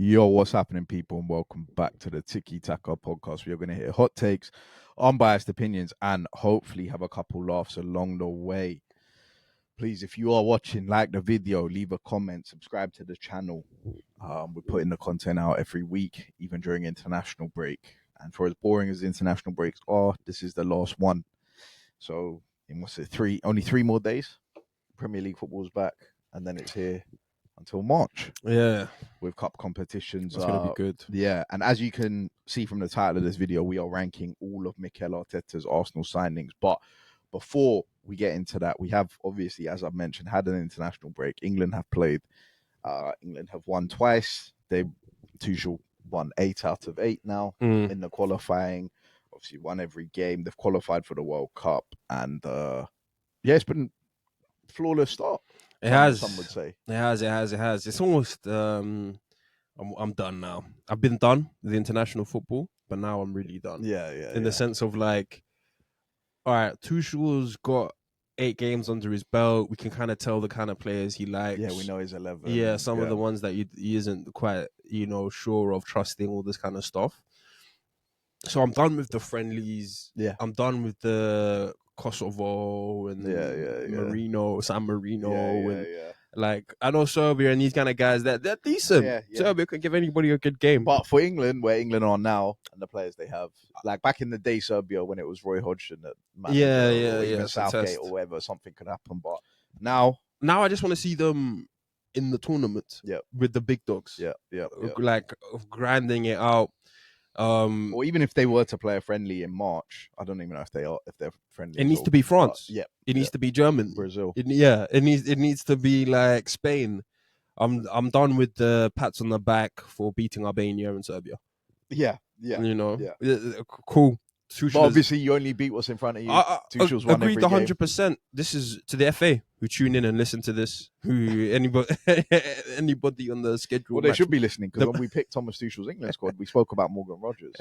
Yo, what's happening, people, and welcome back to the Tiki Taka podcast. We are going to hear hot takes, unbiased opinions, and hopefully have a couple laughs along the way. Please, if you are watching, like the video, leave a comment, subscribe to the channel. We're putting the content out every week, even during international break. And for as boring as international breaks are, this is the last one. So, in what's it, only 3 more days? Premier League football's back, and then it's here until March. Yeah, with cup competitions. that's gonna be good. Yeah, and as you can see from the title of this video, we are ranking all of Mikel Arteta's Arsenal signings. But before we get into that, we have obviously, as I've mentioned, had an international break. England have played. England have won twice. Tuchel won 8 out of 8 now in the qualifying. Obviously, won every game. They've qualified for the World Cup, and it's been a flawless start. Some would say. It has. It's almost. I'm done now. I've been done with international football, but now I'm really done. In the sense of like, all right, Tuchel's got 8 games under his belt. We can kind of tell the kind of players he likes. Yeah, we know his 11. Yeah, some of the ones that he isn't quite, sure of trusting, all this kind of stuff. So I'm done with the friendlies. Yeah, I'm done with the Kosovo and San Marino, and like I know Serbia and these kind of guys that they're decent. Yeah. Serbia can give anybody a good game. But for England, where England are now, and the players they have, like back in the day, Serbia when it was Roy Hodgson at even Southgate or whatever, something could happen. But now I just want to see them in the tournament. With the big dogs. Like grinding it out. Or even if they were to play a friendly in March, I don't even know if they're friendly. It needs to be France. It needs to be Germany, Brazil. It needs to be like Spain. I'm done with the pats on the back for beating Albania and Serbia. Cool. But obviously, you only beat what's in front of you. Tuchel's won every game. 100%. This is to the FA who tune in and listen to this. Who anybody on the schedule? Well, they should be listening because when we picked Thomas Tuchel's England squad, we spoke about Morgan Rogers.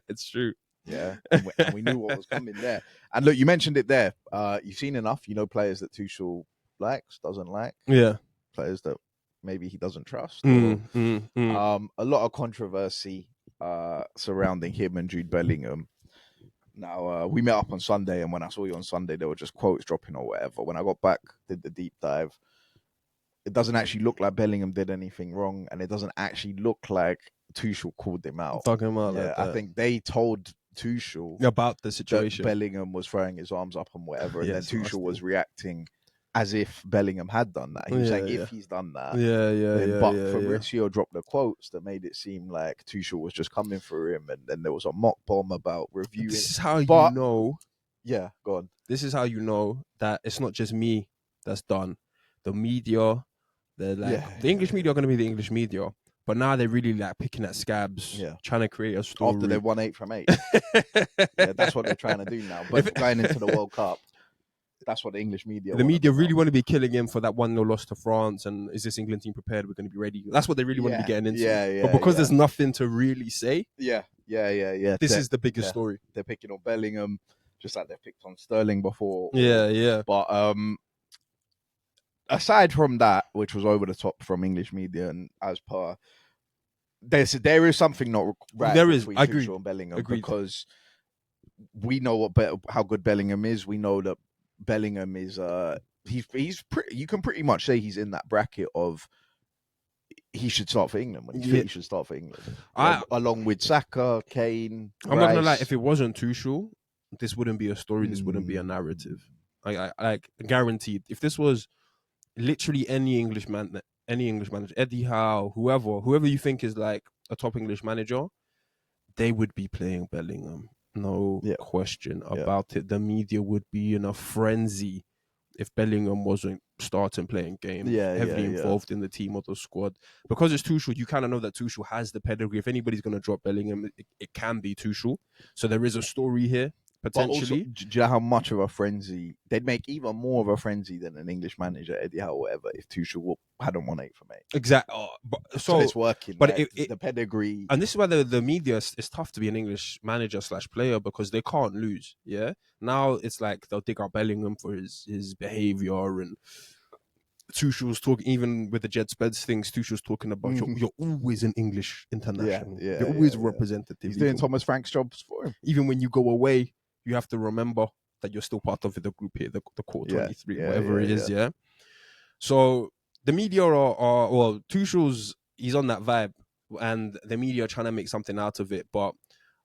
It's true. Yeah, and we knew what was coming there. And look, you mentioned it there. You've seen enough. You know players that Tuchel likes, doesn't like. Yeah. Players that maybe he doesn't trust. A lot of controversy surrounding him and Jude Bellingham. Now, we met up on Sunday, and when I saw you on Sunday, there were just quotes dropping or whatever. When I got back, did the deep dive, it doesn't actually look like Bellingham did anything wrong, and it doesn't actually look like Tuchel called him out. Talking about like that. I think they told Tuchel about the situation. Bellingham was throwing his arms up and whatever, and then Tuchel was reacting as if Bellingham had done that. He was saying if he's done that. But Fabrizio dropped the quotes that made it seem like Tuchel was just coming for him, and then there was a mock bomb about reviewing. This is how you know. Yeah, go on. This is how you know that it's not just me that's done. The media, the English media are going to be the English media. But now they're really like picking at scabs, trying to create a story. After they've won 8 from 8. That's what they're trying to do now. But going into the World Cup, that's what the English media. The media really want to be killing him for that 1-0 loss to France. And is this England team prepared? We're going to be ready. That's what they really want to be getting into. But because there's nothing to really say. This is the biggest story. They're picking on Bellingham, just like they picked on Sterling before. But aside from that, which was over the top from English media, and as per, there is something not right. There is. I agree. Tuchel and Bellingham because we know how good Bellingham is. We know that Bellingham is he's pretty. You can pretty much say he's in that bracket of he should start for England when he's fit. He should start for England along with Saka, Kane. I'm not gonna lie. If it wasn't Tuchel, this wouldn't be a story. This wouldn't be a narrative. I like guaranteed. If this was literally any English manager, Eddie Howe, whoever you think is like a top English manager, they would be playing Bellingham. No question about it. The media would be in a frenzy if Bellingham wasn't starting playing games, heavily involved in the team or the squad. Because it's Tuchel, you kind of know that Tuchel has the pedigree. If anybody's going to drop Bellingham, it can be Tuchel. So there is a story here. Potentially. Also, do you know how much of a frenzy they'd make? Even more of a frenzy than an English manager, Eddie Howe, or whatever, if Tuchel hadn't won 8 from 8. Exactly. So it's working. But the pedigree, and this is why the media is tough to be an English manager / player because they can't lose. Yeah. Now it's like they'll dig out Bellingham for his behavior and Tuchel's talking, even with the Jet Speds things, Tuchel's talking about you're always an English international. You're always representative. He's doing Thomas Frank's jobs for him. Even when you go away, you have to remember that you're still part of the group here, the core 23, whatever it is, yeah. So the media are well, Tuchel's, he's on that vibe, and the media are trying to make something out of it. But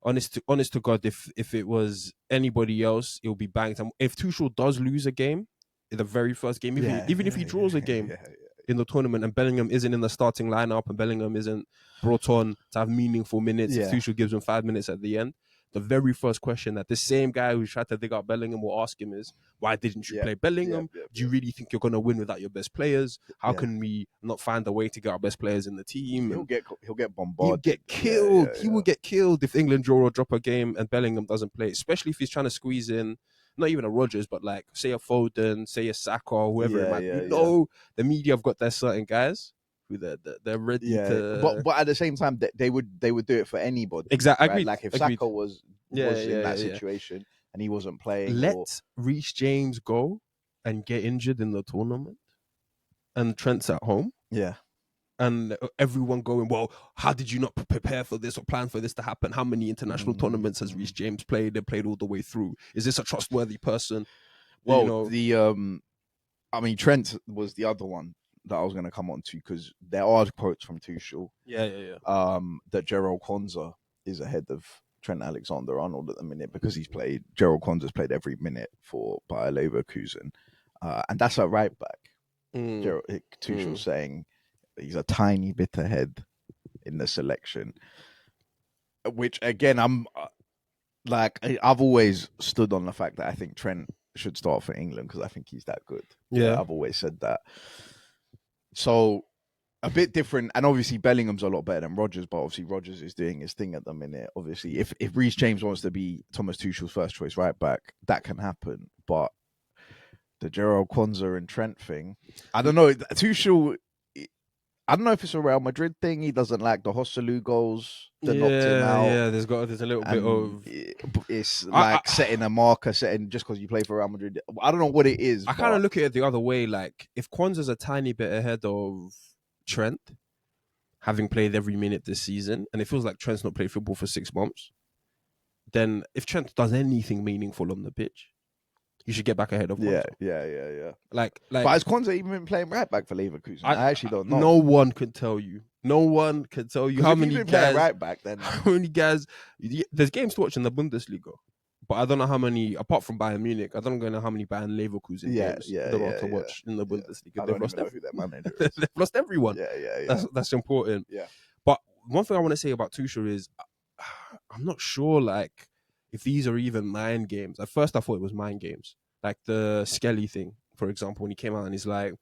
honest to God, if it was anybody else, it will be banged. And if Tuchel does lose a game in the very first game, even if he draws a game in the tournament and Bellingham isn't in the starting lineup and Bellingham isn't brought on to have meaningful minutes, if Tuchel gives him 5 minutes at the end, the very first question that the same guy who tried to dig out Bellingham will ask him is, why didn't you play Bellingham? Do you really think you're going to win without your best players? How can we not find a way to get our best players in the team? He'll get bombarded. He'll get killed. He will get killed if England draw or drop a game and Bellingham doesn't play, especially if he's trying to squeeze in, not even a Rodgers, but like, say a Foden, say a Saka, or whoever it might be. The media have got their certain guys who they're ready to. But at the same time, they would do it for anybody. Exactly. Right? Like if Saka was in that situation and he wasn't playing. Let Reece James go and get injured in the tournament, and Trent's at home. Yeah. And everyone going, well, how did you not prepare for this or plan for this to happen? How many international tournaments has Reece James played? They played all the way through. Is this a trustworthy person? Well, Trent was the other one that I was going to come on to, because there are quotes from Tuchel. That Gerald Kwanzaa is ahead of Trent Alexander-Arnold at the minute because Gerald Kwanzaa's played every minute for Bayer Leverkusen. And that's a right back. Tuchel's saying he's a tiny bit ahead in the selection, which again, I've always stood on the fact that I think Trent should start for England because I think he's that good. I've always said that. So a bit different, and obviously Bellingham's a lot better than Rodgers, but obviously Rodgers is doing his thing at the minute. Obviously, if Reece James wants to be Thomas Tuchel's first choice right back, that can happen. But the Gerald Kwanzaa and Trent thing, I don't know. Tuchel, I don't know if it's a Real Madrid thing. He doesn't like the Hosselu goals that knocked him out. Yeah, there's a little bit of. It's like setting a marker, just because you play for Real Madrid. I don't know what it is. I kind of look at it the other way. Like, if Kwanzaa's a tiny bit ahead of Trent, having played every minute this season, and it feels like Trent's not played football for 6 months, then if Trent does anything meaningful on the pitch, you should get back ahead of Kwanzaa. Yeah. Like, but has Kwanzaa even been playing right back for Leverkusen? I actually don't know. No one could tell you. No one could tell you how many guys right back. Then how many guys? There's games to watch in the Bundesliga, but I don't know how many. Apart from Bayern Munich, I don't know how many Bayern Leverkusen games there are to watch in the Bundesliga. They've lost who their manager is. They've lost everyone. Yeah. That's important. Yeah. But one thing I want to say about Tuchel is, I'm not sure like if these are even mind games. At first, I thought it was mind games, like the Skelly thing, for example, when he came out and he's like,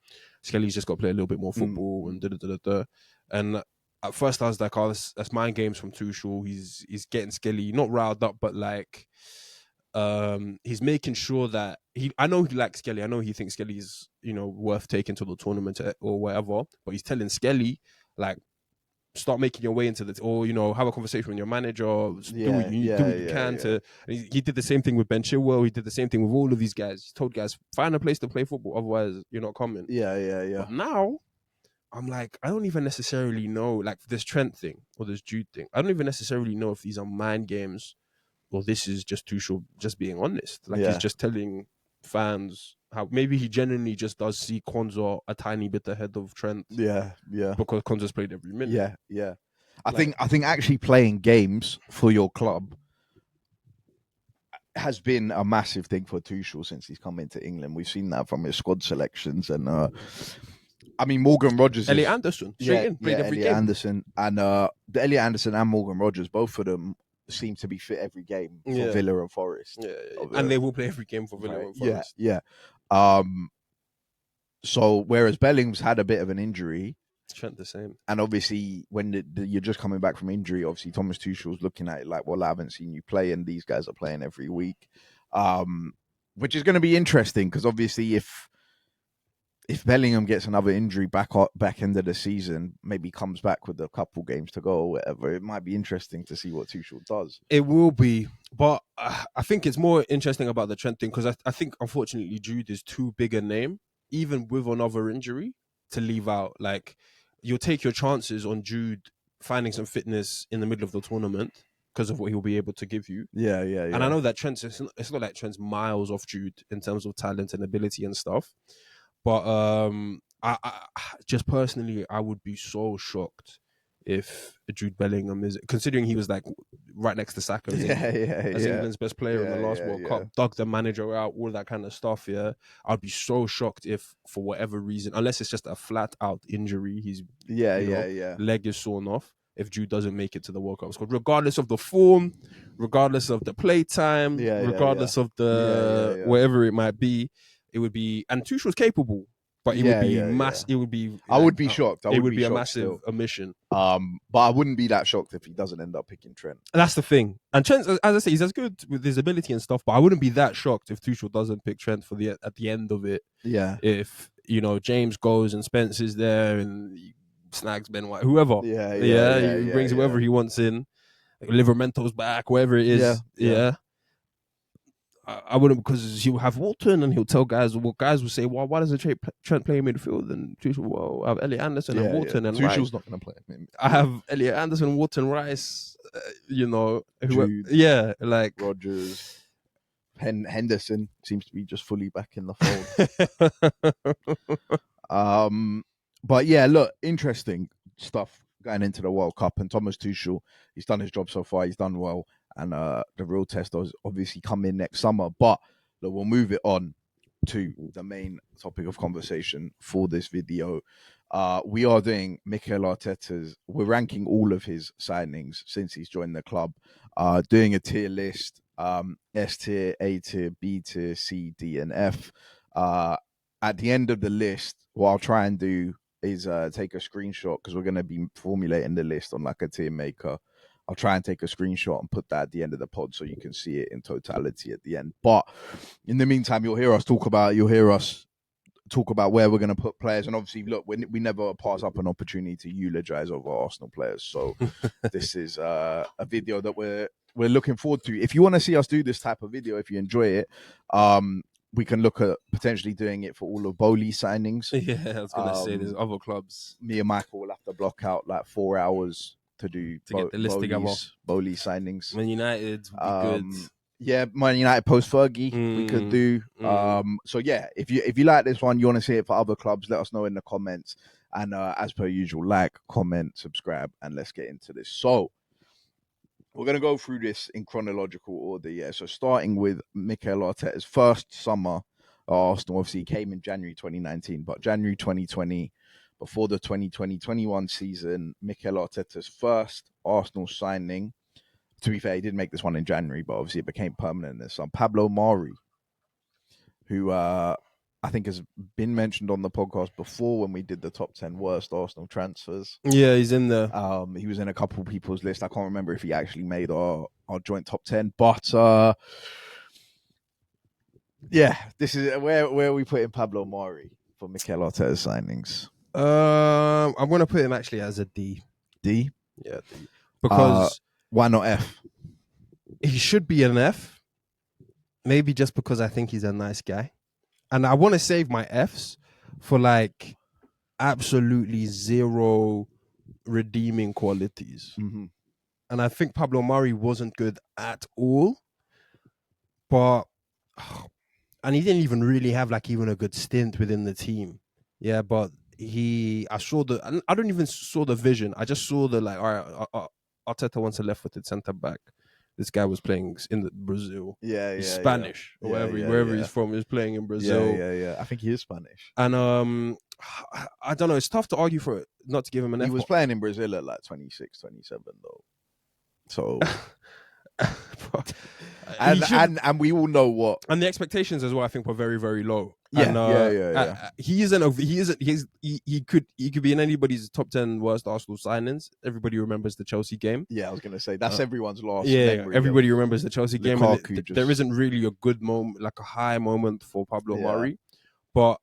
Skelly's just got to play a little bit more football and da. And at first I was like, oh, that's mind games from Tuchel. He's getting Skelly not riled up, but like he's making sure that I know he likes Skelly. I know he thinks Skelly's, worth taking to the tournament or whatever, but he's telling Skelly, like, start making your way into the, or have a conversation with your manager. Do what you can to. And he did the same thing with Ben Chilwell. He did the same thing with all of these guys. He told guys, find a place to play football, otherwise you're not coming. Yeah. But now I'm like, I don't even necessarily know, like this Trent thing or this Jude thing. I don't even necessarily know if these are mind games or this is just Tuchel just being honest. Like he's just telling fans how maybe he genuinely just does see Kwanzaa a tiny bit ahead of Trent. Yeah. Because Kwanzaa's played every minute. Yeah. I think actually playing games for your club has been a massive thing for Tuchel since he's come into England. We've seen that from his squad selections and Morgan Rogers, Elliot Anderson, played every game. Anderson and Elliot Anderson and Morgan Rogers, both of them seem to be fit every game for Villa and Forest. And they will play every game for Villa and Forest. So whereas Bellingham's had a bit of an injury, Trent the same. And obviously when you're just coming back from injury, obviously Thomas Tuchel's looking at it like, well, I haven't seen you play, and these guys are playing every week, which is going to be interesting because obviously if Bellingham gets another injury back end of the season, maybe comes back with a couple games to go or whatever, it might be interesting to see what Tuchel does. It will be, but I think it's more interesting about the Trent thing because I think unfortunately Jude is too big a name even with another injury, to leave out. Like, you'll take your chances on Jude finding some fitness in the middle of the tournament because of what he'll be able to give you. Yeah. And I know that it's not like Trent's miles off Jude in terms of talent and ability and stuff. But I just personally, I would be so shocked if Jude Bellingham is, considering he was like right next to Saka as England's best player in the last World Cup, dug the manager out, all that kind of stuff. Yeah, I'd be so shocked if, for whatever reason, unless it's just a flat out injury, he's leg is sawn off. If Jude doesn't make it to the World Cup squad, regardless of the form, regardless of the play time, regardless of the whatever it might be, it would be. And Tuchel's capable, but it would be It would be. I would be shocked. It would be a massive omission. But I wouldn't be that shocked if he doesn't end up picking Trent. That's the thing. And Trent, as I say, he's as good with his ability and stuff. But I wouldn't be that shocked if Tuchel doesn't pick Trent at the end of it. Yeah. If James goes and Spence is there and he snags Ben White, whoever. He brings whoever he wants in. Like Livermento's back, wherever it is. Yeah. I wouldn't, because he'll have Walton and he'll tell guys. Well, guys will say, "Well, why doesn't Trent play in midfield?" And Tuchel, well, I have Elliot Anderson and Walton and Rice. Tuchel's not going to play. I have Elliot Anderson, Walton, Rice. Jude, like Rodgers, Henderson seems to be just fully back in the fold. But yeah, look, interesting stuff going into the World Cup. And Thomas Tuchel, he's done his job so far. He's done well. And the real test does obviously come in next summer. But look, we'll move it on to the main topic of conversation for this video. We are doing Mikel Arteta's, we're ranking all of his signings since he's joined the club, doing a tier list, S tier, A tier, B tier, C, D, and F. At the end of the list, what I'll try and do is take a screenshot, because we're going to be formulating the list on like a tier maker. I'll try and take a screenshot and put that at the end of the pod so you can see it in totality at the end. But in the meantime, you'll hear us talk about where we're going to put players. And obviously, look, we never pass up an opportunity to eulogize over Arsenal players. So this is a video that we're looking forward to. If you want to see us do this type of video, if you enjoy it, we can look at potentially doing it for all of Bowley's signings. Yeah, I was going to say there's other clubs. Me and Michael will have to block out like 4 hours to get the list together. Bowley signings. Man United would be good. Yeah, Man United post Fergie we could do. So yeah, if you like this one, you want to see it for other clubs, let us know in the comments. And as per usual, like, comment, subscribe, and let's get into this. So we're gonna go through this in chronological order. Yeah. So starting with Mikel Arteta's first summer at Arsenal, obviously he came in January 2019, but January 2020. Before the 2020-21 season, Mikel Arteta's first Arsenal signing. To be fair, he did make this one in January, but obviously it became permanent this summer. Pablo Mari, who I think has been mentioned on the podcast before when we did the top 10 worst Arsenal transfers. Yeah, he's in there. He was in a couple of people's list. I can't remember if he actually made our joint top 10, but yeah, this is where are we putting Pablo Mari for Mikel Arteta's signings? I'm gonna put him actually as a D. D? Yeah, D. Because why not F? He should be an F. Maybe just because I think he's a nice guy. And I want to save my Fs for like absolutely zero redeeming qualities. Mm-hmm. And I think Pablo Mari wasn't good at all. But and he didn't even really have like even a good stint within the team. Yeah, but I don't even saw the vision. I just saw the like, all right, Arteta wants a left-footed centre back. This guy was playing in Brazil. Yeah, he's Spanish, or wherever he's from. He's playing in Brazil. Yeah. I think he is Spanish. And I don't know. It's tough to argue for it, not to give him an F. He was playing in Brazil at like 26, 27 though. So. And we all know what, and the expectations as well, I think, were very, very low. Yeah, and, he could be in anybody's top 10 worst Arsenal signings. Everybody remembers the Chelsea game. Yeah, I was gonna say that's everyone's last. Yeah, everybody remembers the Chelsea game. There isn't really a good moment, like a high moment for Pablo Mari. But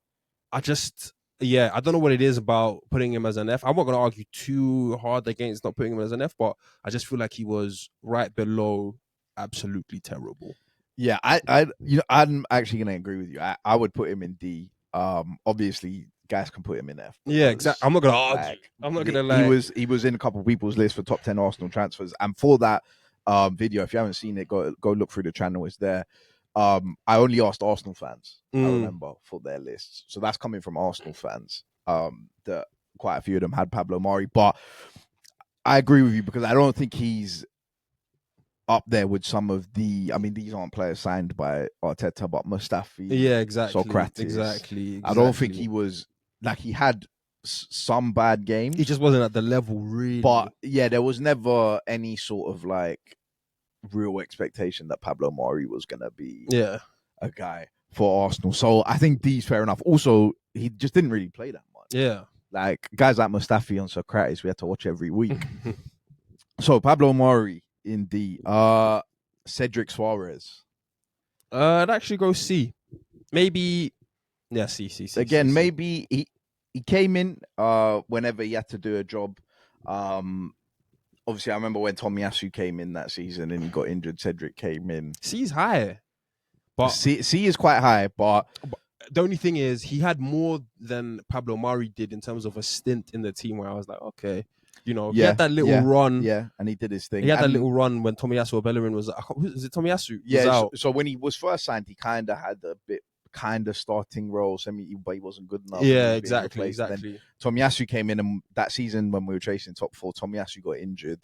I don't know what it is about putting him as an F. I'm not going to argue too hard against not putting him as an F, but I just feel like he was right below absolutely terrible. Yeah, I'm actually going to agree with you. I would put him in D. Obviously, guys can put him in there. Yeah, exactly. I'm not gonna argue. Like, I'm not gonna he was in a couple of people's list for top 10 Arsenal transfers, and for that video, if you haven't seen it, go look through the channel. It's there. I only asked Arsenal fans. I remember for their lists, so that's coming from Arsenal fans. That quite a few of them had Pablo Mari, but I agree with you because I don't think he's up there with some of the. I mean, these aren't players signed by Arteta, but Mustafi, Yeah, exactly. Socrates. Exactly. I don't think he was like he had some bad games. He just wasn't at the level, really. But yeah, there was never any sort of like real expectation that Pablo Mari was gonna be a guy for Arsenal. So I think D's fair enough. Also, he just didn't really play that much. Yeah. Like guys like Mustafi and Socrates, we had to watch every week. So Pablo Mari in D. Cedric Suarez. I'd actually go C. Maybe C. Again, C. maybe he came in whenever he had to do a job. Obviously, I remember when Tomiyasu came in that season and he got injured. Cedric came in. C's high, but C is quite high. But the only thing is, he had more than Pablo Mari did in terms of a stint in the team. Where I was like, okay, he had that little run. Yeah, and he did his thing. He had that little run when Tomiyasu or Bellerin was. Is it Tomiyasu? Yeah. So when he was first signed, he kind of had a bit. Kind of starting role, but he wasn't good enough. Yeah, exactly. Then Tomiyasu came in, and that season when we were chasing top 4, Tomiyasu got injured,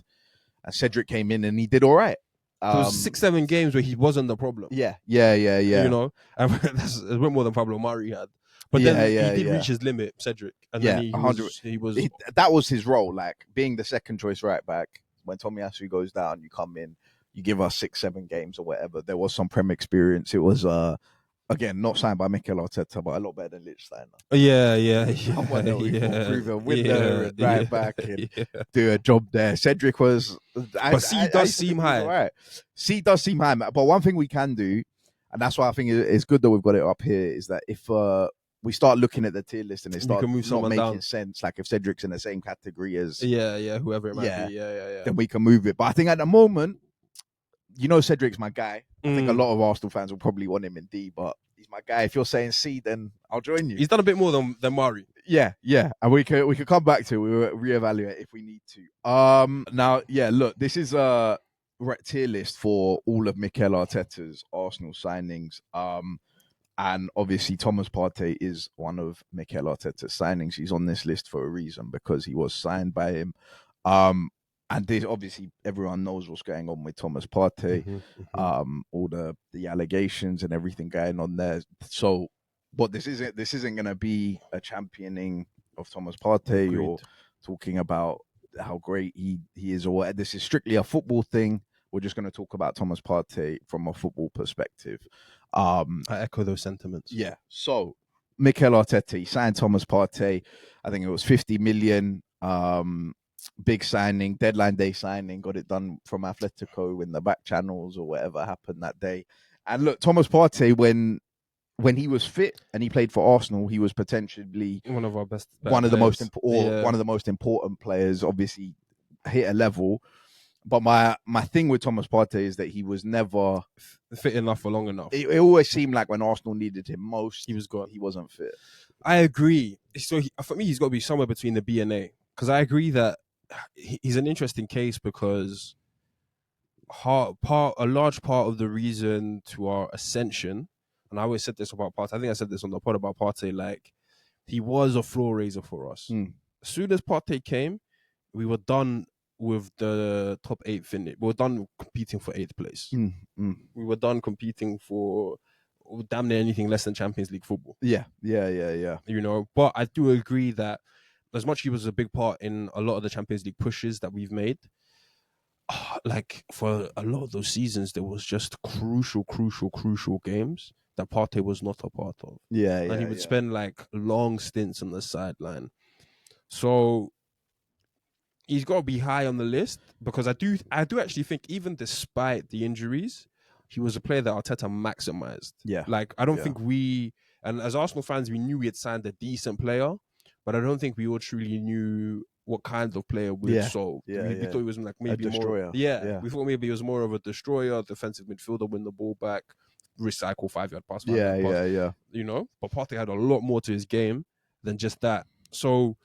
and Cedric came in and he did all right. There was 6-7 games where he wasn't the problem. Yeah. And that's a bit more than Pablo Mari had. But then he did reach his limit, Cedric, and then he was. That was his role, like being the second choice right back. When Tomiyasu goes down, you come in, you give us 6-7 games or whatever. There was some Prem experience. It was again, not signed by Mikel Arteta, but a lot better than Lichtsteiner. Someone that we can prove a winner and right back and do a job there. Cedric was... But C does seem high. Right. C does seem high, but one thing we can do, and that's why I think it's good that we've got it up here, is that if we start looking at the tier list and it starts not making sense, like if Cedric's in the same category as... whoever it might be. Then we can move it. But I think at the moment, Cedric's my guy. I think a lot of Arsenal fans will probably want him in D, but he's my guy. If you're saying C, then I'll join you. He's done a bit more than Mari. Yeah, and we could come back to it. We'll reevaluate if we need to. Now, look, this is a tier list for all of Mikel Arteta's Arsenal signings. And obviously Thomas Partey is one of Mikel Arteta's signings. He's on this list for a reason because he was signed by him. And this, obviously, everyone knows what's going on with Thomas Partey, all the allegations and everything going on there. So, but this isn't going to be a championing of Thomas Partey or talking about how great he is or what. This is strictly a football thing. We're just going to talk about Thomas Partey from a football perspective. I echo those sentiments. Yeah. So, Mikel Arteta signed Thomas Partey. I think it was 50 million. Big signing, deadline day signing, got it done from Atletico in the back channels or whatever happened that day. And look, Thomas Partey, when he was fit and he played for Arsenal, he was potentially one of our best, one of the most important players. Obviously, hit a level. But my thing with Thomas Partey is that he was never fit enough for long enough. It always seemed like when Arsenal needed him most, he was gone. He wasn't fit. I agree. So for me, he's got to be somewhere between the B and A, because I agree that he's an interesting case because a large part of the reason to our ascension, and I always said this about Partey, I think I said this on the pod about Partey, like he was a floor raiser for us. As soon as Partey came, we were done with the top 8 finish. We were done competing for 8th place. We were done competing for damn near anything less than Champions League football. Yeah. But I do agree that as much he was a big part in a lot of the Champions League pushes that we've made, like for a lot of those seasons, there was just crucial games that Partey was not a part of. And he would spend like long stints on the sideline. So he's got to be high on the list, because I do actually think, even despite the injuries, he was a player that Arteta maximized. Yeah. Like, I don't think and as Arsenal fans, we knew we had signed a decent player, but I don't think we all truly knew what kind of player we sold. We thought he was like maybe a destroyer. We thought maybe he was more of a destroyer, defensive midfielder, win the ball back, recycle 5-yard pass, Yeah, 5-yard pass, yeah. you know. But Partey had a lot more to his game than just that. So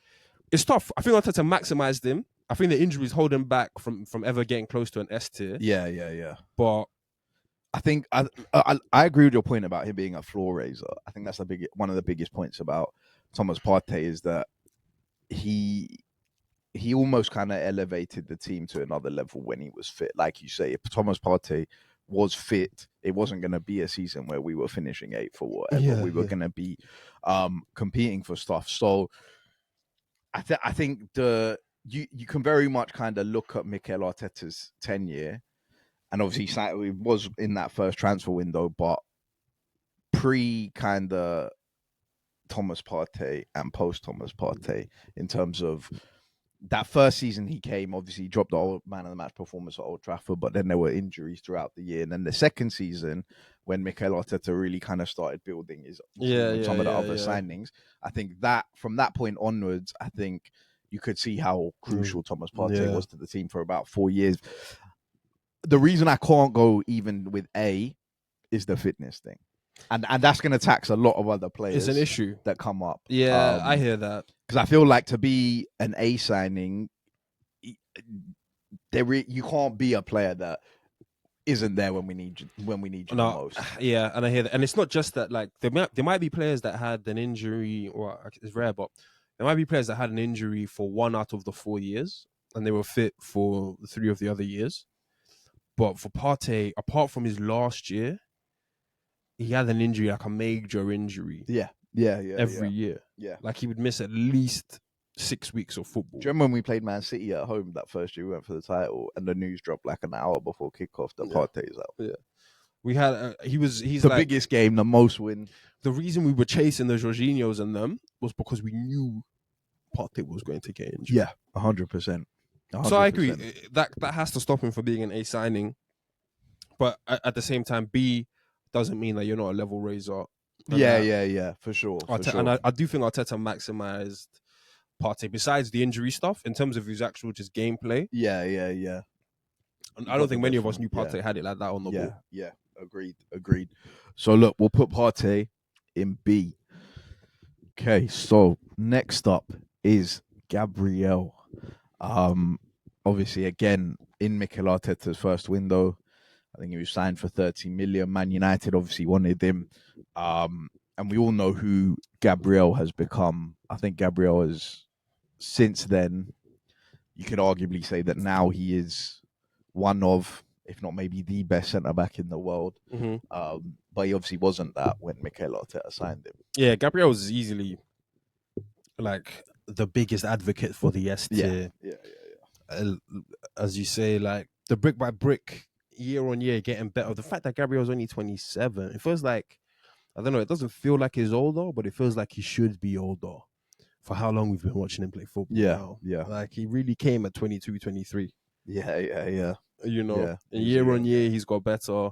it's tough. I think Arteta maximized him. I think the injuries hold him back from ever getting close to an S tier. Yeah. But I think I agree with your point about him being a floor raiser. I think that's one of the biggest points about Thomas Partey is that he almost kind of elevated the team to another level when he was fit. Like you say, if Thomas Partey was fit, it wasn't going to be a season where we were finishing 8th or whatever. Yeah, we were going to be competing for stuff. So I think you can very much kind of look at Mikel Arteta's tenure, and obviously it was in that first transfer window, but pre kind of Thomas Partey and post Thomas Partey in terms of that first season he came, obviously he dropped the old man of the match performance at Old Trafford, but then there were injuries throughout the year. And then the second season, when Mikel Arteta really kind of started building his team with some of the other signings, I think that from that point onwards, I think you could see how crucial Thomas Partey was to the team for about 4 years. The reason I can't go even with A is the fitness thing. And that's going to tax a lot of other players. it's an issue that come up. Yeah, I hear that. Because I feel like to be an A signing, you can't be a player that isn't there when we need you the most. Yeah, and I hear that. And it's not just that. Like there might be players that had an injury, or it's rare, but there might be players that had an injury for 1 out of the 4 years, and they were fit for 3 of the other years. But for Partey, apart from his last year, he had an injury, like a major injury. Every year. Yeah. Like he would miss at least 6 weeks of football. Do you remember when we played Man City at home that first year we went for the title and the news dropped like an hour before kickoff that Partey's out? Yeah. We had he's the biggest game, the most win. The reason we were chasing the Jorginhos and them was because we knew Partey was going to get injured. Yeah, 100%. So I agree that has to stop him from being an A signing, but at the same time, B doesn't mean that you're not a level raiser. Yeah, for sure. And I do think Arteta maximized Partey besides the injury stuff in terms of his actual just gameplay. Yeah. And I don't think many of us knew Partey had it like that on the ball. Yeah, agreed. So look, we'll put Partey in B. Okay, so next up is Gabriel. Obviously, again, in Mikel Arteta's first window, I think he was signed for 30 million. Man United obviously wanted him. And we all know who Gabriel has become. I think Gabriel has, since then, you could arguably say that now he is one of, if not maybe the best centre-back in the world. Mm-hmm. But he obviously wasn't that when Mikel Arteta signed him. Yeah, Gabriel was easily like the biggest advocate for the S tier. Yeah. As you say, like the brick by brick, year on year, getting better. The fact that Gabriel's only 27, it feels like, I don't know, it doesn't feel like he's older, but it feels like he should be older for how long we've been watching him play football now. Yeah. Like he really came at 22, 23. Yeah. You know, year on year, he's got better.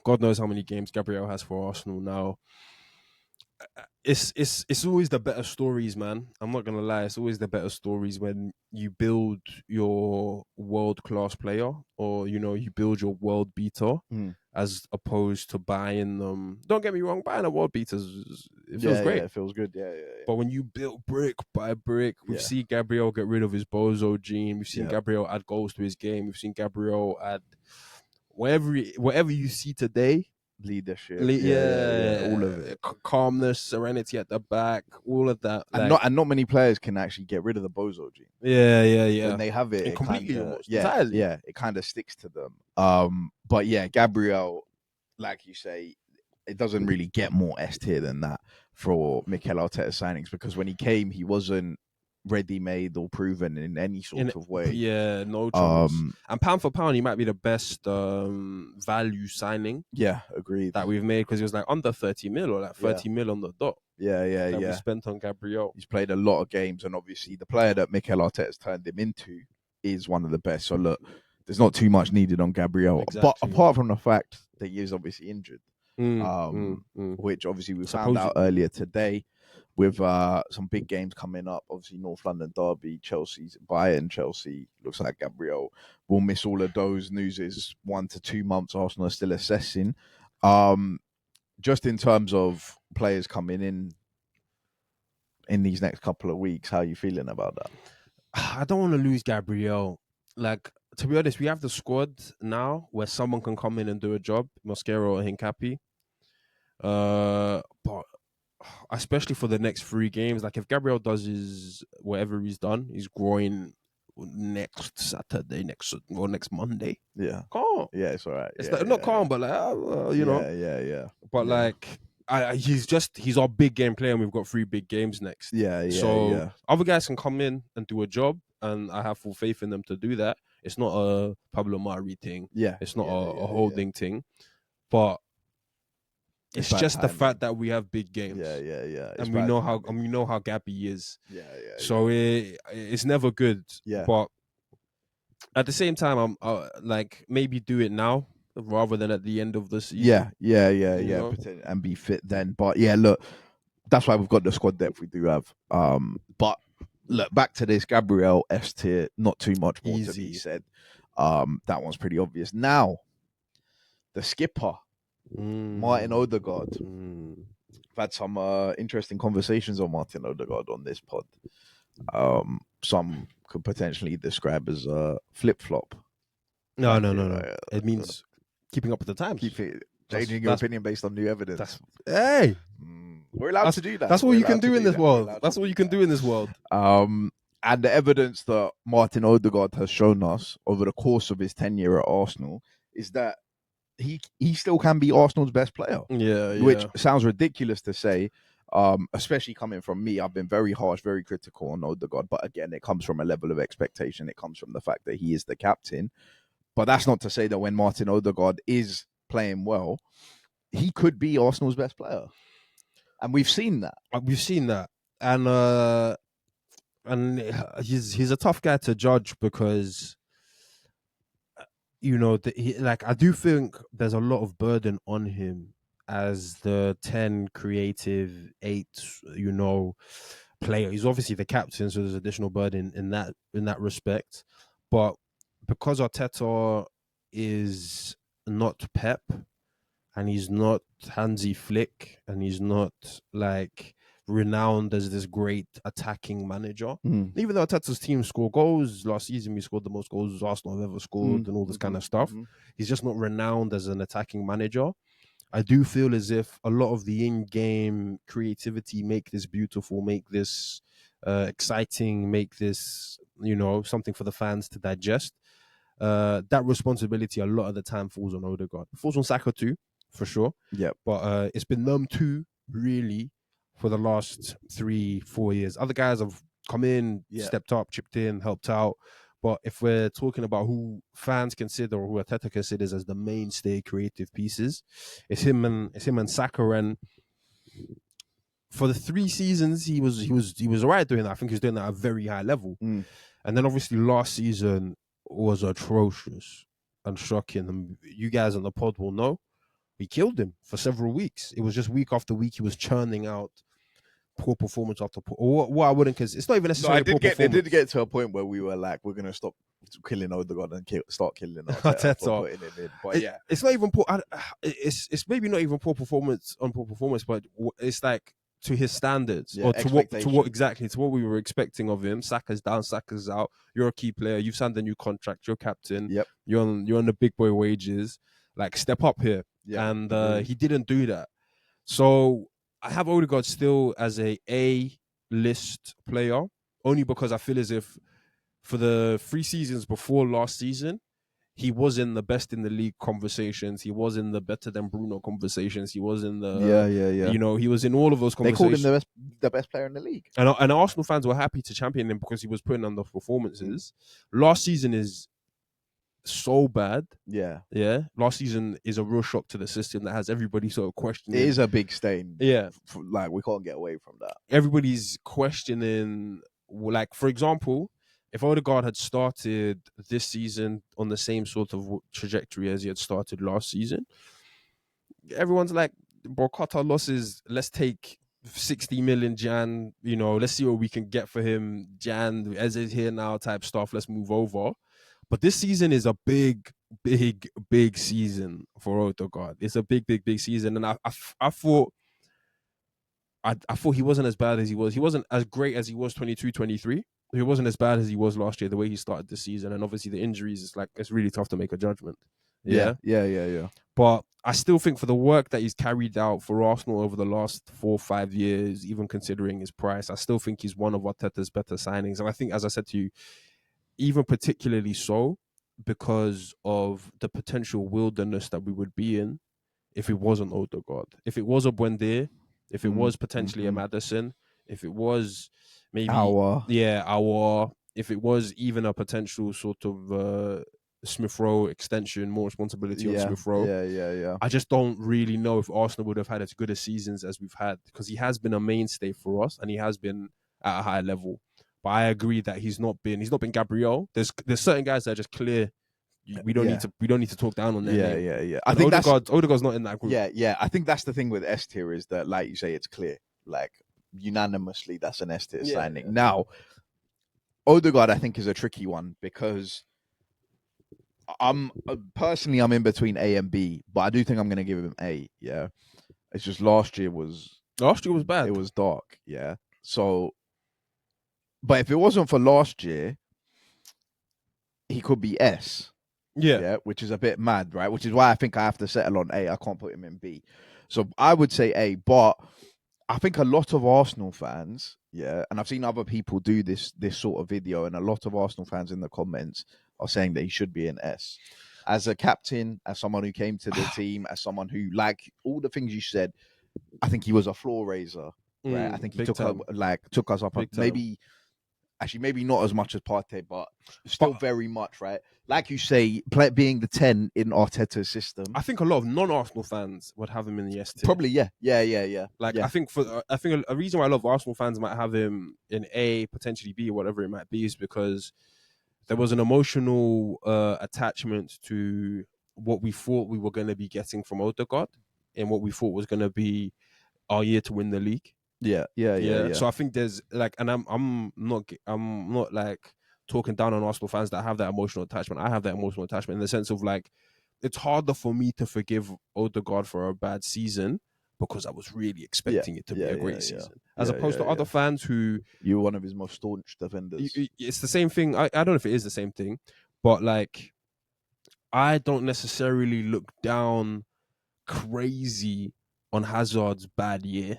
God knows how many games Gabriel has for Arsenal now. It's always the better stories, man. I'm not gonna lie. It's always the better stories when you build your world-class player, or you build your world beater, as opposed to buying them. Don't get me wrong, buying a world beater it feels great. Yeah, it feels good. Yeah. But when you build brick by brick, we've seen Gabriel get rid of his bozo gene. We've seen Gabriel add goals to his game. We've seen Gabriel add whatever you see today. Leadership, all of it, calmness, serenity at the back, all of that, and not many players can actually get rid of the bozo gene. Yeah. When they have it, completely, entirely. It kind of sticks to them. But yeah, Gabriel, like you say, it doesn't really get more S tier than that for Mikel Arteta signings, because when he came, he wasn't ready-made or proven in any sort of way. Yeah, no chance. And pound for pound, he might be the best value signing. Yeah, agreed. That we've made, because he was like under 30 mil or like 30 mil on the dot. Yeah. We spent on Gabriel. He's played a lot of games, and obviously the player that Mikel Arteta has turned him into is one of the best. So look, there's not too much needed on Gabriel, but apart from the fact that he is obviously injured, which obviously we found out earlier today. With some big games coming up, obviously North London derby, Bayern Chelsea. Looks like Gabriel will miss all of those. News is 1 to 2 months. Arsenal are still assessing. Just in terms of players coming in these next couple of weeks, how are you feeling about that? I don't want to lose Gabriel. Like, to be honest, we have the squad now where someone can come in and do a job, Mosquera or Hincapi. But especially for the next 3 games, like if Gabriel does his whatever he's done, he's growing next Saturday, next Monday. Yeah, Calm. yeah, it's all right. It's Yeah, like, not calm, but like you know. Yeah. But Yeah. like, he's our big game player, and we've got 3 big games next. Yeah. So other guys can come in and do a job, and I have full faith in them to do that. It's not a Pablo Mari thing. Yeah, It's not yeah, a holding thing, but it's bad just the timing. fact that we have big games. Yeah. And we know how Gabby is. Yeah. So it's never good. Yeah. But at the same time, I'm like, maybe do it now rather than at the end of the season. Yeah. And be fit then. But yeah, look, that's why we've got the squad depth we do have. But look, back to this Gabriel S tier, not too much more to be said. That one's pretty obvious. Now, the skipper, Martin Odegaard. I've had some interesting conversations on Martin Odegaard on this pod. Some could potentially describe as a flip-flop. No. It means keeping up with the times. Changing your opinion based on new evidence. Hey, we're allowed to do that. That's what you can do in this world. That's what you can do in this world. And the evidence that Martin Odegaard has shown us over the course of his tenure at Arsenal is that he still can be Arsenal's best player. Yeah. Which sounds ridiculous to say, especially coming from me. I've been very harsh, very critical on Odegaard, but again, it comes from a level of expectation. It comes from the fact that he is the captain. But that's not to say that when Martin Odegaard is playing well, he could be Arsenal's best player. And we've seen that. And he's a tough guy to judge because, you know, I do think there's a lot of burden on him as the 10 creative 8, you know, player. He's obviously the captain, so there's additional burden in that respect. But because Arteta is not Pep, and he's not Hansi Flick, and he's not like renowned as this great attacking manager. Even though Arteta's team scored goals last season, we scored the most goals Arsenal have ever scored, and all this kind of stuff. He's just not renowned as an attacking manager. I do feel as if a lot of the in-game creativity make this beautiful, make this exciting, make this, you know, something for the fans to digest. That responsibility a lot of the time falls on Odegaard. It falls on Saka too, for sure. Yeah. But it's been them two, really, for the last 3-4 years. Other guys have come in, stepped up, chipped in, helped out. But if we're talking about who fans consider or who Arteta considers as the mainstay creative pieces, it's him and Saka. And for the 3 seasons, he was all right doing that. I think he was doing that at a very high level. And then obviously last season was atrocious and shocking. And you guys on the pod will know we killed him for several weeks. It was just week after week he was churning out poor performance after poor. Or what I wouldn't, because it's not even necessarily poor performance. It did get to a point where we were like, we're gonna stop killing Odegaard and start killing Arteta. But yeah, it's not even poor. It's maybe not even poor performance, but it's like to his standards, or to what we were expecting of him. Saka's down, Saka's out. You're a key player. You've signed a new contract. You're captain. Yep. You're on the big boy wages. Like, step up here. Yeah. And he didn't do that. So I have Odegaard still as a list player, only because I feel as if for the 3 seasons before last season, he was in the best in the league conversations. He was in the better than Bruno conversations. He was in the You know, he was in all of those conversations. They called him the best player in the league, and Arsenal fans were happy to champion him because he was putting on the performances. Last season is so bad. Yeah. Last season is a real shock to the system that has everybody sort of questioning. It is a big stain. Yeah, like we can't get away from that. Everybody's questioning. Like, for example, if Odegaard had started this season on the same sort of trajectory as he had started last season, everyone's like, bro, cut our losses. Let's take 60 million Jan. You know, let's see what we can get for him. Jan, as is here now type stuff. Let's move over. But this season is a big big season for Odegaard. It's a big season, and I thought I thought he wasn't as bad as he was. He wasn't as great as he was 22, 23. He wasn't as bad as he was last year. The way he started the season, and obviously the injuries, it's really tough to make a judgment. Yeah. But I still think for the work that he's carried out for Arsenal over the last 4 or 5 years, even considering his price, I still think he's one of Arteta's better signings. And I think, as I said to you, even particularly so because of the potential wilderness that we would be in if it wasn't Odegaard. If it was a Buendia, if it was potentially a Maddison, if it was maybe our, if it was even a potential sort of Smith Rowe extension, more responsibility on Smith Rowe. Yeah. I just don't really know if Arsenal would have had as good a seasons as we've had, because he has been a mainstay for us and he has been at a high level. But I agree that he's not been Gabriel. There's certain guys that are just clear. We don't need to talk down on their name. Yeah. I think Odegaard's not in that group. Yeah. I think that's the thing with S tier is that, like you say, it's clear. Like unanimously, that's an S tier signing. Now, Odegaard, I think, is a tricky one because I'm in between A and B, but I do think I'm going to give him A. Yeah, it's just last year was bad. It was dark. Yeah, so. But if it wasn't for last year, he could be S. Yeah, which is a bit mad, right? Which is why I think I have to settle on A. I can't put him in B. So I would say A, but I think a lot of Arsenal fans, and I've seen other people do this sort of video, and a lot of Arsenal fans in the comments are saying that he should be an S. As a captain, as someone who came to the team, as someone who, like all the things you said, I think he was a floor raiser, right? I think he took us up, maybe not as much as Partey, but still very much, right? Like you say, being the 10 in Arteta's system. I think a lot of non-Arsenal fans would have him in the S tier. Probably, yeah. I think a reason why a lot of Arsenal fans might have him in A, potentially B, or whatever it might be, is because there was an emotional attachment to what we thought we were going to be getting from Odegaard and what we thought was going to be our year to win the league. Yeah. So I think there's and I'm not like talking down on Arsenal fans that have that emotional attachment. I have that emotional attachment in the sense of like, it's harder for me to forgive Odegaard for a bad season because I was really expecting it to be a great season, as opposed to other fans who you're one of his most staunch defenders. It's the same thing. I don't know if it is the same thing, but like, I don't necessarily look down crazy on Hazard's bad year.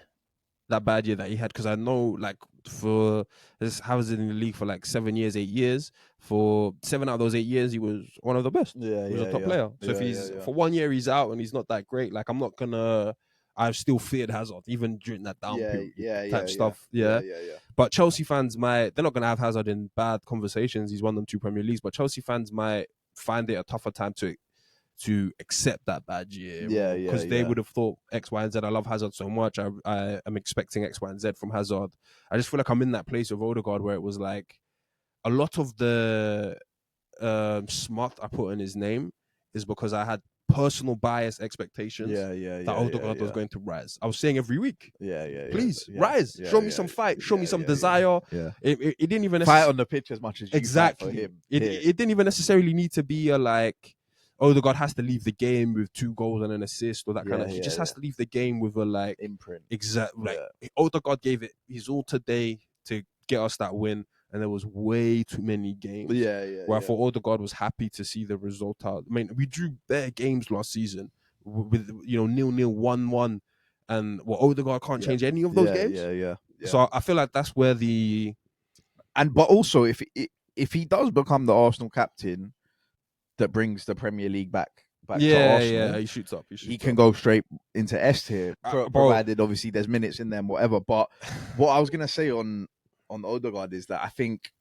That bad year that he had, because I know, like, for this, I was in the league for like 7 years, 8 years. For 7 out of those 8 years, he was one of the best. He was a top player. So if he's for 1 year he's out and he's not that great, like, I'm not gonna. I've still feared Hazard even during that down period, stuff. But Chelsea fans they're not gonna have Hazard in bad conversations. He's won them 2 Premier Leagues, but Chelsea fans might find it a tougher time to accept that bad year, because they would have thought X, Y, and Z. I love Hazard so much. I am expecting X, Y, and Z from Hazard. I just feel like I'm in that place of Odegaard where it was like a lot of the smut I put in his name is because I had personal bias expectations that Odegaard was going to rise. I was saying every week, please rise, show me some fight, show me some desire. It didn't even fight on the pitch as much as you fight for him. It didn't even necessarily need to be a like, Odegaard has to leave the game with 2 goals and an assist or that kind of. He just has to leave the game with a like imprint. Exactly. Like Odegaard gave it his all today to get us that win, and there was way too many games. Where I thought Odegaard was happy to see the result out. I mean, we drew bare games last season with 0-0, 1-1, and Odegaard can't change any of those games. So I feel like that's where but also if he does become the Arsenal captain that brings the Premier League back to Arsenal, he shoots up. He can go straight into S tier, provided obviously there's minutes in there and whatever. But what I was gonna say on Odegaard is that I think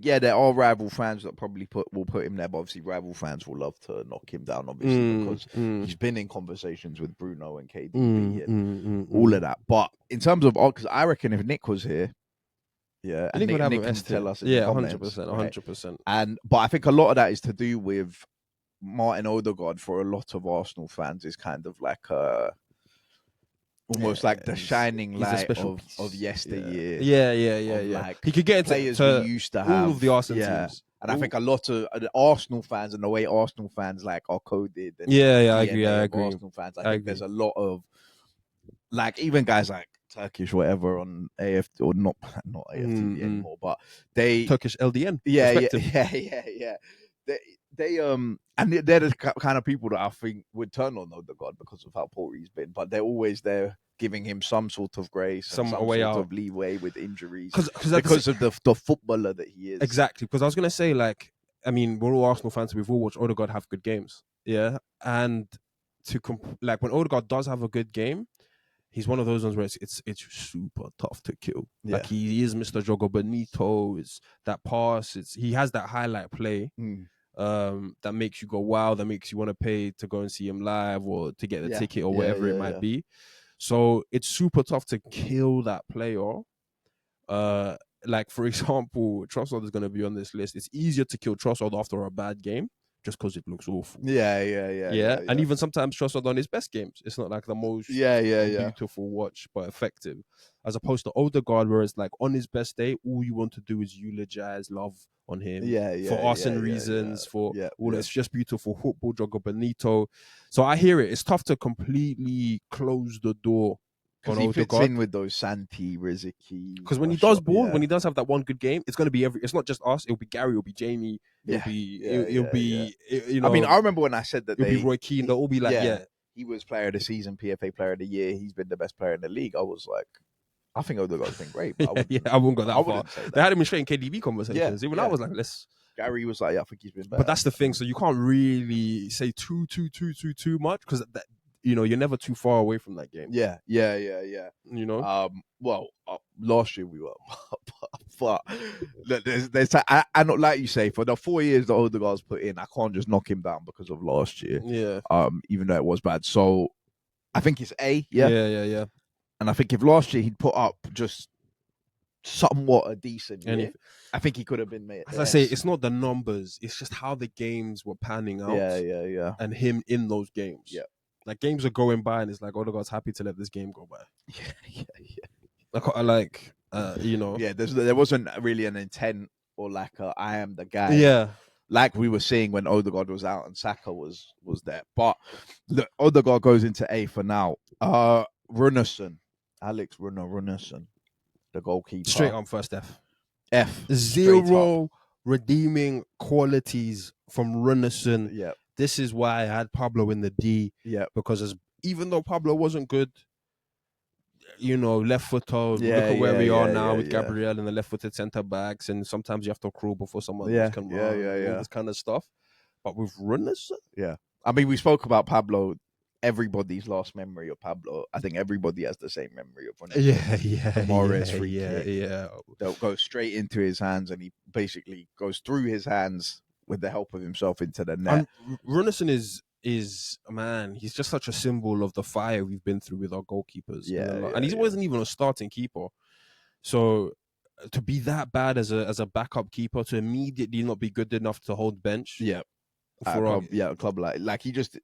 there are rival fans that probably will put him there, but obviously rival fans will love to knock him down, obviously, because he's been in conversations with Bruno and KDB and all of that. But in terms of, because I reckon if Nick was here, and Nick can tell us in the comments, 100%. But I think a lot of that is to do with Martin Odegaard. For a lot of Arsenal fans, is kind of like almost like the shining light of yesteryear. Like, he could get into players we used to have all of the Arsenal teams. And I think a lot of the Arsenal fans and the way Arsenal fans like are coded. And Yeah, I DNA agree. of Arsenal fans. I think there's a lot of like even guys like Turkish whatever on AFT or not AFTV anymore, but they Turkish LDN. Yeah. They and they're the kind of people that I think would turn on Odegaard because of how poor he's been, but they're always there giving him some sort of grace, some sort of leeway with injuries, because of the footballer that he is. Exactly, because I was gonna say, like, I mean, we're all Arsenal fans, so we've all watched Odegaard have good games, yeah. And like when Odegaard does have a good game, he's one of those ones where it's super tough to kill. Yeah. Like he is Mr. Jogo Bonito. It's that pass. He has that highlight play. That makes you go wow, that makes you want to pay to go and see him live or to get the ticket or whatever it might be. So it's super tough to kill that player. Like for example, Trossard is going to be on this list. It's easier to kill Trossard after a bad game just because it looks awful. Yeah. And even sometimes Trossard on his best games, it's not like the most beautiful watch, but effective. As opposed to Odegaard, where it's like on his best day, all you want to do is eulogize love on him for arson reasons, for all it's just beautiful football, Jogo Bonito. So I hear it. It's tough to completely close the door. Because he fits in with those Santi, Riziki. Because when he does ball, when he does have that one good game, it's going to be it's not just us. It'll be Gary. It'll be Jamie. It'll be. You know. I mean, I remember when I said that it'll be Roy Keane. They'll all be like, he was player of the season, PFA player of the year. He's been the best player in the league. I was like, I think Odegaard's been great. But I wouldn't go that far. They had him in straight in KDB conversations. Even I was like, Gary was like, I think he's been better. But that's the thing. So you can't really say too much because you're never too far away from that game. Yeah. You know. Well, last year we were, but there's I not like you say for the 4 years that Odegaard's put in, I can't just knock him down because of last year. Yeah. Even though it was bad, so I think it's A. Yeah. And I think if last year he'd put up just somewhat a decent year, I think he could have been made. As I say, it's not the numbers; it's just how the games were panning out. Yeah. And him in those games. Yeah. Like games are going by, and it's like Odegaard's happy to let this game go by. Yeah. Yeah, there wasn't really an intent or like I am the guy. Yeah. Like we were seeing when Odegaard was out and Saka was there. But look, Odegaard goes into A for now. Runarsson, Alex Runarsson, the goalkeeper. Straight on first F. Zero redeeming qualities from Runarsson. Yeah. This is why I had Pablo in the D. Yeah. Because even though Pablo wasn't good, left-footed. Look at where we are now with Gabriel and the left-footed centre-backs, and sometimes you have to crawl before someone else can run. All this kind of stuff. But with Runarsson, I mean, we spoke about Pablo. Everybody's last memory of Pablo. I think everybody has the same memory of Runarsson. Morris free kick. They'll go straight into his hands, and he basically goes through his hands with the help of himself into the net. And Runarsson is man, he's just such a symbol of the fire we've been through with our goalkeepers. And he wasn't even a starting keeper. So to be that bad as a backup keeper, to immediately not be good enough to hold bench. Yeah. A club like he just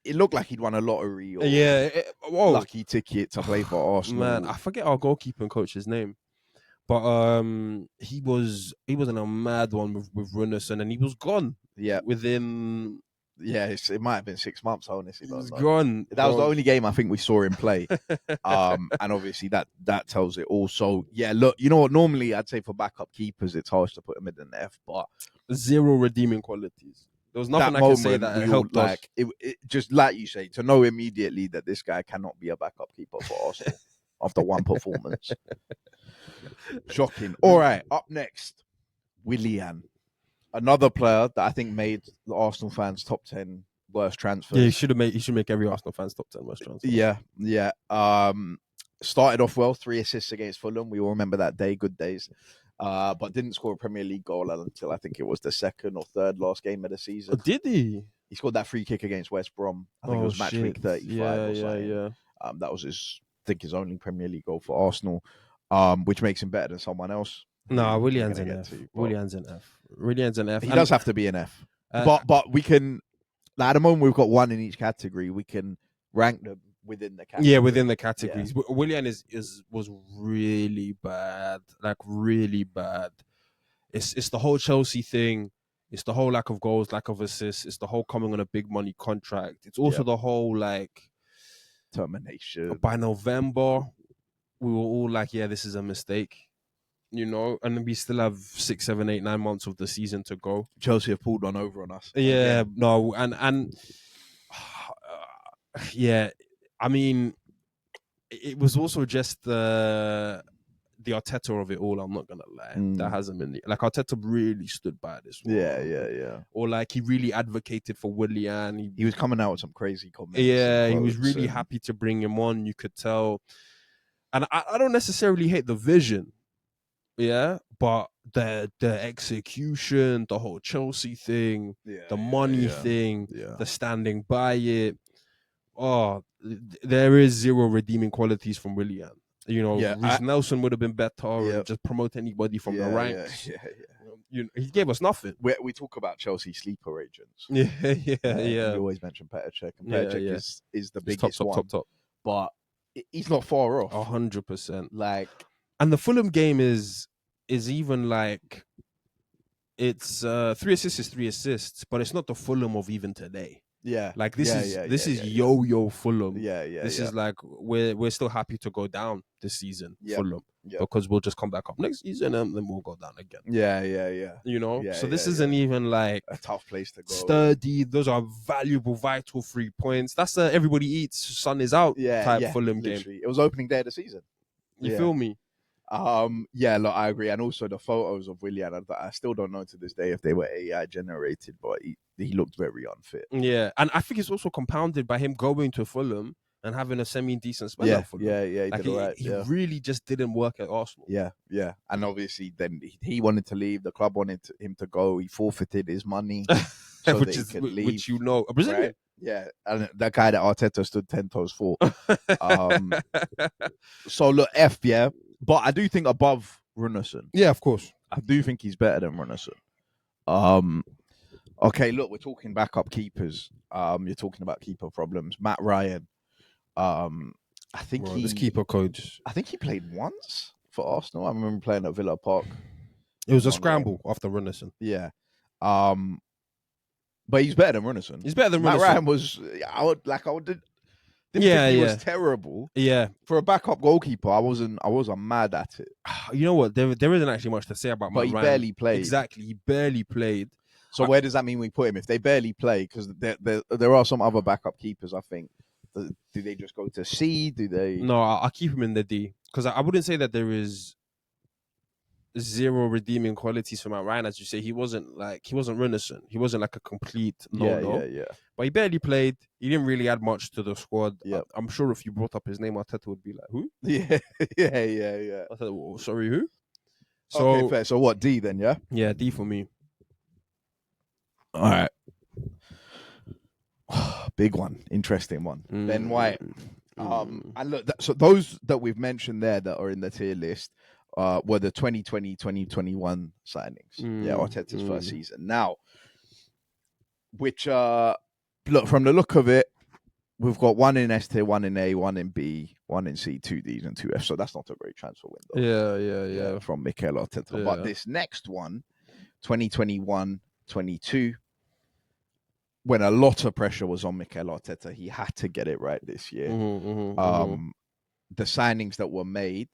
it looked like he'd won a lottery or lucky ticket to play for Arsenal. Man, I forget our goalkeeping coach's name. But he was in a mad one with Runarsson, and he was gone. Yeah. Within it might have been 6 months, honestly. He was gone. That was the only game I think we saw him play. And obviously that tells it all. So look, you know what? Normally I'd say for backup keepers it's harsh to put him in an F, but zero redeeming qualities. There was nothing I can say that helped us. Like it just like you say, to know immediately that this guy cannot be a backup keeper for Arsenal after one performance. Shocking. All right, up next, Willian. Another player that I think made the Arsenal fans' top 10 worst transfers. Yeah, he should make every Arsenal fans' top 10 worst transfers. Yeah. Started off well, 3 assists against Fulham. We all remember that day, good days. But didn't score a Premier League goal until I think it was the second or third last game of the season. Oh, did he? He scored that free kick against West Brom. I think it was match week 35 or something. Yeah. That was his only Premier League goal for Arsenal, which makes him better than someone else. No, Willian's an F. Willian's an F. He does have to be an F. But we can, like, at the moment we've got one in each category. We can rank them within the category. Yeah, within the categories. Yeah. Willian was really bad, like really bad. it's the whole Chelsea thing. It's the whole lack of goals, lack of assists. It's the whole coming on a big money contract. It's also the whole like termination. By November, we were all like, yeah, this is a mistake, and we still have 6, 7, 8, 9 months of the season to go. Chelsea have pulled one over on us. Yeah, again. no, and yeah, I mean, it was also just the Arteta of it all. I'm not gonna lie, that hasn't been like Arteta really stood by this one. Yeah. Or like he really advocated for Willian. He was coming out with some crazy comments. Yeah, he was really happy to bring him on. You could tell, and I don't necessarily hate the vision. Yeah, but the execution, the whole Chelsea thing, the money thing, the standing by it. Oh, there is zero redeeming qualities from Willian. Reece Nelson would have been better and just promote anybody from the ranks. He gave us nothing. We talk about Chelsea sleeper agents. Yeah. We always mention Petr Cech, and Petr Cech is the biggest top. But he's not far off. 100%. Like, and the Fulham game is even like, it's 3 assists is 3 assists, but it's not the Fulham of even today. Yeah, like this is yo Fulham. This is like we're still happy to go down this season, Fulham, because we'll just come back up next season and then we'll go down again. So this isn't even like a tough place to go. Sturdy. Those are valuable, vital 3 points. That's everybody eats, sun is out type Fulham literally. game. It was opening day of the season. You feel me? Look, I agree. And also the photos of Willian, I still don't know to this day if they were AI generated, but he looked very unfit. Yeah, and I think it's also compounded by him going to Fulham and having a semi-decent spell at Fulham. He really just didn't work at Arsenal. Yeah. And obviously then he wanted to leave. The club wanted him to go. He forfeited his money so which a Brazilian. Right? Yeah, and that guy that Arteta stood 10 toes for. So look, but I do think above Runarsson. Yeah, of course. I do think he's better than Runarsson. Okay, look, we're talking backup keepers. You're talking about keeper problems. Matt Ryan. I think this keeper coach. I think he played once for Arsenal. I remember playing at Villa Park. It was a scramble after Runarsson. Yeah. But he's better than Runarsson. Matt Ryan was. He was terrible. Yeah, for a backup goalkeeper, I wasn't mad at it. You know what? There isn't actually much to say about Matt Ryan. But he barely played. Exactly, he barely played. So where does that mean we put him? If they barely play, because there are some other backup keepers. I think. Do they just go to C? Do they? No, I'll keep him in the D because I wouldn't say that there is zero redeeming qualities for Matt Ryan. As you say, he wasn't Runarsson. He wasn't like a complete no. Yeah. But he barely played. He didn't really add much to the squad. Yeah. I'm sure if you brought up his name, Arteta would be like, who? Yeah. I said, well, sorry, who? So, okay, fair. So what, D then, yeah? Yeah, D for me. All right. Big one. Interesting one. Ben White. And look, so those that we've mentioned there that are in the tier list were the 2020-2021 signings. Arteta's first season. Now, which look, from the look of it, we've got one in S tier, one in A, one in B, one in C, 2 Ds and 2 Fs. So that's not a great transfer window. Yeah. From Mikel Arteta. But this next one, 2021-22, when a lot of pressure was on Mikel Arteta, he had to get it right this year. The signings that were made,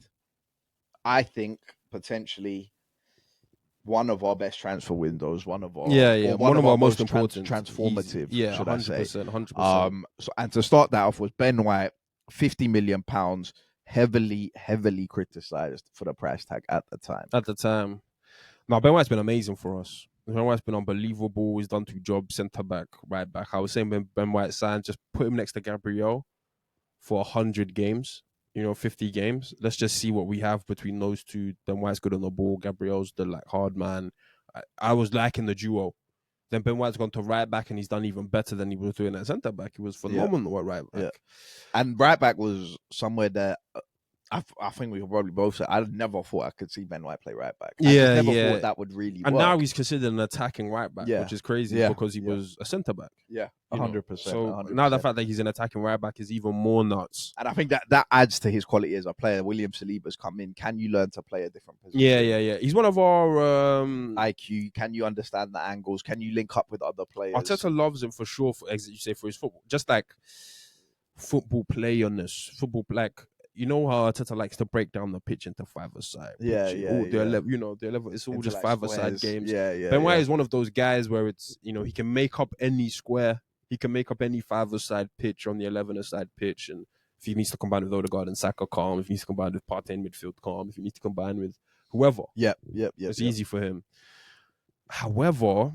I think potentially one of our best transfer windows, one of our most important, transformative. should 100%, 100%. And to start that off was Ben White, £50 million, heavily criticized for the price tag at the time. Now Ben White's been amazing for us. Ben White's been unbelievable. He's done 2 jobs, centre back, right back. I was saying when Ben White signed, just put him next to Gabriel for 100 games. 50 games. Let's just see what we have between those two. Ben White's good on the ball. Gabriel's the hard man. I was liking the duo. Then Ben White's gone to right back and he's done even better than he was doing at centre back. He was phenomenal at right back. And right back was somewhere that I think we could probably both say I never thought I could see Ben White play right back. I just never thought that would really and work. now he's considered an attacking right back, which is crazy because he was a centre back. Yeah, 100%. So 100%. now the fact that he's an attacking right back is even more nuts. And I think that adds to his quality as a player. William Saliba's come in. Can you learn to play a different position? Yeah. He's one of our IQ. Can you understand the angles? Can you link up with other players? Arteta loves him for sure. For as you say, for his football, just like football playerness, football like. You know how Arteta likes to break down the pitch into five-a-side. The 11, it's all into just like five-a-side games. Ben White is one of those guys where it's, he can make up any square. He can make up any five-a-side pitch on the 11-a-side pitch. And if he needs to combine with Odegaard and Saka, calm. If he needs to combine with Partey in midfield, calm. If he needs to combine with whoever. It's easy for him. However,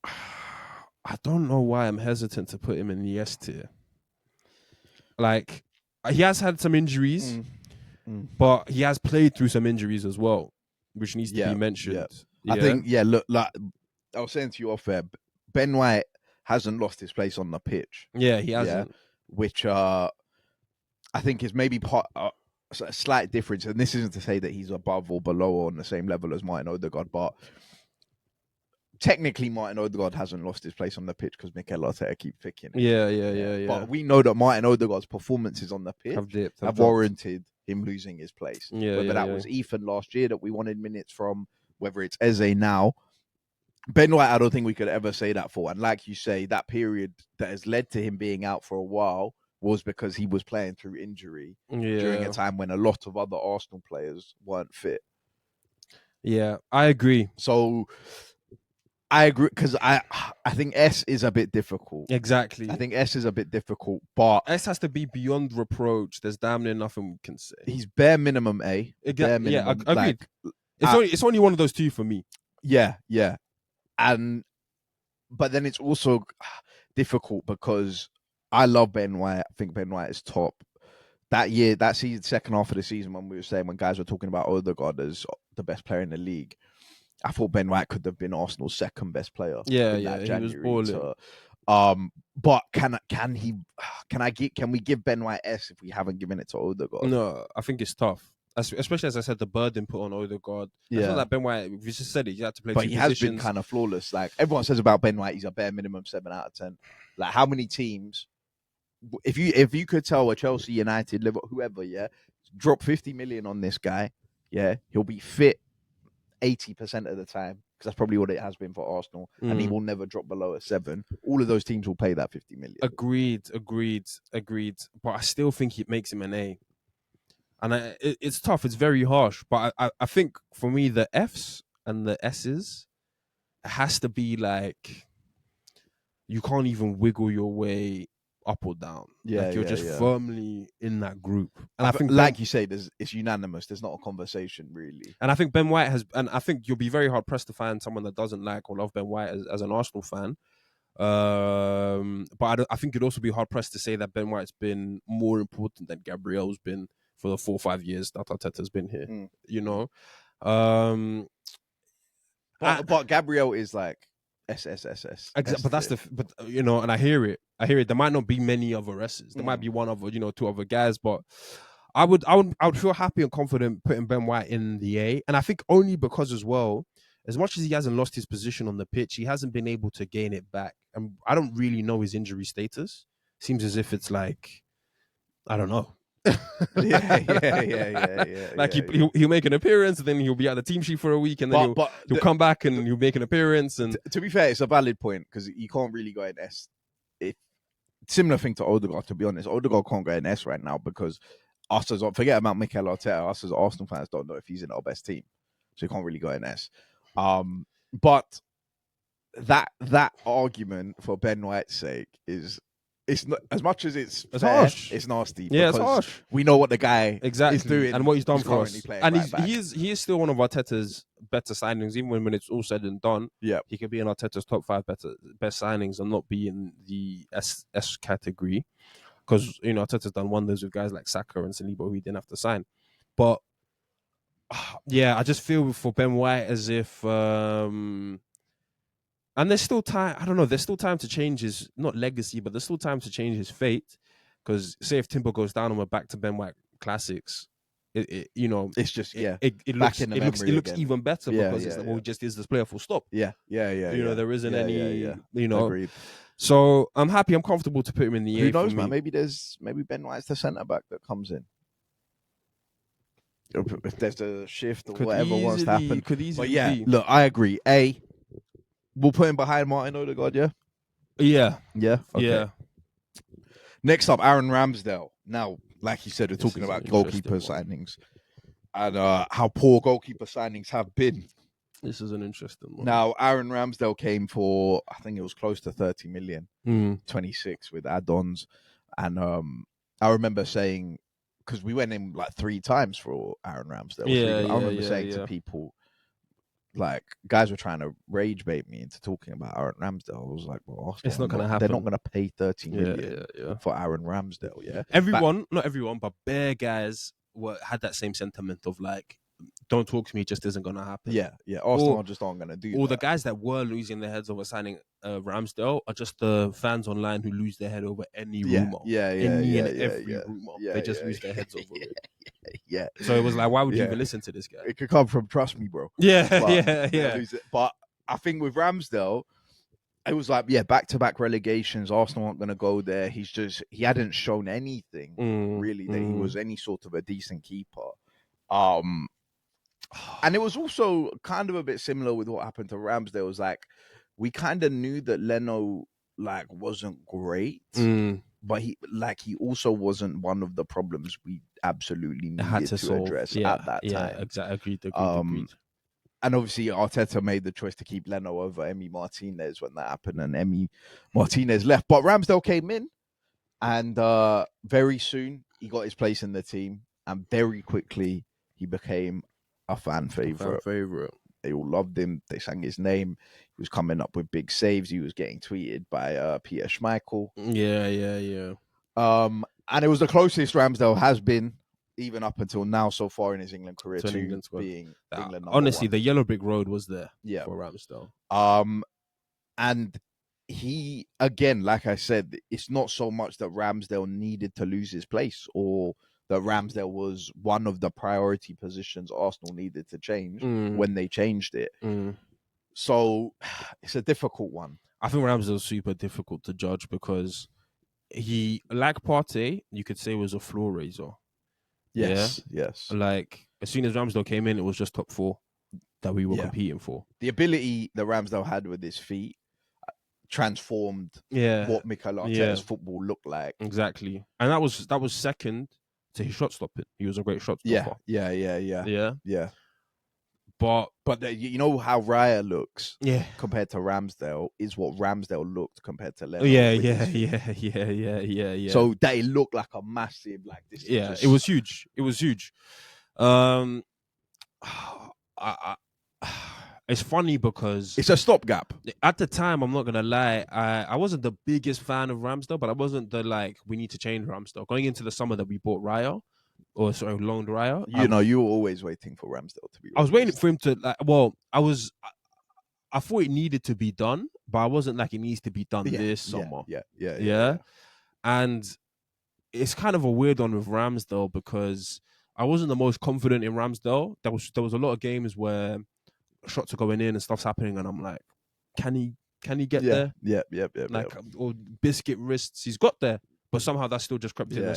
I don't know why I'm hesitant to put him in the S tier. Like, he has had some injuries, but he has played through some injuries as well, which needs to be mentioned. I think, look, like I was saying to you off air, Ben White hasn't lost his place on the pitch. Yeah, he hasn't. Which I think is maybe a slight difference. And this isn't to say that he's above or below or on the same level as Martin Odegaard, but technically, Martin Odegaard hasn't lost his place on the pitch because Mikel Arteta keeps picking him. Yeah. But we know that Martin Odegaard's performances on the pitch have warranted him losing his place. Whether that was Ethan last year that we wanted minutes from, whether it's Eze now. Ben White, I don't think we could ever say that for. And like you say, that period that has led to him being out for a while was because he was playing through injury during a time when a lot of other Arsenal players weren't fit. Yeah, I agree. So I agree because I think S is a bit difficult. Exactly. I think S is a bit difficult, but S has to be beyond reproach. There's damn near nothing we can say. He's bare minimum A. Bare minimum, yeah, agreed. It's only one of those two for me. Yeah. But then it's also difficult because I love Ben White. I think Ben White is top. That year, that season, second half of the season, when guys were talking about Odegaard as the best player in the league, I thought Ben White could have been Arsenal's second best player. Yeah, he was balling. But can we give Ben White S if we haven't given it to Odegaard? No, I think it's tough. Especially as I said, the burden put on Odegaard. I feel like Ben White, we just said it, he had to play but two he positions. Has been kind of flawless. Like everyone says about Ben White, he's a bare minimum 7 out of 10. Like how many teams, if you could tell a Chelsea, United, Liverpool, whoever, drop 50 million on this guy, he'll be fit 80% of the time, because that's probably what it has been for Arsenal, and he will never drop below a 7. All of those teams will pay that 50 million. Agreed. But I still think it makes him an A. And it's tough. It's very harsh. But I think for me, the Fs and the S's has to be like, you can't even wiggle your way up or down. You're just firmly in that group. And I think, like you say, it's unanimous. There's not a conversation really. And I think Ben White has, and I think you'll be very hard pressed to find someone that doesn't like or love Ben White as an Arsenal fan. But I think it'd also be hard pressed to say that Ben White's been more important than Gabriel's been for the 4 or 5 years that Arteta's been here. But Gabriel is like SSSS. Exactly, but that's and I hear it. There might not be many other S's. There might be one other, 2 other guys, but I would feel happy and confident putting Ben White in the A. And I think only because as well, as much as he hasn't lost his position on the pitch, he hasn't been able to gain it back. And I don't really know his injury status. Seems as if it's like, I don't know. Like he'll make an appearance, and then he'll be at the team sheet for a week, and then he'll come back and he'll make an appearance. And to be fair, it's a valid point because you can't really go in S. Similar thing to Odegaard, to be honest. Odegaard can't go in S right now because forget about Mikel Arteta. Us as Arsenal fans don't know if he's in our best team, so he can't really go in S. But that argument for Ben White's sake is. It's not as much as it's fair, harsh. It's nasty. Yeah, it's harsh. We know what the guy is doing and what he's done for us. And he is still one of Arteta's better signings, even when it's all said and done. Yeah, he could be in Arteta's top 5 best signings and not be in the S category, because Arteta's done wonders with guys like Saka and Saliba who he didn't have to sign. But I just feel for Ben White as if. And there's still time. I don't know. There's still time to change his not legacy, but there's still time to change his fate. Because say if Timber goes down and we're back to Ben White classics, you know, It's just it back looks in the it looks memory looks again. even better Yeah, because it's like, well, he just is this player full stop. Yeah. You know, there isn't any. You know, Agreed. so I'm happy. I'm comfortable to put him in the Who A knows, for man? me. Maybe Ben White's the centre back that comes in. If there's a shift or whatever wants to happen. Could easily But yeah, be. look, I agree. We'll put him behind Martin Odegaard, yeah? Yeah. Yeah? Okay. Yeah. Next up, Aaron Ramsdale. Now, like you said, we're This talking is an about goalkeeper interesting one. signings and how poor goalkeeper signings have been. This is an interesting one. Now, Aaron Ramsdale came for, I think it was close to 30 million, 26 with add-ons. And I remember saying, because we went in like 3 times for Aaron Ramsdale. I remember saying to people, like, guys were trying to rage bait me into talking about Aaron Ramsdale. I was like, well, It's not going to happen. They're not going to pay 30 million Yeah. for Aaron Ramsdale, yeah? Not everyone, but bare guys had that same sentiment of like, don't talk to me, it just isn't going to happen. Yeah. Arsenal just aren't going to do that. All the guys that were losing their heads over signing Ramsdale are just the fans online who lose their head over any rumor. Any and every rumor. They just lose their heads over it. Yeah. So it was like, why would you even listen to this guy? It could come from trust me, bro. Yeah. But I think with Ramsdale, it was like, back-to-back relegations. Arsenal aren't going to go there. He hadn't shown anything really that he was any sort of a decent keeper. And it was also kind of a bit similar with what happened to Ramsdale. It was like, we kind of knew that Leno like wasn't great, but he also wasn't one of the problems we absolutely needed to address at that time. Exactly. Agreed. And obviously Arteta made the choice to keep Leno over Emi Martinez when that happened, and Emi Martinez left. But Ramsdale came in, and very soon he got his place in the team, and very quickly he became a fan favorite. They all loved him. They sang his name. He was coming up with big saves. He was getting tweeted by Peter Schmeichel. Yeah. And it was the closest Ramsdale has been, even up until now, so far in his England career, to being England number honestly, one. the yellow brick road was there for Ramsdale. And he, again, like I said, it's not so much that Ramsdale needed to lose his place or that Ramsdale was one of the priority positions Arsenal needed to change when they changed it. So it's a difficult one. I think Ramsdale's super difficult to judge because he, like Partey, you could say was a floor raiser. Yes. Like, as soon as Ramsdale came in, it was just top 4 that we were competing for. The ability that Ramsdale had with his feet transformed what Mikel Arteta's football looked like. Exactly. And that was second to his shot stopping. He was a great shot stopper. Yeah. But you know how Raya looks compared to Ramsdale is what Ramsdale looked compared to Leno. Yeah. So that it looked like a massive, like this. Yeah, it was huge. It's funny because it's a stopgap. At the time, I'm not gonna lie, I wasn't the biggest fan of Ramsdale, but I wasn't the we need to change Ramsdale. Going into the summer that we bought Raya, loaned Raya. You were always waiting for Ramsdale to be. I was waiting for him to I thought it needed to be done, but I wasn't like it needs to be done this summer. Yeah. And it's kind of a weird one with Ramsdale because I wasn't the most confident in Ramsdale. There was a lot of games where shots are going in and stuff's happening, and I'm like, can he get there? Yeah. Or biscuit wrists, he's got there, but somehow that's still just crept in. Or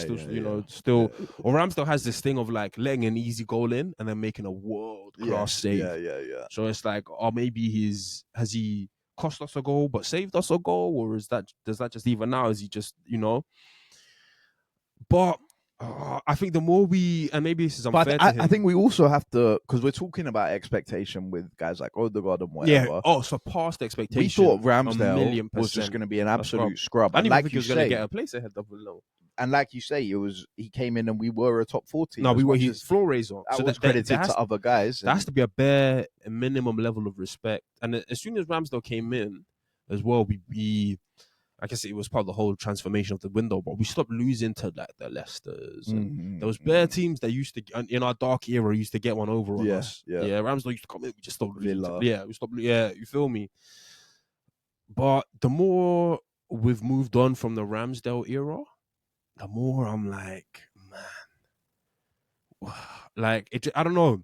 Ramsdale has this thing of like letting an easy goal in and then making a world class save. Yeah. So it's like, maybe has he cost us a goal but saved us a goal, or does that just even out? Is he just But I think the more and maybe this is unfair to him. I think we also have to, because we're talking about expectation with guys like Odegaard and whatever. Surpassed expectation. We thought Ramsdale was just going to be an absolute scrub. I didn't think he was going to get a place ahead of Leno. And like you say, he came in and we were a top 40. No, he's floor raiser. That was credited to other guys. There has to be a bare minimum level of respect. And as soon as Ramsdale came in as well, we I guess it was part of the whole transformation of the window, but we stopped losing to like the Leicesters. And there was bare teams that used to, in our dark era, used to get one over on us. Yeah, Ramsdale used to come in, we just stopped losing. You feel me? But the more we've moved on from the Ramsdale era, the more I'm like, man, like I don't know.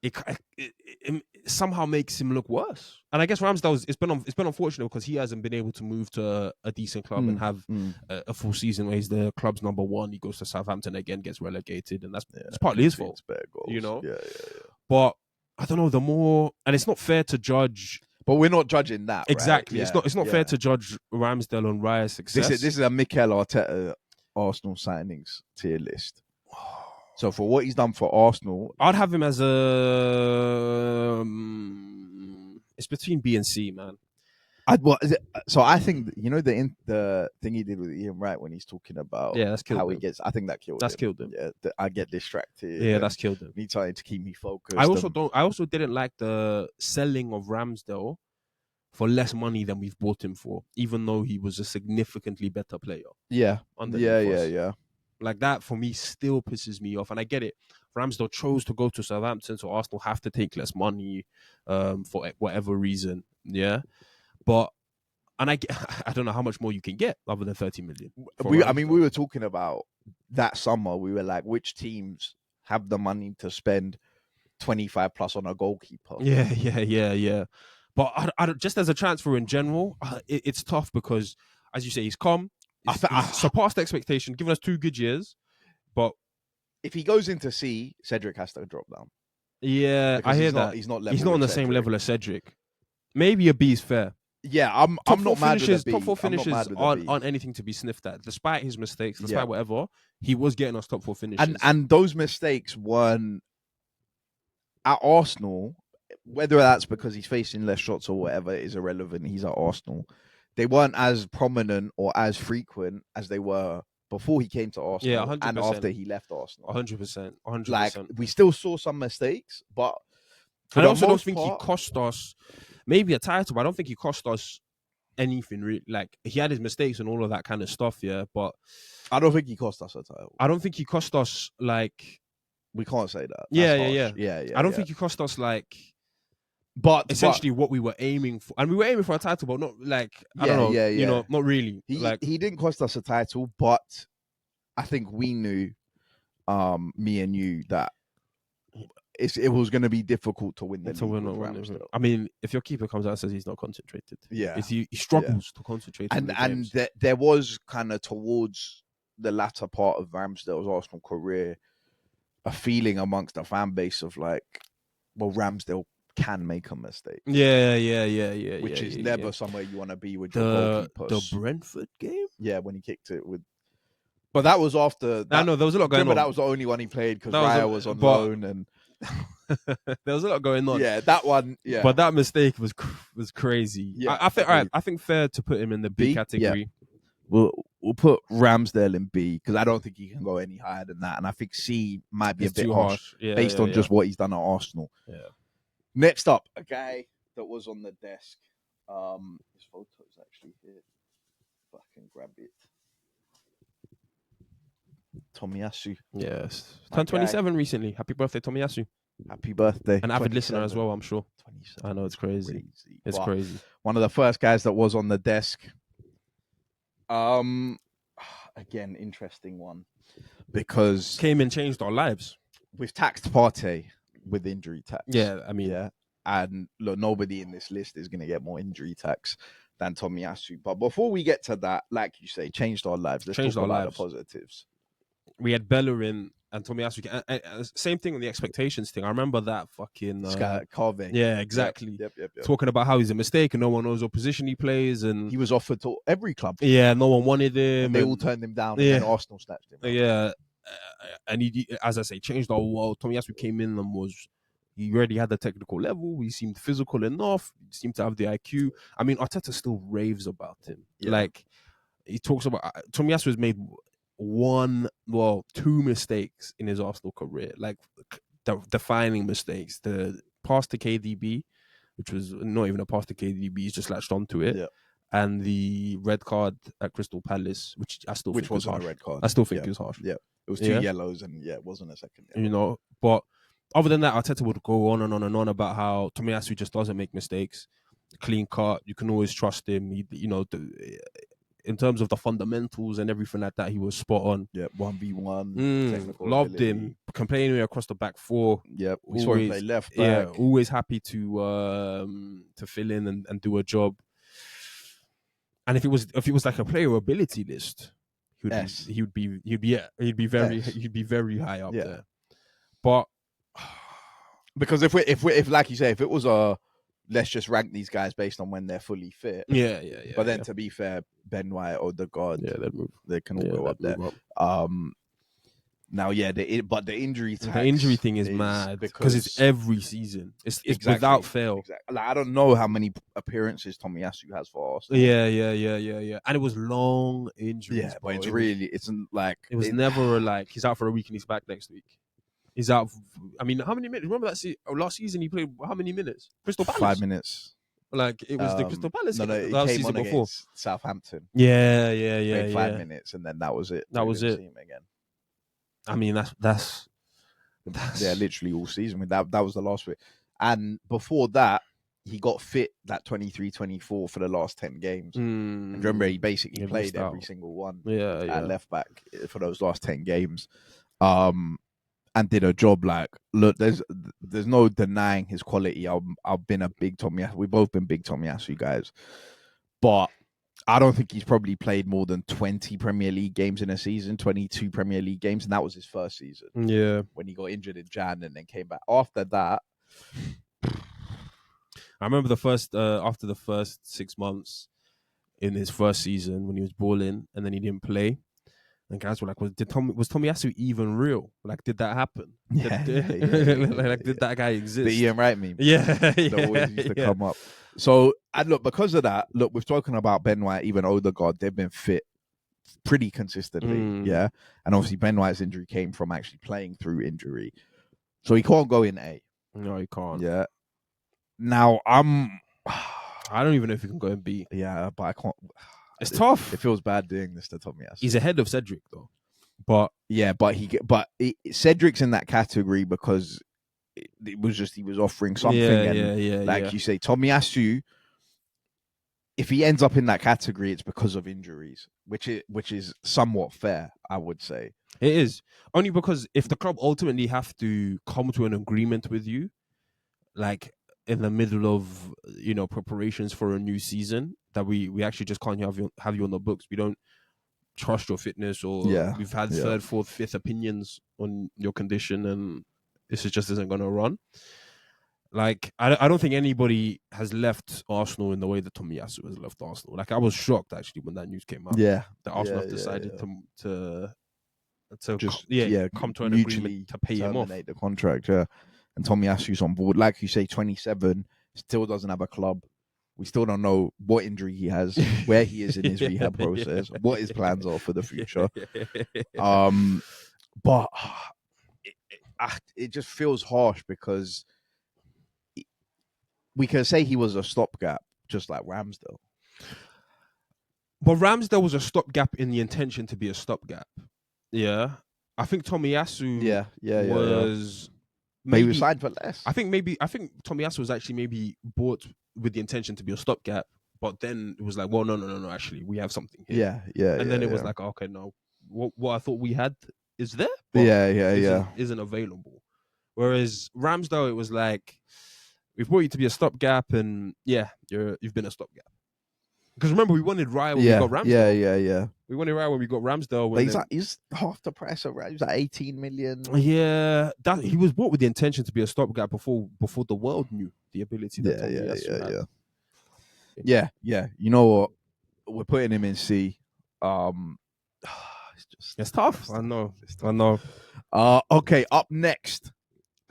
It somehow makes him look worse. And I guess Ramsdale's it's been unfortunate because he hasn't been able to move to a decent club and have a full season where he's the club's number one. He goes to Southampton again, gets relegated, and it's partly his fault. You know, Yeah. But I don't know. The more, and it's not fair to judge. But we're not judging that, exactly. Right? It's not fair to judge Ramsdale on Raya's success. This is a Mikel Arteta Arsenal signings tier list. So for what he's done for Arsenal, I'd have him as a. It's between B and C, man. So I think the thing he did with Ian Wright when he's talking about that's killed how him. he gets. I think that killed him. That's killed him. Yeah, I get distracted. Yeah, that's killed him. He tried to keep me focused. I also didn't like the selling of Ramsdale for less money than we've bought him for, even though he was a significantly better player. Yeah. Like that for me still pisses me off, and I get it. Ramsdale chose to go to Southampton, so Arsenal have to take less money for whatever reason. Yeah, but I don't know how much more you can get other than 30 million. We were talking about that summer. We were like, which teams have the money to spend 25 plus on a goalkeeper? Yeah. But I don't, just as a transfer in general, it's tough because, as you say, he's come. He's surpassed expectation, given us 2 good years. But if he goes into C, Cedric has to drop down. Yeah, because I hear that. He's not on the same level as Cedric. Maybe a B is fair. Yeah, I'm not mad with a B. Top 4 finishes aren't anything to be sniffed at. Despite his mistakes, despite whatever, he was getting us top 4 finishes. And those mistakes weren't at Arsenal, whether that's because he's facing less shots or whatever is irrelevant. He's at Arsenal. They weren't as prominent or as frequent as they were before he came to Arsenal. Yeah, 100%. And after he left Arsenal. 100%. Like, we still saw some mistakes, but I also don't think he cost us maybe a title, but I don't think he cost us anything really. Like, he had his mistakes and all of that kind of stuff, yeah, but I don't think he cost us a title. I don't think he cost us, like... We can't say that. Yeah. I don't think he cost us, like... But essentially what we were aiming for. And we were aiming for a title, but not like, I don't know, you know, not really. He didn't cost us a title, but I think we knew, me and you, that it was going to be difficult to win the league with Ramsdale. I mean, if your keeper comes out and says he's not concentrated, he struggles to concentrate. And there was kind of towards the latter part of Ramsdale's Arsenal career a feeling amongst the fan base of like, well, Ramsdale can make a mistake. Yeah. Which is never somewhere you want to be with your goalkeepers. The Brentford game? Yeah, when he kicked it with... But that was after... I know, there was a lot going on. That was the only one he played because Raya was on loan and... there was a lot going on. Yeah, that one, yeah. But that mistake was crazy. Yeah, I think fair to put him in the B category. Yeah. We'll put Ramsdale in B because I don't think he can go any higher than that. And I think C might be a bit harsh based on just what he's done at Arsenal. Yeah. Next up, a guy that was on the desk. His photo is actually here. Fucking grab it. Tomiyasu. Yes. Turned 27 recently. Happy birthday, Tomiyasu. Happy birthday. An avid listener as well, I'm sure. 27. I know, it's crazy. It's crazy. One of the first guys that was on the desk. Again, interesting one. Because... Came and changed our lives. We've taxed Partey with injury tax. Yeah, I mean... Yeah. And look, nobody in this list is going to get more injury tax than Tomiyasu. But before we get to that, like you say, changed our lives. Let's talk about the positives. We had Bellerin and Tomiyasu. Same thing on the expectations thing. I remember that fucking... Carve. Yeah, exactly. Yep. Talking about how he's a mistake and no one knows what position he plays. And he was offered to every club. Yeah, no one wanted him. And they all turned him down and Arsenal snatched him. Yeah. And he, as I say, changed our world. Tomiyasu came in and he already had the technical level. He seemed physical enough. He seemed to have the IQ. I mean, Arteta still raves about him. Yeah. Like, he talks about... Tomiyasu has made 2 mistakes in his Arsenal career. Like, defining mistakes. The pass to KDB, which was not even a pass to KDB. He's just latched onto it. Yeah. And the red card at Crystal Palace, which I still think was harsh. A red card. I still think it was harsh. Yeah. It was 2 yellows and it wasn't a second yellow. You know, but... Other than that, Arteta would go on and on and on about how Tomiyasu just doesn't make mistakes. Clean cut. You can always trust him. in terms of the fundamentals and everything like that, he was spot on. Yeah, 1v1, technical Loved ability. him. Complaining across the back four. Yep, we saw him play left back. Yeah, always happy to fill in and do a job. And if it was like a player ability list, he'd be very high up there. But because if like you say, if it was a let's just rank these guys based on when they're fully fit. Yeah. But then to be fair, Ben White, Odegaard, they can all go up there. Now, but the injury thing is mad because it's every season. It's exactly, without fail. Exactly. Like, I don't know how many appearances Tomiyasu has for Arsenal. Yeah. And it was long injuries. Yeah, but it was never like he's out for a week and he's back next week. He's out. How many minutes? Remember that last season he played how many minutes? Crystal Palace. 5 minutes. Like it was the Crystal Palace game last came season on before Southampton. Yeah. Played 5 minutes and then that was it. That was it. Again. I mean that's literally all season. I mean, that was the last bit. And before that, he got fit that 23-24 for the last 10 games. And remember, he basically played every single one at left back for those last 10 games. And did a job. Like, look, there's no denying his quality. I've been a big Tomiyasu. We've both been big Tomiyasu guys. But I don't think he's probably played more than 20 Premier League games in a season, 22 Premier League games, and that was his first season. Yeah. When he got injured in Jan and then came back. After that, I remember after the first 6 months in his first season when he was balling and then he didn't play. And guys were like, was Tomiyasu even real? Like, did that happen? Did that guy exist? The Ian Wright meme. That always used to come up. So, and look, because of that, we've spoken about Ben White, even Odegaard, they've been fit pretty consistently, yeah? And obviously Ben White's injury came from actually playing through injury. So he can't go in A. No, he can't. Yeah. Now, I don't even know if he can go in B. Yeah, but I can't... It's tough. It feels bad doing this to Tomiyasu. He's ahead of Cedric though, but Cedric's in that category because it was just he was offering something. You say, Tomiyasu, if he ends up in that category, it's because of injuries, which is somewhat fair, I would say. It is only because if the club ultimately have to come to an agreement with you, like in the middle of preparations for a new season, that we actually just can't have you on the books. We don't trust your fitness, or we've had third, fourth, fifth opinions on your condition, and this just isn't going to run. Like, I don't think anybody has left Arsenal in the way that Tomiyasu has left Arsenal. Like, I was shocked actually when that news came out. Yeah, that Arsenal have decided to just come to an agreement to pay him off, terminate the contract. Yeah, and Tomiyasu's on board. Like you say, 27, still doesn't have a club. We still don't know what injury he has, where he is in his rehab process, what his plans are for the future. But it just feels harsh because we can say he was a stopgap, just like Ramsdale. But Ramsdale was a stopgap in the intention to be a stopgap. Yeah, I think Tomiyasu was. Maybe, but he was signed for less. I think Tomiyasu was actually maybe bought with the intention to be a stopgap, but then it was like, well, no, actually, we have something here. And then it was like, okay, no, what I thought we had is there, but isn't available. Whereas Ramsdale, it was like, we've brought you to be a stopgap, and you've been a stopgap. Because remember, we wanted Raya when we got Ramsdale. Yeah. We wanted Raya when we got Ramsdale. He's half the price of Raya. He's like 18 million. Yeah, that he was bought with the intention to be a stopgap before the world knew the ability that Tomiyasu had. Yeah. You know what? We're putting him in C. It's tough. I know. Okay, up next,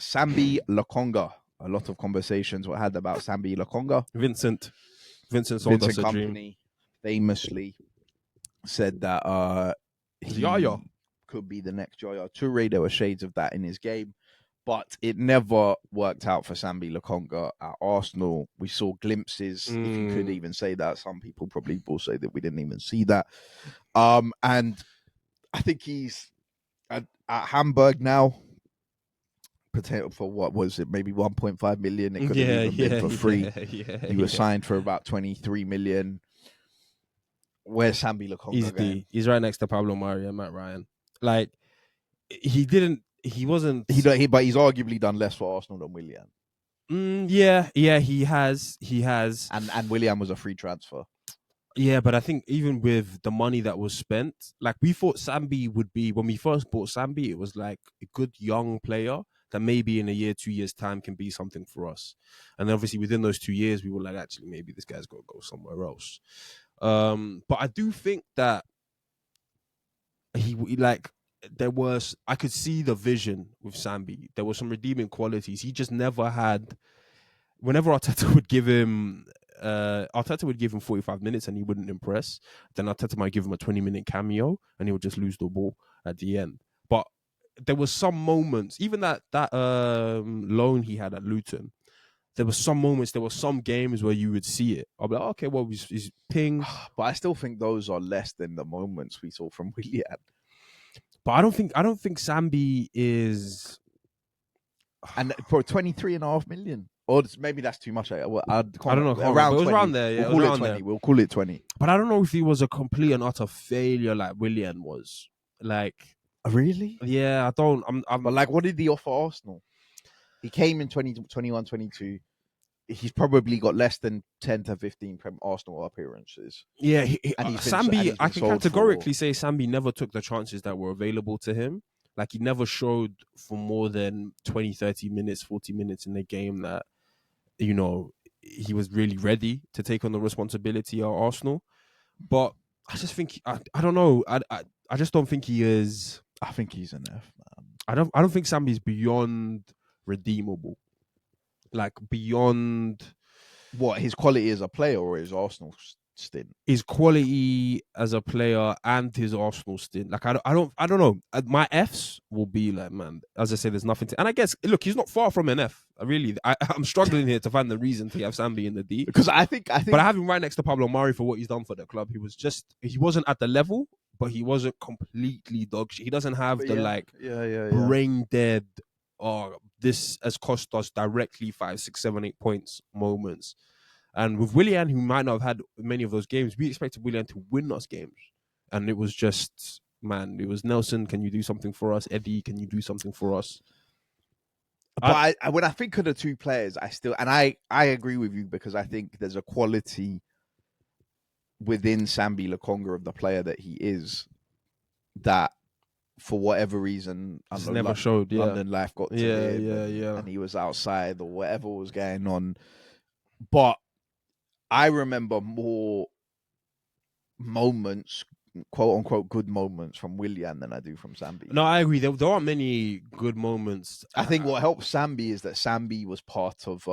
Sambi Lokonga. A lot of conversations were had about Sambi Lokonga. Vincent sold us a Company dream. Famously said that he could be the next Yaya Toure. There were shades of that in his game, but it never worked out for Sambi Lokonga at Arsenal. We saw glimpses, if you could even say that. Some people probably will say that we didn't even see that. And I think he's at Hamburg now. Potato for what was it? Maybe 1.5 million. It could have even been for free. He was signed for about 23 million. Where's Sambi Lokonga He's going? D. He's right next to Pablo Mari and Matt Ryan. Like he wasn't. But he's arguably done less for Arsenal than Willian. Yeah, he has. And Willian was a free transfer. Yeah, but I think even with the money that was spent, like we thought Sambi would be, when we first bought Sambi, it was like a good young player that maybe in a year, 2 years' time can be something for us. And then obviously within those 2 years, we were like, actually, maybe this guy's got to go somewhere else. But I do think that he like, I could see the vision with Sambi. There were some redeeming qualities. He just never had, whenever Arteta would give him 45 minutes and he wouldn't impress. Then Arteta might give him a 20-minute cameo and he would just lose the ball at the end. But there was some moments, even that loan he had at Luton, there were some moments, there were some games where you would see it. I'll be like, okay, well, he's ping. But I still think those are less than the moments we saw from Willian. But I don't think Sambi is. And for 23.5 million. Or maybe that's too much. I don't know. Around, it was around there. Yeah, we'll call it 20. We'll call it 20. But I don't know if he was a complete and utter failure like Willian was. Like, really? Yeah, I don't. But like, what did he offer Arsenal? He came in 2021, 22. He's probably got less than 10 to 15 Arsenal appearances. Yeah, Sambi, I can categorically say Sambi never took the chances that were available to him. Like, he never showed for more than 20, 30 minutes, 40 minutes in the game that, you know, he was really ready to take on the responsibility at Arsenal. But I just think, I don't know. I just don't think he is. I think he's an F, man. I don't think Sambi's beyond redeemable. Like, beyond what his quality as a player or his Arsenal stint. His quality as a player and his Arsenal stint. Like, I don't know. My Fs will be like, man, as I say, there's nothing to. And I guess, look, he's not far from an F. I'm struggling here to find the reason to have Sambi in the D, because I think. But I have him right next to Pablo Mari for what he's done for the club. He wasn't at the level, but he wasn't completely dog shit. He doesn't have brain dead. Oh, this has cost us directly 5, 6, 7, 8 points moments. And with Willian, who might not have had many of those games, we expected Willian to win us games. And it was just, man, it was Nelson, can you do something for us? Eddie, can you do something for us? But when I think of the two players, I agree with you, because I think there's a quality within Sambi Lokonga of the player that he is that, for whatever reason, London life got to him, and he was outside or whatever was going on. But I remember more moments, quote unquote, good moments from Willian than I do from Sambi. No, I agree. There aren't many good moments. I think what helped Sambi is that Sambi was part of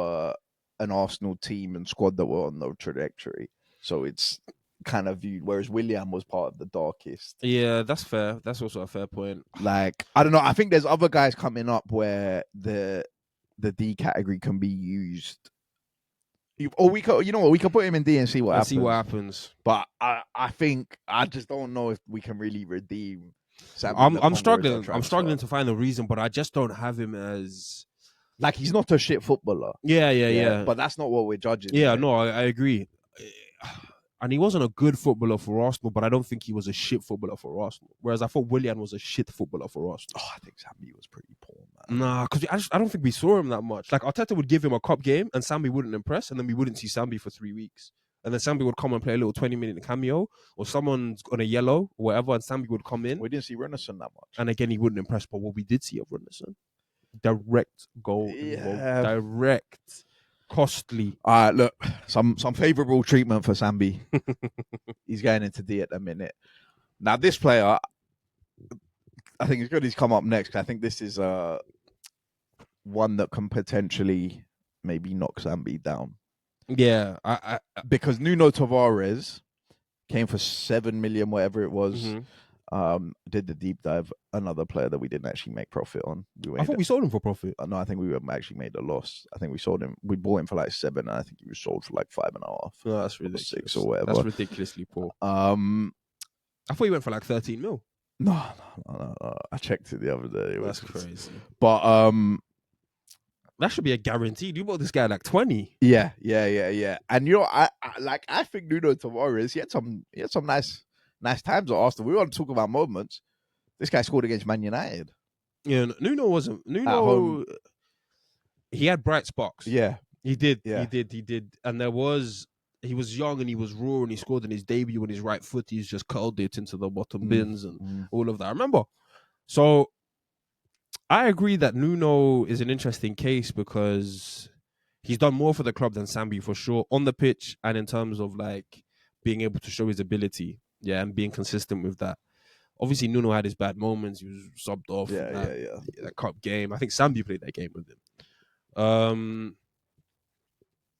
an Arsenal team and squad that were on the trajectory. So it's kind of viewed, whereas Willian was part of the darkest. Yeah, that's fair. That's also a fair point. Like, I don't know. I think there's other guys coming up where the D category can be used. Or we could, we can put him in D and see what happens. But I think I just don't know if we can really redeem Sambi. I'm struggling to find a reason, but I just don't have him as, like, he's not a shit footballer. Yeah. But that's not what we're judging. Yeah, no, I agree. And he wasn't a good footballer for Arsenal, but I don't think he was a shit footballer for Arsenal. Whereas I thought Willian was a shit footballer for Arsenal. Oh, I think Sambi was pretty poor, man. Nah, because I don't think we saw him that much. Like, Arteta would give him a cup game and Sambi wouldn't impress, and then we wouldn't see Sambi for 3 weeks. And then Sambi would come and play a little 20-minute cameo, or someone's on a yellow or whatever, and Sambi would come in. We didn't see Renison that much. And again, he wouldn't impress, but what we did see of Renison, direct goal, direct. Costly. All right, look, some favourable treatment for Sambi. He's going into D at the minute. Now, this player, I think it's good he's come up next. I think this is one that can potentially maybe knock Sambi down. Yeah, because Nuno Tavares came for 7 million, whatever it was. Mm-hmm. Did the deep dive, another player that we didn't actually make profit on. I thought we sold him for profit. No, I think we actually made a loss. I think we bought him for like 7, and I think he was sold for like 5.5. No, that's ridiculous. 6 or whatever. That's ridiculously poor. I thought he went for like 13 mil. No. I checked it the other day. That's crazy. But That should be a guaranteed. You bought this guy like 20. Yeah. And you know, I think Nuno Tavares, he had some nice times at Arsenal. We want to talk about moments. This guy scored against Man United Yeah, Nuno wasn't. at home. He had bright sparks. Yeah. He did. Yeah. He did. And he was young and he was raw and he scored in his debut with his right foot. He's just curled it into the bottom bins and all of that. I remember. So I agree that Nuno is an interesting case because he's done more for the club than Sambi for sure on the pitch and in terms of like being able to show his ability. Yeah, and being consistent with that. Obviously, Nuno had his bad moments. He was subbed off. That cup game. I think Sambi played that game with him.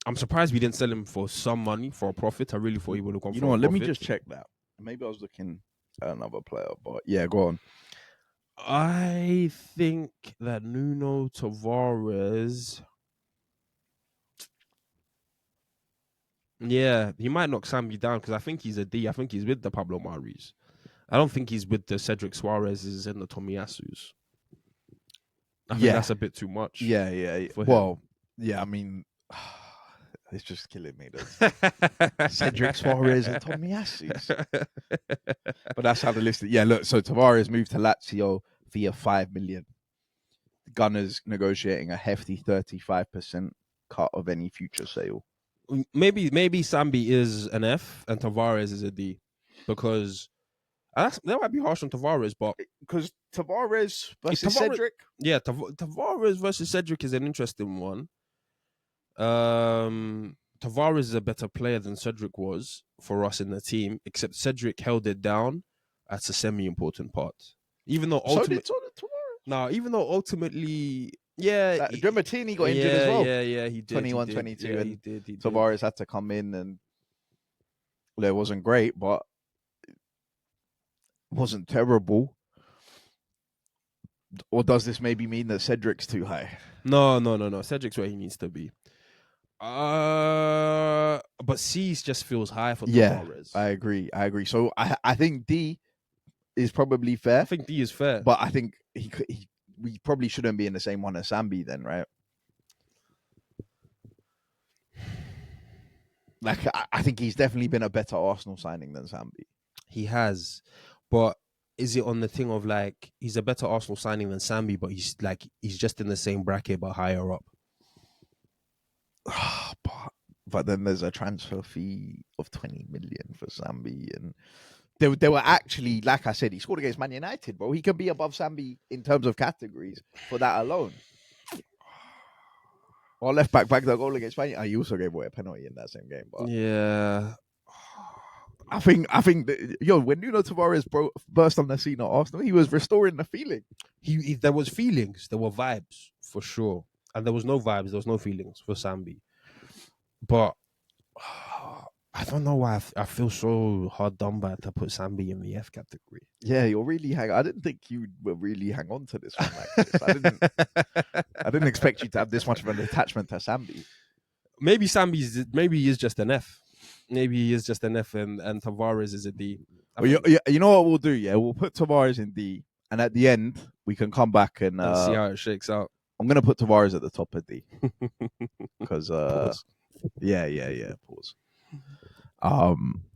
I'm surprised we didn't sell him for some money for a profit. I really thought he would have gone. You for know what? a Let me profit. just check that. Maybe I was looking at another player, but yeah, go on. I think that Nuno Tavares. Yeah, he might knock Sambi down because I think he's a D. I think he's with the Pablo Maris. I don't think he's with the Cedric Suarez's and the Tomiyasu's. I think that's a bit too much. Yeah. For Well, him. yeah, I mean, it's just killing me. Cedric Suarez and Tomiyasu's. But that's how the list is. Yeah, look, so Tavares moved to Lazio via 5 million. Gunners negotiating a hefty 35% cut of any future sale. Maybe Sambi is an F and Tavares is a D because that might be harsh on Tavares, but because Tavares versus Cedric, Tavares versus Cedric is an interesting one. Tavares is a better player than Cedric was for us in the team, except Cedric held it down. That's a semi-important part, even though ultimately. Even though ultimately. Yeah, Martini got injured as well. Yeah, he did. 21, he did. 22, yeah, and he did. Tavares had to come in, and it wasn't great, but it wasn't terrible. Or does this maybe mean that Cedric's too high? No. Cedric's where he needs to be. But C just feels high for Tavares. I agree. So I think D is probably fair. I think D is fair, but I think we probably shouldn't be in the same one as Sambi then, right? Like, I think he's definitely been a better Arsenal signing than Sambi. He has, but is it on the thing of like he's a better Arsenal signing than Sambi, but he's just in the same bracket but higher up? But then there's a transfer fee of 20 million for Sambi, and they were actually, like I said, he scored against Man United, bro. He can be above Sambi in terms of categories for that alone. Or left back the goal against Man United. He also gave away a penalty in that same game. But yeah, I think that, when Nuno Tavares burst on the scene at Arsenal, he was restoring the feeling. There was feelings, there were vibes for sure, and there was no vibes, there was no feelings for Sambi. But I don't know why I feel so hard done by to put Sambi in the F category. Yeah, you're really I didn't think you would really hang on to this one like this. I didn't expect you to have this much of an attachment to Sambi. Maybe he is just an F. Maybe he is just an F and Tavares is a D. Well, you know what we'll do? Yeah, we'll put Tavares in D, and at the end we can come back and see how it shakes out. I'm gonna put Tavares at the top of D because Pause. Pause.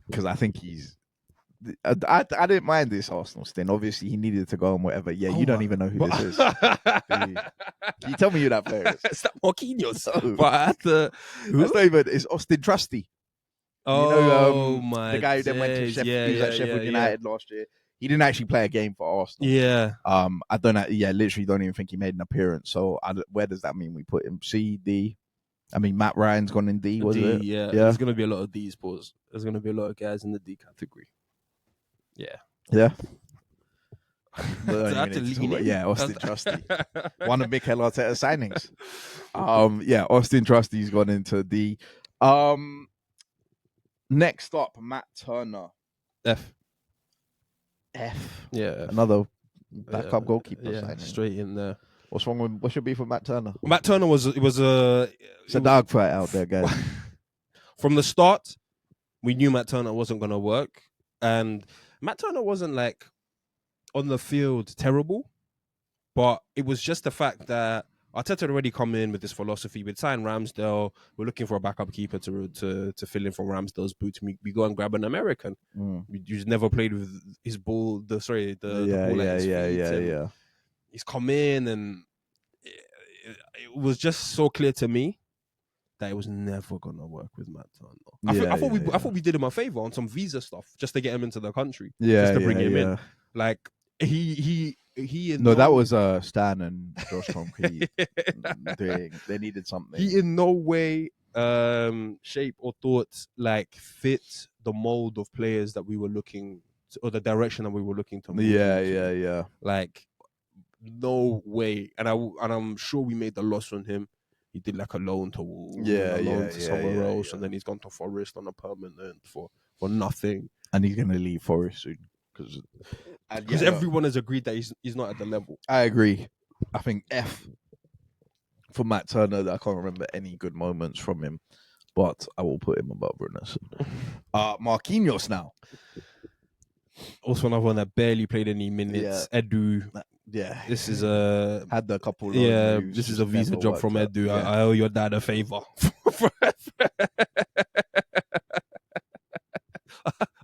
Because I think he's. I didn't mind this Arsenal stint. Obviously, he needed to go and whatever. Yeah, you don't even know who this is. Can you tell me who that player is? It's that Marquinhos. No. But I had to. That's not even. It's Austin Trusty. My the guy who then went to Sheffield. He was at Sheffield United last year. He didn't actually play a game for Arsenal. Yeah. I don't know. Yeah, literally don't even think he made an appearance. So where does that mean we put him? C, D. I mean, Matt Ryan's gone in D, was it? Yeah. There's going to be a lot of D's, pause. There's going to be a lot of guys in the D category. Yeah. Yeah. Austin Trusty. One of Mikel Arteta's signings. Austin Trusty's gone into D. Next up, Matt Turner. F. Yeah. Another backup goalkeeper signing. Straight in there. What's wrong with what should be for Matt Turner? Matt Turner it's a dogfight out there, guys. From the start, we knew Matt Turner wasn't going to work, and Matt Turner wasn't like on the field terrible, but it was just the fact that Arteta had already come in with this philosophy. We'd sign Ramsdale. We're looking for a backup keeper to fill in from Ramsdale's boots. We go and grab an American. He's never played with his ball. The ball at his feet. Yeah. He's come in, and it was just so clear to me that it was never gonna work with Matt Turner. I thought we did him a favor on some visa stuff just to get him into the country. Just to bring him in. Like he No, that was Stan and Josh Concrete. They needed something. He in no way, shape or thought like fit the mold of players that we were looking to, or the direction that we were looking to move into. Yeah. Like no way. And I'm sure we made the loss on him. He did like a loan to Wolves, to somewhere else, and then he's gone to Forest on a permanent for nothing. And he's gonna leave Forest soon because everyone has agreed that he's not at the level. I agree. I think F for Matt Turner. I can't remember any good moments from him, but I will put him above Runners. Marquinhos now. Also another one that barely played any minutes. Edu. Yeah, this is had a couple. This is a visa job from Edu. Yeah. I owe your dad a favor.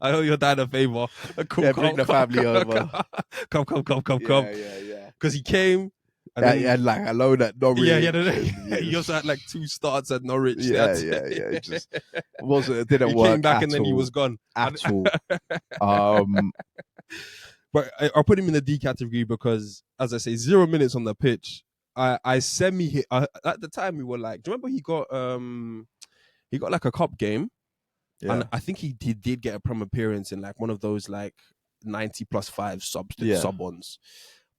I owe your dad a favor. Bring the family over. Come. Yeah. Because he came. And he had like a loan at Norwich. He also had like 2 starts at Norwich. Yeah. It just didn't he work. He came back and then he was gone. At all. But I'll put him in the D category because, as I say, 0 minutes on the pitch. I semi-hit. At the time, we were like, do you remember he got like a cup game? Yeah. And I think he did get a Prem appearance in like one of those like 90+5 sub-ons.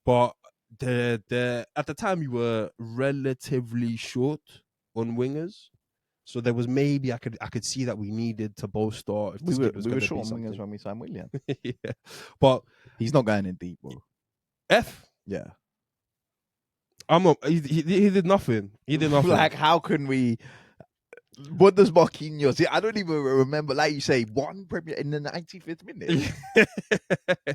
But at the time, we were relatively short on wingers. So there was maybe I could see that we needed to bolster. We were short on wingers when we signed William. Yeah. But he's not going in deep, bro. F? Yeah. I'm not. He did nothing. He did nothing. Like, how can we? What does Marquinhos? I don't even remember. Like you say, one Premier in the 95th minute.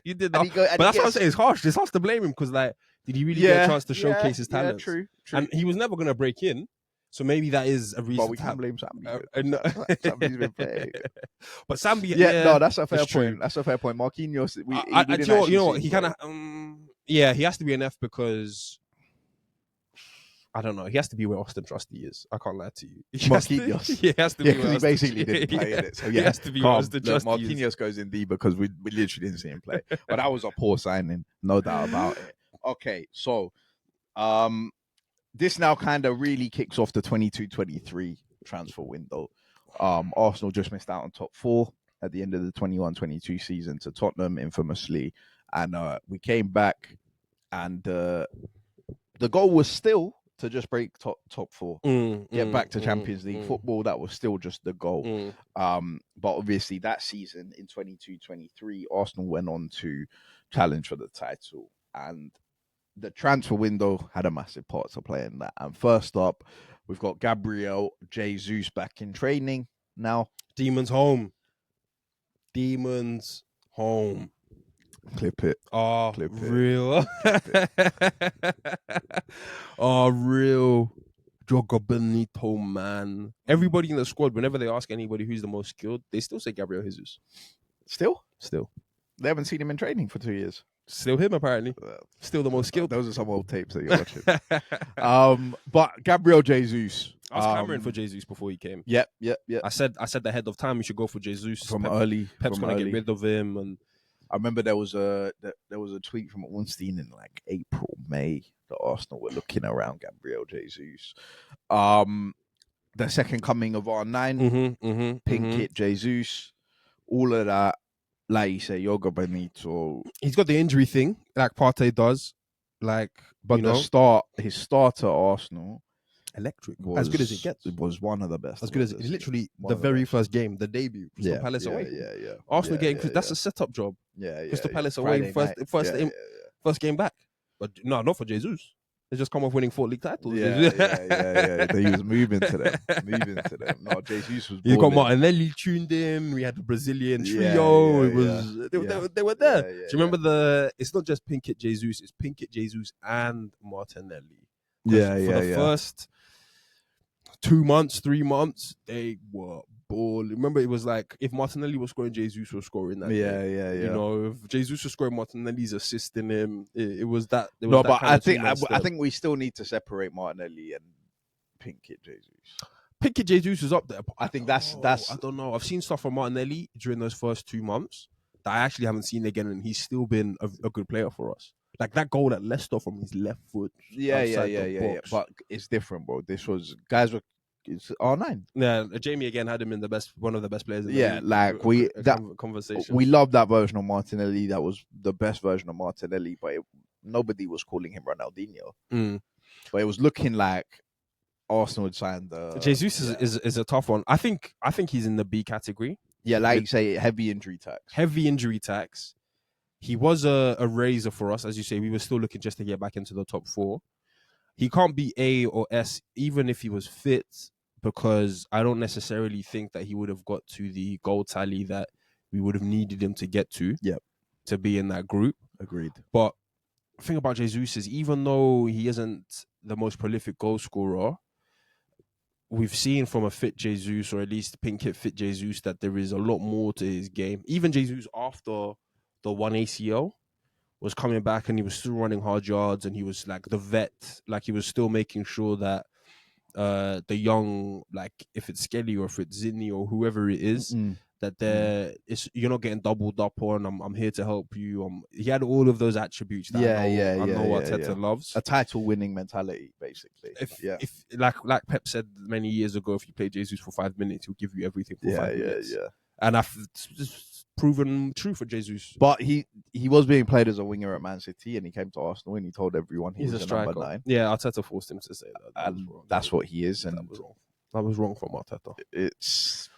You did not. But that's what I'm saying. It's harsh. It's harsh to blame him because, like, did he really get a chance to showcase his talent? True. And he was never going to break in. So maybe that is a reason. But we can't blame Sambi. Sambi's been playing. But Sambi, no, that's a fair point. True. That's a fair point. Marquinhos, you know what? He kind of, he has to be an F because. I don't know. He has to be where Austin Trusty is. I can't lie to you. He has to be. Because he basically didn't play in it. So he has to be where Austin Trusty is. Marquinhos goes in D because we literally didn't see him play. But that was a poor signing, no doubt about it. Okay, so this now kind of really kicks off the 22-23 transfer window. Arsenal just missed out on top 4 at the end of the 21-22 season to Tottenham, infamously, and we came back, and the goal was still to just break top 4, get back to Champions League football. That was still just the goal. But obviously that season in 22-23, Arsenal went on to challenge for the title, and the transfer window had a massive part to play in that. And first up, we've got Gabriel Jesus back in training now. Demons home. Clip it. Oh, clip real. Oh, real. Jogo Benito, man. Everybody in the squad, whenever they ask anybody who's the most skilled, they still say Gabriel Jesus. Still? Still. They haven't seen him in training for 2 years. Still him, apparently. Still the most skilled. Those are some old tapes that you're watching. But Gabriel Jesus. I was clamoring for Jesus before he came. Yep. I said ahead of time we should go for Jesus. Early. Pep's going to get rid of him. And I remember there was a tweet from Ornstein in like April, May that Arsenal were looking around Gabriel Jesus. The second coming of R9, Pinkett, Jesus, all of that. Like you say, Jogo Benito. He's got the injury thing, like Partey does. Like, but his start at Arsenal, electric, as good as it gets. It was one of the best. As good as it. Literally the very first game, the debut, Crystal Palace away. Yeah. Arsenal getting that's a setup job. Crystal Palace away, first game back. But no, not for Jesus. They just come off winning 4 league titles. Yeah. He was moving to them. No, Jesus was. You got Martinelli tuned in. We had the Brazilian trio. They were there. Do you remember it's not just Pinkett Jesus, it's Pinkett Jesus and Martinelli. Yeah, for the first 2 months, 3 months, they were balling. Remember, it was like if Martinelli was scoring, Jesus was scoring that day. You know, if Jesus was scoring, Martinelli's assisting him. It was that. It was No, that but kind of team that I think we still need to separate Martinelli and Pinkett Jesus. Pinkett Jesus is up there. I think that's I don't know. I've seen stuff from Martinelli during those first 2 months that I actually haven't seen again, and he's still been a good player for us. Like that goal at Leicester from his left foot. Outside the box. But it's different, bro. This was guys were it's R9. Yeah, Jamie again had him in one of the best players in the league. Like conversation. we love that version of Martinelli. That was the best version of Martinelli, but nobody was calling him Ronaldinho. But it was looking like Arsenal had signed Jesus is a tough one. I think he's in the B category. Yeah, like you say, heavy injury tax. He was a razor for us, as you say. We were still looking just to get back into the top 4. He can't be A or S, even if he was fit, because I don't necessarily think that he would have got to the goal tally that we would have needed him to get to. Yep. To be in that group. Agreed. But the thing about Jesus is, even though he isn't the most prolific goal scorer, we've seen from a fit Jesus, or at least Pinkett fit Jesus, that there is a lot more to his game. Even Jesus, after the one ACL, was coming back and he was still running hard yards, and he was like the vet. Like he was still making sure that the young, like if it's Skelly or if it's Zinni or whoever it is, that you're not getting doubled up on. I'm here to help you. He had all of those attributes that I know Arteta loves. A title-winning mentality, basically. If like Pep said many years ago, if you play Jesus for 5 minutes, he'll give you everything for 5 minutes. And I've proven true for Jesus. But he was being played as a winger at Man City, and he came to Arsenal and he told everyone he's a striker. Number 9. Yeah, Arteta forced him to say that. And that's what he is. And that was wrong from Arteta. It's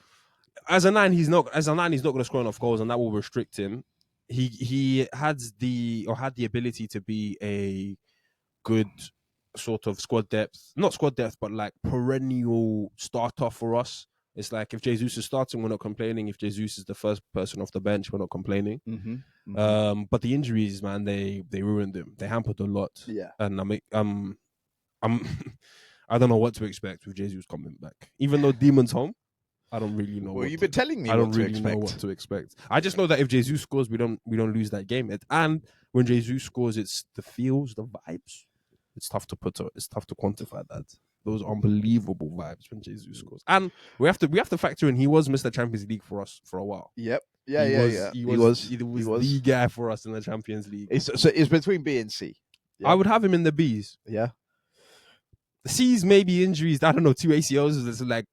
as a 9, he's not going to score enough goals, and that will restrict him. He had the ability to be a good sort of not squad depth, but like perennial starter for us. It's like if Jesus is starting, we're not complaining. If Jesus is the first person off the bench, we're not complaining. But the injuries, man, they ruined him. They hampered a lot. Yeah. And I don't know what to expect with Jesus coming back. Even though Demon's home, I don't really know. Well, you've been telling me I don't really know what to expect. I just know that if Jesus scores, we don't lose that game. And when Jesus scores, it's the feels, the vibes. It's tough to quantify that. Those unbelievable vibes when Jesus scores, and we have to factor in he was Mr. Champions League for us for a while. Yep. He was the guy for us in the Champions League. It's between B and C. Yeah. I would have him in the Bs. Yeah. The C's maybe injuries. I don't know. 2 ACLs is like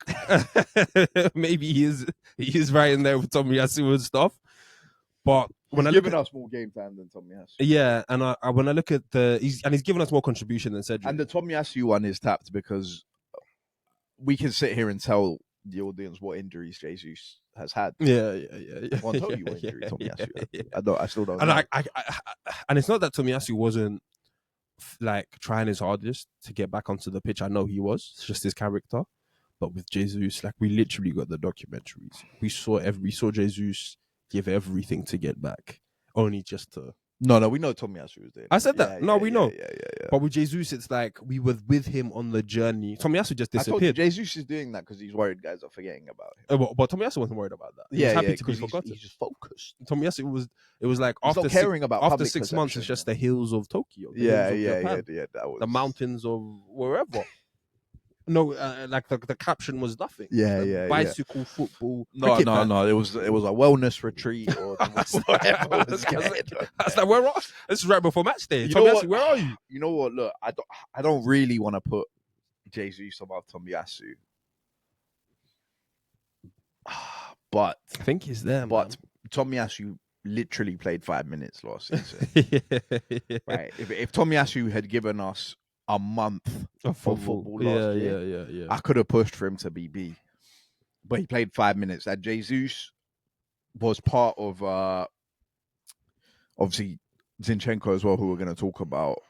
maybe he is right in there with Tomiyasu and stuff. But when he's given us more game time than Tomiyasu. Yeah, and when I look at he's given us more contribution than Cedric. And the Tomiyasu one is tapped because we can sit here and tell the audience what injuries Jesus has had. Yeah. I'll tell you what injuries Tomiyasu had. I still don't and know. And it's not that Tomiyasu wasn't like trying his hardest to get back onto the pitch. I know he was. It's just his character. But with Jesus, like we literally got the documentaries. We saw Jesus give everything to get back, only just to. No, we know Tomiyasu was there. I said that. We know. Yeah. But with Jesus, it's like we were with him on the journey. Tomiyasu just disappeared. I told you, Jesus is doing that because he's worried guys are forgetting about him. But Tomiyasu wasn't worried about that. He was happy to be forgotten. He's just focused. Tomiyasu it was like he's after 6 months, it's just the hills of Tokyo. Yeah. That was the mountains of wherever. No, like the caption was nothing. Bicycle football. No. It was a wellness retreat or whatever. That's like where are? This is right before match day. Tomiyasu, where are you? You know what? Look, I don't really want to put Jesus above Tomiyasu, but I think he's there. But Tomiyasu literally played 5 minutes last season. Right? If Tomiyasu had given us a month of football last year. I could have pushed for him to be B, but he played 5 minutes. And Jesus was part of obviously Zinchenko as well, who we're going to talk about.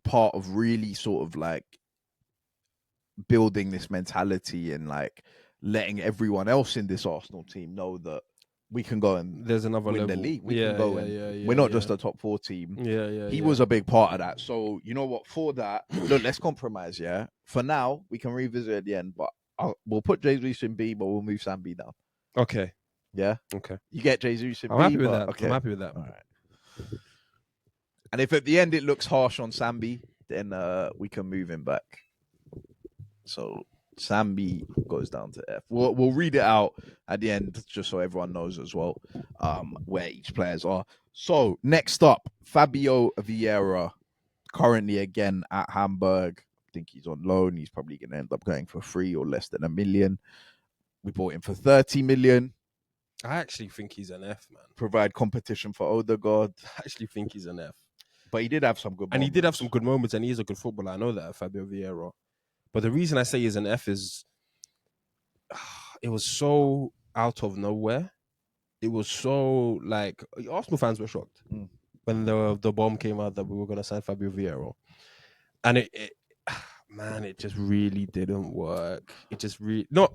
Part of really sort of like building this mentality and like letting everyone else in this Arsenal team know that we can go and there's another win level. the league. We can go we're not just a top 4 team. He was a big part of that. So you know what? For that, look, let's compromise. Yeah. For now, we can revisit at the end, but we'll put Jesus in B, but we'll move Sam B down. Okay. Yeah. Okay. You get Jesus in I'm B. happy with that. Okay. I'm happy with that. All right. And if at the end it looks harsh on Sambi, then we can move him back. So Sambi goes down to F. We'll read it out at the end just so everyone knows as well where each players are. So next up, Fabio Vieira, currently again at Hamburg. I think he's on loan. He's probably going to end up going for free or less than $1 million. We bought him for 30 million. I actually think he's an F, man. Provide competition for Odegaard. I actually think he's an F. But he did have some good moments. And he did have some good moments, and he is a good footballer. I know that, Fabio Vieira. But the reason I say he's an F is it was so out of nowhere. It was so like Arsenal fans were shocked when the bomb came out that we were going to sign Fabio Vieira. And it just really didn't work. It just really not.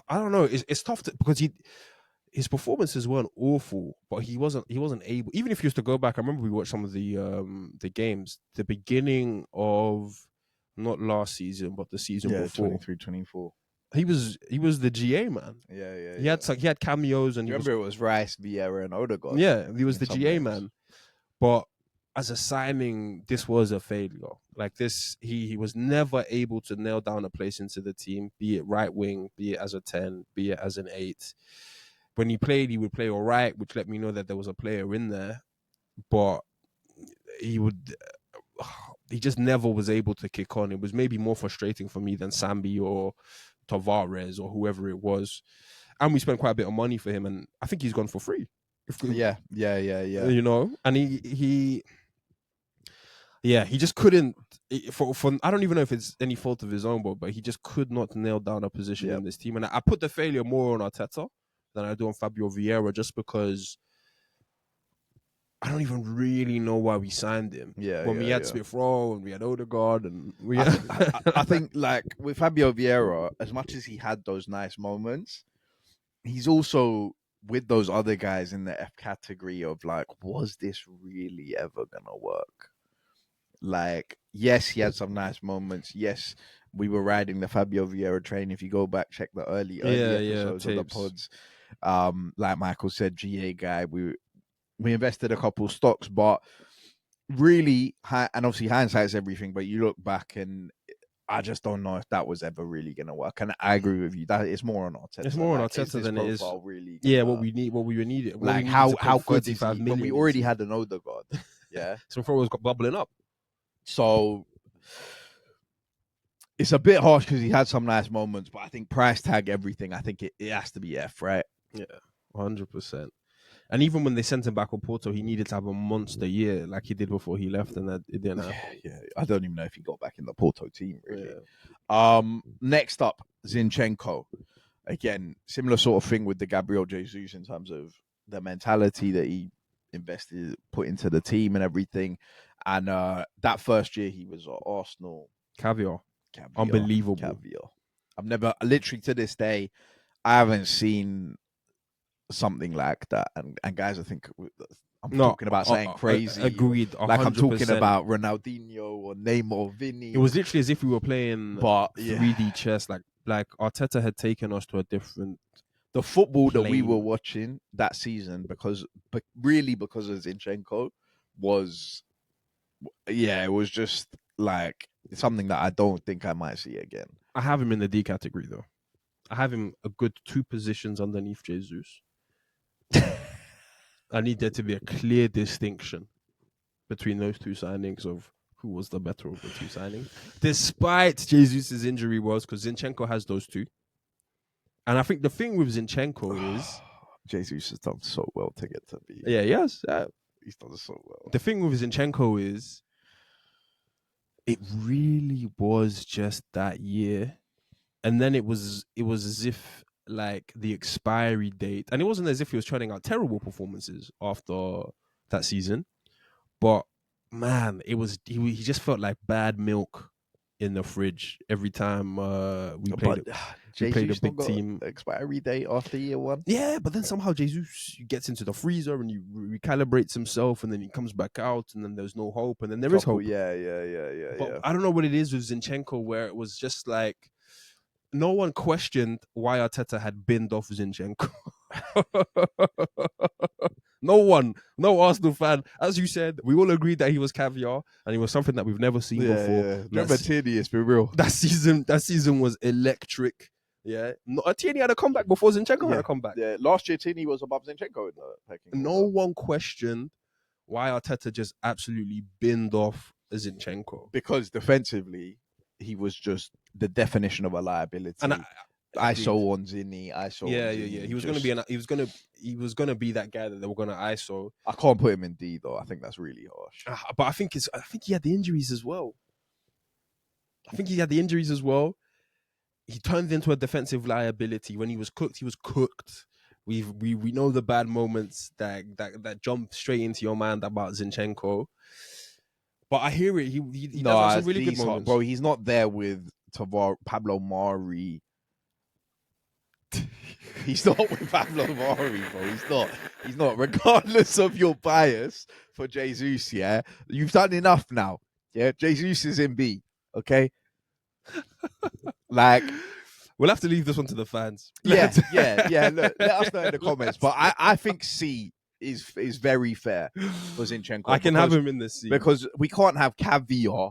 I don't know. It's tough because his performances weren't awful, but he wasn't able. Even if he was to go back, I remember we watched some of the games. The beginning of not last season, but the season before, 23-24. He was the GA man. Yeah. He had cameos, and remember it was Rice, Vieira, and Odegaard. Yeah, he was the GA man. But as a signing, this was a failure. Like this, he was never able to nail down a place into the team, be it right wing, be it as a 10, be it as an 8. When he played, he would play all right, which let me know that there was a player in there. But he just never was able to kick on. It was maybe more frustrating for me than Sambi or Tavares or whoever it was. And we spent quite a bit of money for him, and I think he's gone for free. Yeah. You know, and he just couldn't. For I don't even know if it's any fault of his own, but he just could not nail down a position in this team. And I put the failure more on Arteta than I do on Fabio Vieira, just because I don't even really know why we signed him. When we had Smith Rowe and we had Odegaard, and I think like with Fabio Vieira, as much as he had those nice moments, he's also with those other guys in the F category of like, was this really ever gonna work? Like, yes, he had some nice moments. Yes, we were riding the Fabio Vieira train. If you go back, check the early episodes of the pods. Like Michael said, GA guy. We invested a couple stocks, but really, and obviously hindsight's everything. But you look back, and I just don't know if that was ever really going to work. And I agree with you that it's more on Arteta. It's more on Arteta than it is. Really what we were needed. Like how good is he? When we already had an Odegaard, yeah. Smith Rowe was bubbling up. So it's a bit harsh because he had some nice moments, but I think price tag everything. I think it has to be F, right? Yeah, 100%. And even when they sent him back on Porto, he needed to have a monster year like he did before he left, and that it didn't happen. Yeah. I don't even know if he got back in the Porto team, really. Yeah. Next up, Zinchenko. Again, similar sort of thing with the Gabriel Jesus in terms of the mentality that he put into the team and everything. And that first year he was at Arsenal. Caviar. Unbelievable. Caviar. I've never, literally to this day, I haven't seen something like that. And guys, I think I'm talking about something crazy. Agreed. 100%. Like I'm talking about Ronaldinho or Neymar or Vinny. It was literally as if we were playing 3D chess. Like Arteta had taken us to a different. The football that we were watching that season, because of Zinchenko, was, it was just like something that I don't think I might see again. I have him in the D category though. I have him a good 2 positions underneath Jesus. I need there to be a clear distinction between those 2 signings of who was the better of the 2 signings. Despite Jesus' injury because Zinchenko has those 2. And I think the thing with Zinchenko is Jesus has done so well to get to be. Yeah, yes. He's done so well. The thing with Zinchenko is it really was just that year. And then it was as if like the expiry date, and it wasn't as if he was turning out terrible performances after that season, but man, it was he just felt like bad milk in the fridge every time we played. But We played a Jesus not big got team. expiry date after year one. Yeah, but then somehow Jesus gets into the freezer and he recalibrates himself, and then he comes back out, and then there's no hope, and then there is hope. Yeah. But I don't know what it is with Zinchenko, where it was just like no one questioned why Arteta had binned off Zinchenko. No one, no Arsenal fan. As you said, we all agreed that he was caviar, and he was something that we've never seen before. Yeah. Remember Tierney, it's been real. That season was electric. Yeah, Tierney had a comeback before Zinchenko had a comeback. Yeah, last year Tierney was above Zinchenko in the pecking No order. one questioned why Arteta just absolutely binned off Zinchenko. Because defensively, he was just the definition of a liability. And ISO on Zinni, ISO on Zinni. Yeah. He was gonna be that guy that they were gonna ISO. I can't put him in D though. I think that's really harsh. But I think he had the injuries as well. He turned into a defensive liability. When he was cooked, he was cooked. We know the bad moments that jump straight into your mind about Zinchenko. But I hear it. He does have some really good moments. Bro, he's not there with Pablo Mari. He's not with Pablo Mari, bro. He's not. Regardless of your bias for Jesus, yeah, you've done enough now. Yeah, Jesus is in B. Okay, like we'll have to leave this one to the fans. Yeah. Look, let us know in the comments. But I think C is very fair for Zinchenko. I can have him in the C because we can't have caviar.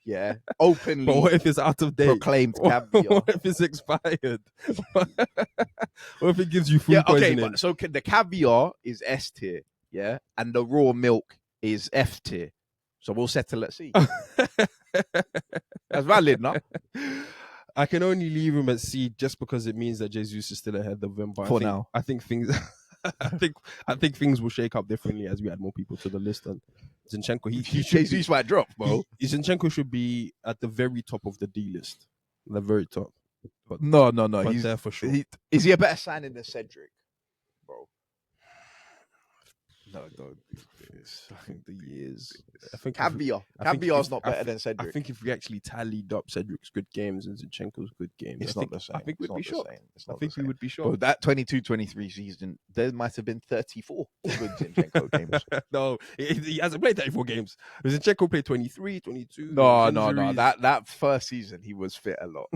Yeah, openly. But what if it's out of date? Proclaimed caviar. What if it's expired? What if it gives you food poisoning? So the caviar is S tier, yeah, and the raw milk is F tier. So we'll settle at C. That's valid, no? I can only leave him at C just because it means that Jesus is still ahead of him. But now, I think things. I think things will shake up differently as we add more people to the list. And Zinchenko, Jesus might drop, bro. Zinchenko should be at the very top of the D list, the very top. But no, but he's there for sure. Is he a better signing than Cedric, bro? No, don't do this. I think the years. I think Caviar's not better than Cedric. I think if we actually tallied up Cedric's good games and Zinchenko's good games, it's not the same. I think we'd be shocked. I think we would be shocked. Bro, that 22-23 season, there might have been 34 good Zinchenko games. No, he hasn't played 34 games. Zinchenko played 23, 22. No. That first season, he was fit a lot.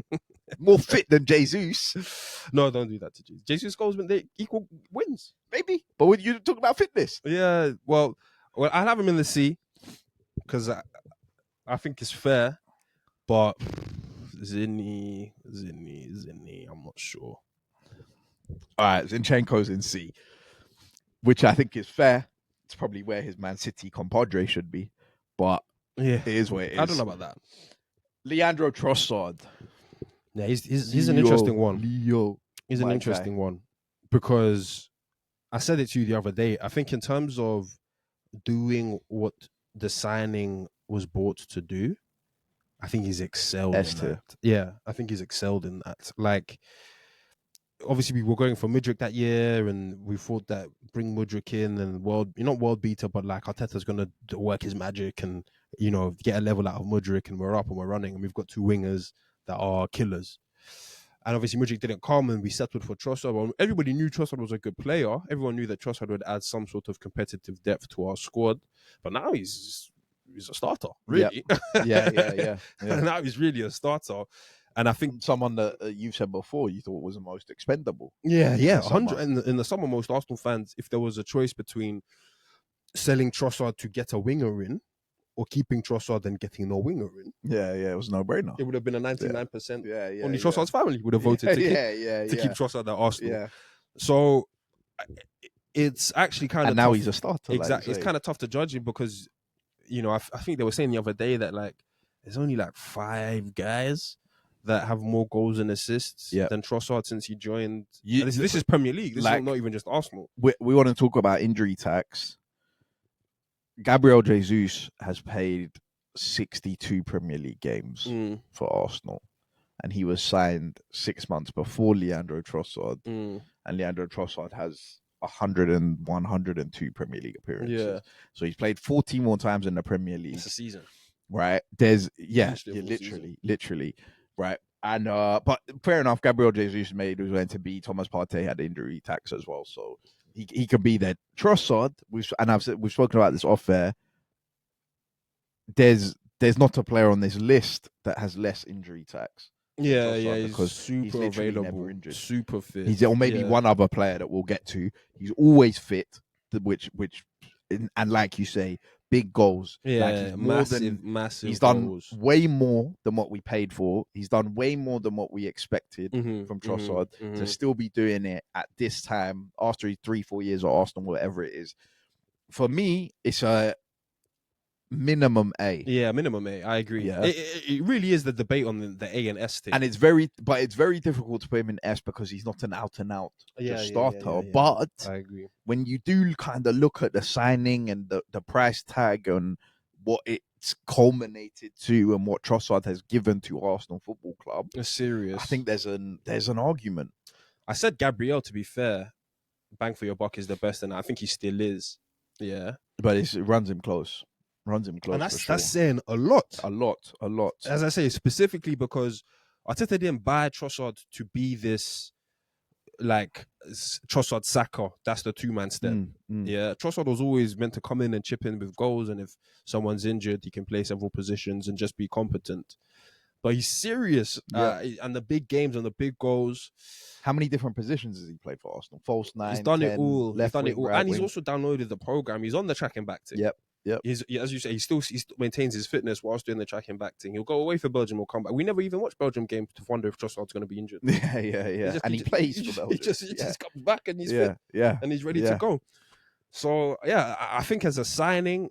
More fit than Jesus. No, don't do that to Jesus. Jesus goals when they equal wins. Maybe. But when you talk about fitness. Yeah, well, I'll have him in the C because I think it's fair. But Zinni, I'm not sure. All right, Zinchenko's in C, which I think is fair. It's probably where his Man City compadre should be. But yeah, it is what it is. I don't know about that. Leandro Trossard. Yeah, he's an interesting one. He's an interesting one because I said it to you the other day. I think in terms of doing what the signing was bought to do, I think he's excelled in that. Yeah, I think he's excelled in that. Like, obviously, we were going for Mudryk that year, and we thought that bring Mudryk in and not world beater, but like Arteta's going to work his magic and, get a level out of Mudryk, and we're up and we're running, and we've got two wingers that are killers. And obviously, Mudryk didn't come, and we settled for Trossard. Well, everybody knew Trossard was a good player. Everyone knew that Trossard would add some sort of competitive depth to our squad. But now he's a starter, really. Yeah. Now he's really a starter. And I think someone that you said before you thought was the most expendable. Yeah. 100 in the summer, most Arsenal fans, if there was a choice between selling Trossard to get a winger in, or keeping Trossard and getting no winger in. Yeah, it was a no-brainer. It would have been a 99%. Yeah. Only Trossard's family would have voted to keep Trossard at Arsenal. Yeah. So it's actually kind of now tough. He's a starter. Exactly. It's kind of tough to judge him because, I think they were saying the other day that like there's only like 5 guys that have more goals and assists than Trossard since he joined. This is Premier League. This is not even just Arsenal. We want to talk about injury tax. Gabriel Jesus has played 62 Premier League games for Arsenal, and he was signed 6 months before Leandro Trossard. And Leandro Trossard has 102 Premier League appearances. Yeah. So he's played 40 more times in the Premier League. It's a season. right? There's Literally a full literally, right? And but fair enough, Gabriel Jesus made was meant to be. Thomas Partey had injury tax as well, so he can be there. Trossard, we've spoken about this off air. There's not a player on this list that has less injury tax than Yeah, Trossard he's because he's super literally never available, injured. super fit. He's or maybe one other player that we'll get to. He's always fit, which and like you say, big goals. Like he's more than massive he's done goals. way more than what we paid for. He's done way more than what we expected from Trossard to still be doing it at this time after 3-4 years at Arsenal, whatever it is. For me, it's a minimum A. Yeah, minimum A. I agree. Yeah. It really is the debate on the A and S thing. And it's very difficult to put him in S because he's not an out and out starter. But I agree. when you do kind of look at the signing and the price tag and what it's culminated to and what Trossard has given to Arsenal Football Club, It's serious. I think there's an argument. I said Gabriel, to be fair, bang for your buck is the best, and I think he still is. Yeah, but it runs him close. And that's saying a lot. A lot. As I say, specifically because Arteta didn't buy Trossard to be this like Trossard Saka. That's the 2-man step. Yeah, Trossard was always meant to come in and chip in with goals, and if someone's injured, he can play several positions and just be competent. But he's serious, and the big games and the big goals. How many different positions has he played for Arsenal? False 9, he's done 10, it all. Left he's done wing, it all, right and he's wing. also downloaded the program. He's on the tracking back thing. Yep. As you say, he still maintains his fitness whilst doing the tracking back thing. He'll go away for Belgium or come back. We never even watched Belgium games to wonder if Trossard's going to be injured. Yeah. And he plays for Belgium. He just comes back and he's fit. And he's ready to go. So, I think as a signing,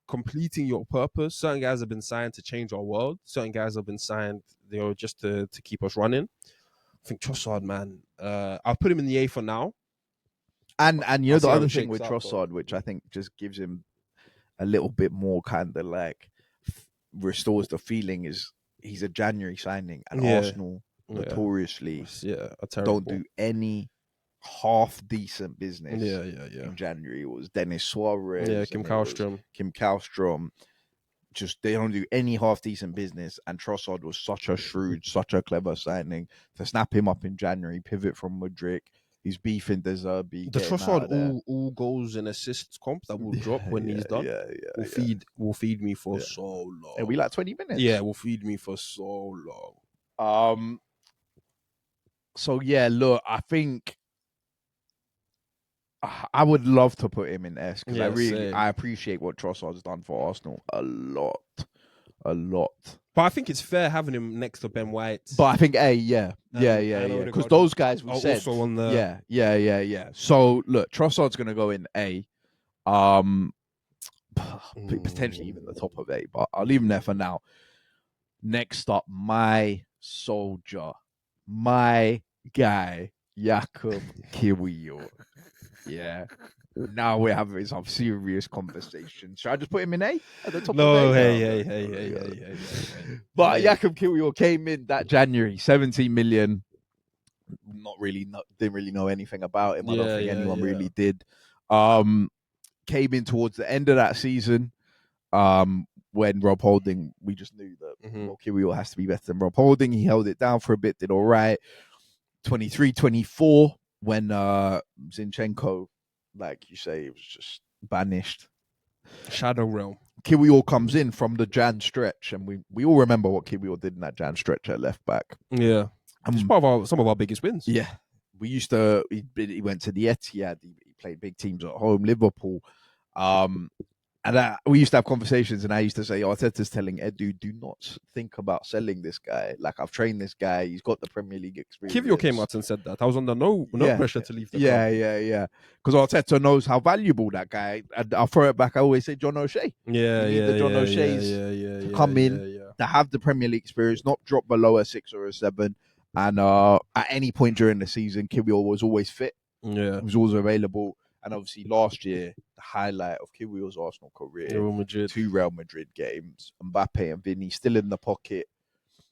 completing your purpose, certain guys have been signed to change our world. Certain guys have been signed, just to keep us running. I think Trossard, man, I'll put him in the A for now. And the other thing with Trossard, which I think just gives him a little bit more kind of like restores the feeling, is he's a January signing, and Arsenal notoriously don't do any half decent business in January. It was Dennis Suarez, Kim Kallstrom. Just they don't do any half decent business, and Trossard was such a shrewd, such a clever signing to snap him up in January, pivot from Mudryk. He's beefing De Zerbi. The Trossard all goals and assists comp that will drop when he's done. Will feed me for so long. It'll be like 20 minutes. Yeah, will feed me for so long. So look, I think I would love to put him in S because I appreciate what Trossard's done for Arsenal a lot. But I think it's fair having him next to Ben White. But I think A, because those guys we said also on the yeah. So look, Trossard's gonna go in A, potentially even the top of A, but I'll leave him there for now. Next up, my soldier, my guy, Jakub Kiwior. Yeah. Now we're having some serious conversation. Should I just put him in A at the top of A? No, hey. But Jakub Kiwior came in that January, 17 million. Didn't really know anything about him. I don't think anyone really did. Came in towards the end of that season. When Rob Holding, we just knew that Kiwior has to be better than Rob Holding. He held it down for a bit, did all right. 23-24, when Zinchenko, like you say, it was just banished. Shadow realm. Kiwior comes in from the Jan stretch, and we all remember what Kiwior did in that Jan stretch at left back. Yeah, it's part of some of our biggest wins. Yeah, we used to. He went to the Etihad. He played big teams at home, Liverpool. And we used to have conversations, and I used to say, Arteta's telling Edu, do not think about selling this guy. Like, I've trained this guy. He's got the Premier League experience. Kiwior came out and said that. I was under no pressure to leave the club. Yeah. Because Arteta knows how valuable that guy. And I'll throw it back. I always say John O'Shea. The John O'Shea's to come in, to have the Premier League experience, not drop below a 6 or a 7. And at any point during the season, Kiwior was always fit. Yeah. He was always available. And obviously last year, the highlight of Kiwior's Arsenal career, two Real Madrid games, Mbappe and Vinny still in the pocket.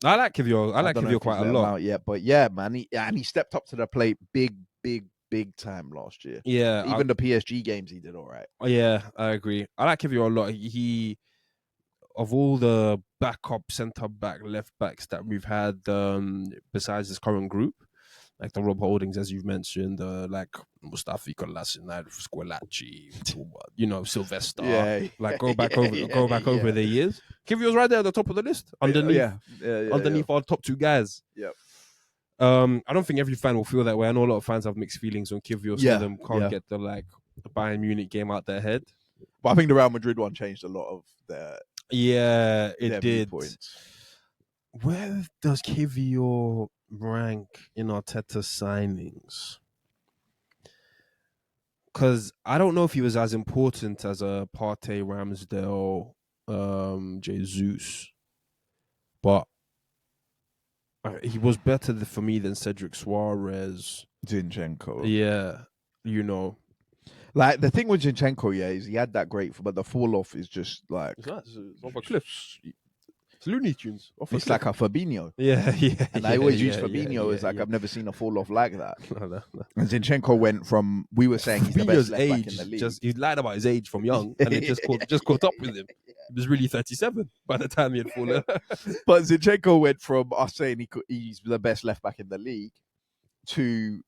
I like Kiwior. I like Kiwior quite a lot. But yeah, man, he stepped up to the plate big time last year. Yeah, even the PSG games, he did all right. Yeah, I agree. I like Kiwior a lot. He of all the backup, centre back, left backs that we've had, besides this current group, like the Rob Holdings, as you've mentioned, like Mustafi Kolasinac, Squillaci, Sylvester. Yeah, Like go back yeah, over the years. Kivior's right there at the top of the list, underneath our top two guys. Yeah. I don't think every fan will feel that way. I know a lot of fans have mixed feelings on Kivior. Some of them can't get the Bayern Munich game out their head. But I think the Real Madrid one changed a lot of their did. viewpoints. Where does Kivior rank in Arteta signings? Because I don't know if he was as important as a Partey, Ramsdale, Jesus, but he was better for me than Cedric Suarez, Zinchenko. Yeah, Like the thing with Zinchenko, is he had that great, but the fall off is just like it's off a cliff. It's Looney Tunes. It's like a Fabinho. Yeah. And I always use Fabinho as I've never seen a fall off like that. No. And Zinchenko went from, we were saying he's the best left back in the league. He lied about his age from young, and it just caught up with him. He was really 37 by the time he had fallen. But Zinchenko went from us saying he's the best left back in the league to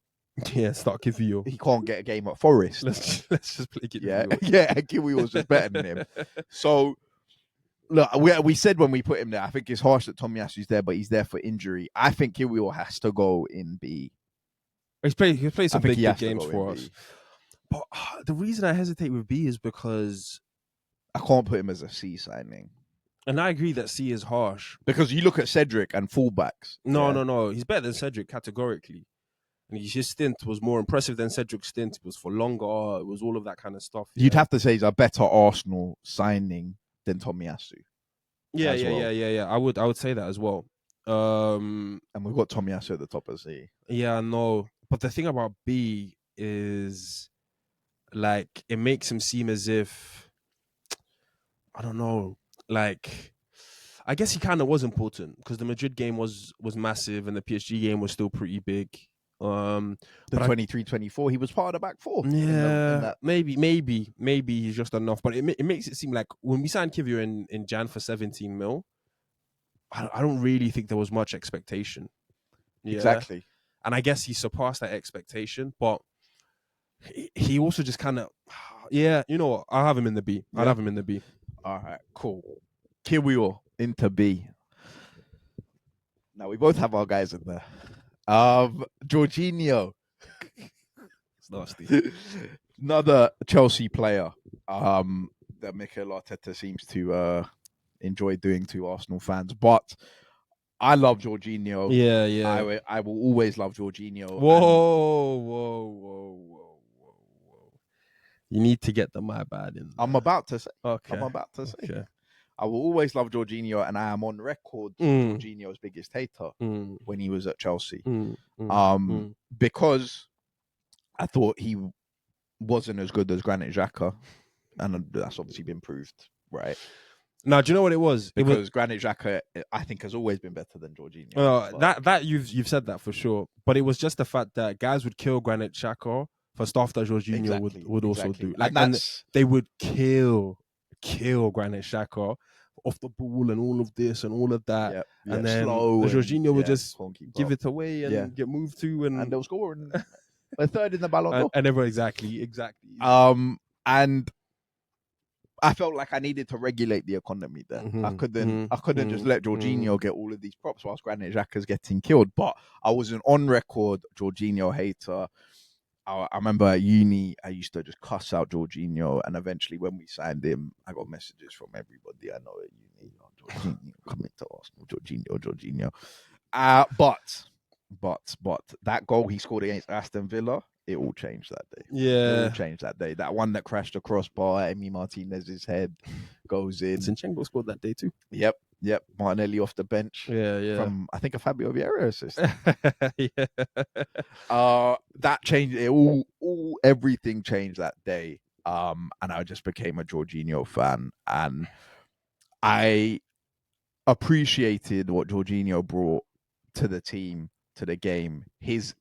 start Kivior. He can't get a game at Forest. Let's just play Kivior. Kivior was just better than him. So look, we said when we put him there, I think it's harsh that Tomiyasu's there, but he's there for injury. I think Kiwior has to go in B. He's played some big games for us. But the reason I hesitate with B is because I can't put him as a C signing. And I agree that C is harsh. Because you look at Cedric and fullbacks. No. He's better than Cedric categorically. And his stint was more impressive than Cedric's stint. It was for longer. It was all of that kind of stuff. You'd have to say he's a better Arsenal signing than Tomiyasu. Yeah. I would say that as well. And we've got Tomiyasu at the top of C. Yeah, no. But the thing about B is, like, it makes him seem as if, I don't know, like, I guess he kind of was important because the Madrid game was massive and the PSG game was still pretty big. The 23-24, he was part of the back four. Yeah, maybe he's just enough. But it makes it seem like when we signed Kivior in Jan for 17 mil, I don't really think there was much expectation. Yeah. Exactly. And I guess he surpassed that expectation, but he also just kind of, you know what? I'll have him in the B. I'll have him in the B. All right, cool. Kiwior into B. Now we both have our guys in there. Jorginho. It's nasty. Another Chelsea player that Mikel Arteta seems to enjoy doing to Arsenal fans. But I love Jorginho. Yeah. I will always love Jorginho. Whoa. You need to get the my bad in there. I'm about to say. Okay. I will always love Jorginho, and I am on record Jorginho's biggest hater when he was at Chelsea. Because I thought he wasn't as good as Granit Xhaka, and that's obviously been proved, right? Now, do you know what it was? Because Granit Xhaka, I think, has always been better than Jorginho. That you've said that for sure, but it was just the fact that guys would kill Granit Xhaka for stuff that Jorginho would also do. And they would kill Granit Xhaka off the ball and all of this and all of that. And then Jorginho would just give it away and get moved to, and they'll score. They're third in the Ballon d'Or. And everyone, exactly. And I felt like I needed to regulate the economy there. I couldn't just let Jorginho get all of these props whilst Granit Xhaka's getting killed. But I was an on record Jorginho hater. I remember at uni, I used to just cuss out Jorginho, and eventually when we signed him, I got messages from everybody I know at uni. Jorginho coming to Arsenal, Jorginho. But that goal he scored against Aston Villa, it all changed that day. Yeah. It all changed that day. That one that crashed the crossbar, Emi Martinez's head goes in. Zinchenko scored that day too. Yep. Martinelli off the bench. Yeah. From, I think, a Fabio Vieira assist. Yeah. That changed it all. Everything changed that day. And I just became a Jorginho fan. And I appreciated what Jorginho brought to the team, to the game, his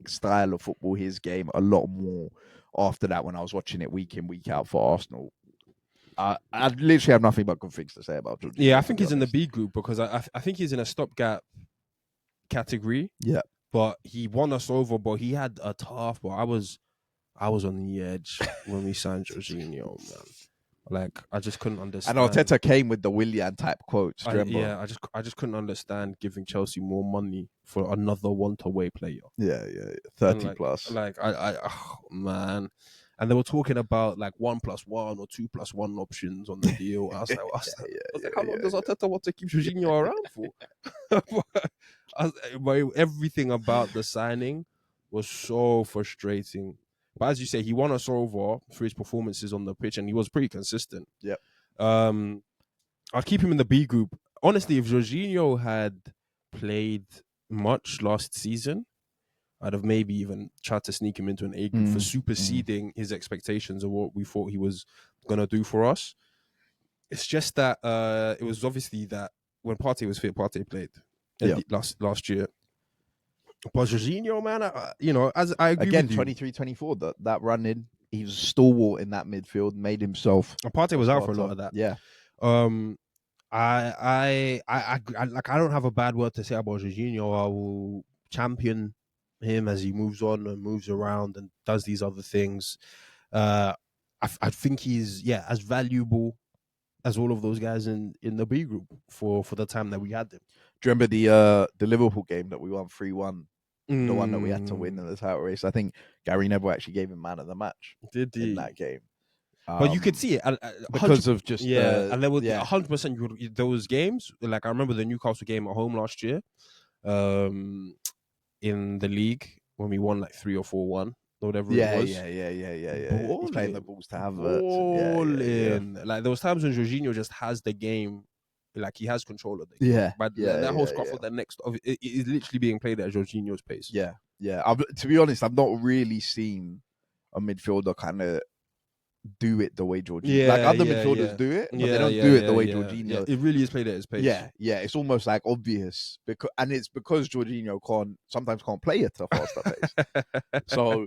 style of football, his game, a lot more after that when I was watching it week in, week out for Arsenal. I literally have nothing but good things to say about Jorginho. Yeah, I think he's in the B group because I think he's in a stopgap category. Yeah. But he won us over, but he had a tough, but I was on the edge when we signed Jorginho, man. Like, I just couldn't understand. And Arteta came with the Willian type quotes. I just couldn't understand giving Chelsea more money for another one-away player. Yeah. 30 like, plus. Like, oh, man. And they were talking about like 1+1 or 2+1 options on the deal. I was like, how long does Arteta want to keep Jorginho around for? But everything about the signing was so frustrating. But as you say, he won us over for his performances on the pitch, and he was pretty consistent. Yep. I'd keep him in the B group. Honestly, if Jorginho had played much last season, I'd have maybe even tried to sneak him into an A group for superseding his expectations of what we thought he was going to do for us. It's just that it was obviously that when Partey was fit, Partey played last year. But Jorginho, man, as I agree again, with you. 23, 24, that run in, he was stalwart in that midfield, made himself. And Partey was out for a lot of that. Yeah. I don't have a bad word to say about Jorginho. I will champion him as he moves on and moves around and does these other things. I think he's as valuable as all of those guys in the B group for the time that we had them. Do you remember the Liverpool game that we won 3-1? The one that we had to win in the title race. I think Gary Neville actually gave him man of the match. Did he? In that game? But you could see it because of just and there was 100% those games. Like I remember the Newcastle game at home last year, in the league when we won like 3 or 4-1. Whatever it was. Yeah. He's playing the balls to have it. Like there was times when Jorginho just has the game, like he has control of the game. Yeah. But that whole scuffle, the next it is literally being played at Jorginho's pace. Yeah. To be honest, I've not really seen a midfielder kind of do it the way Jorginho. Like other midfielders do it, but they don't do it the way Jorginho. Yeah. It really is played at his pace. Yeah. It's almost like obvious because Jorginho sometimes can't play at a faster pace. So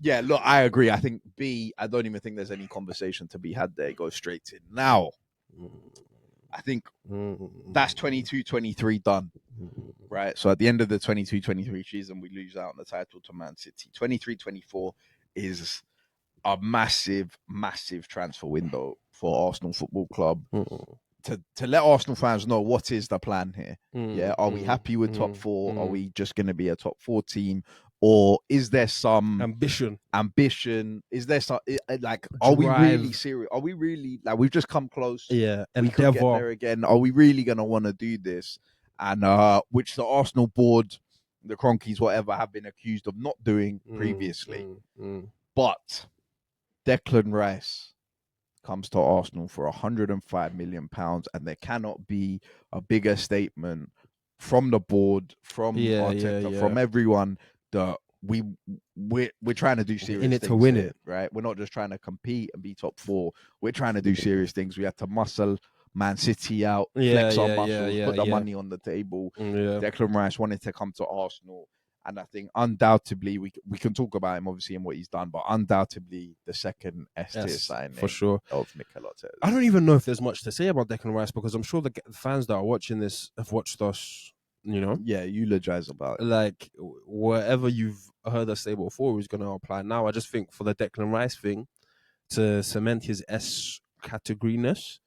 look, I agree. I think B, I don't even think there's any conversation to be had there. It goes straight in. Now, I think that's 22-23 done. Right. So at the end of the 22-23 season, we lose out on the title to Man City. 23-24 is a massive transfer window for Arsenal Football Club to let Arsenal fans know what is the plan here. Are we happy with top 4? Are we just going to be a top 4 team, or is there some ambition? Is there some are we really serious? Are we really we've just come close? And we could get there again. Are we really going to want to do this? And which the Arsenal board, the Cronkies, whatever, have been accused of not doing previously. But Declan Rice comes to Arsenal for £105 million, and there cannot be a bigger statement from the board, from Arteta, from everyone that we're trying to do serious in it things to win here, it, right? We're not just trying to compete and be top 4. We're trying to do serious things. We have to muscle Man City out, flex our muscles, put the money on the table. Declan Rice wanted to come to Arsenal. And I think undoubtedly we can talk about him obviously and what he's done, but undoubtedly the second S-tier signing for sure of Mikel Arteta. I don't even know if there's much to say about Declan Rice because I'm sure the fans that are watching this have watched us, eulogize about it. Like whatever you've heard us say before is going to apply now. I just think for the Declan Rice thing to cement his S category-ness,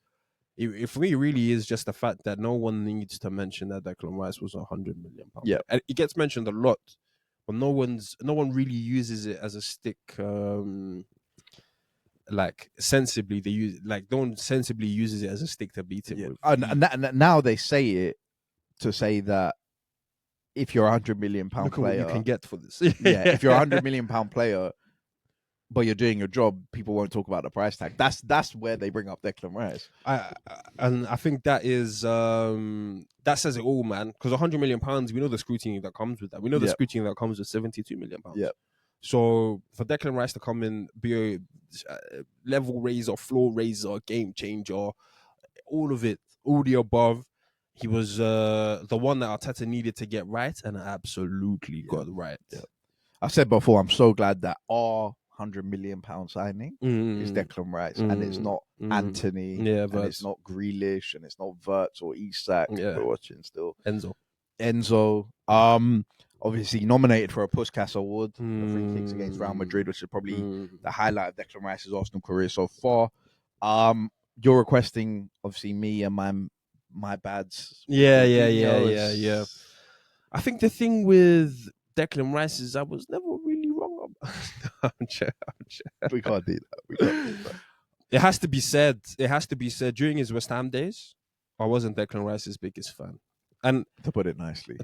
for me, it really is just the fact that no one needs to mention that Declan Rice was £100 million. Yeah, and it gets mentioned a lot, but no one really uses it as a stick. Like sensibly, no one sensibly uses it as a stick to beat him with. And now they say it to say that if you're £100 million player, what you can get for this. If you're £100 million player, but you're doing your job, people won't talk about the price tag. That's where they bring up Declan Rice. And I think that is that says it all, man. Because £100 million, we know the scrutiny that comes with that. We know the scrutiny that comes with £72 million. Yeah. So for Declan Rice to come in, be a level raiser, floor raiser, game changer, all of it, all the above, he was the one that Arteta needed to get right, and absolutely got right. Yeah. I've said before, I'm so glad that our £100 million signing is Mm, Declan Rice, and it's not Anthony, yeah, and it's not Grealish, and it's not Wirtz or Isak. Yeah. We're watching still. Enzo. Obviously nominated for a Puskas Award for the free kicks against Real Madrid, which is probably the highlight of Declan Rice's Arsenal career so far. You're requesting obviously me and my bads. Yeah. I think the thing with Declan Rice is I was never really wrong. I'm sure. We can't do that. It has to be said. During his West Ham days, I wasn't Declan Rice's biggest fan, and To put it nicely,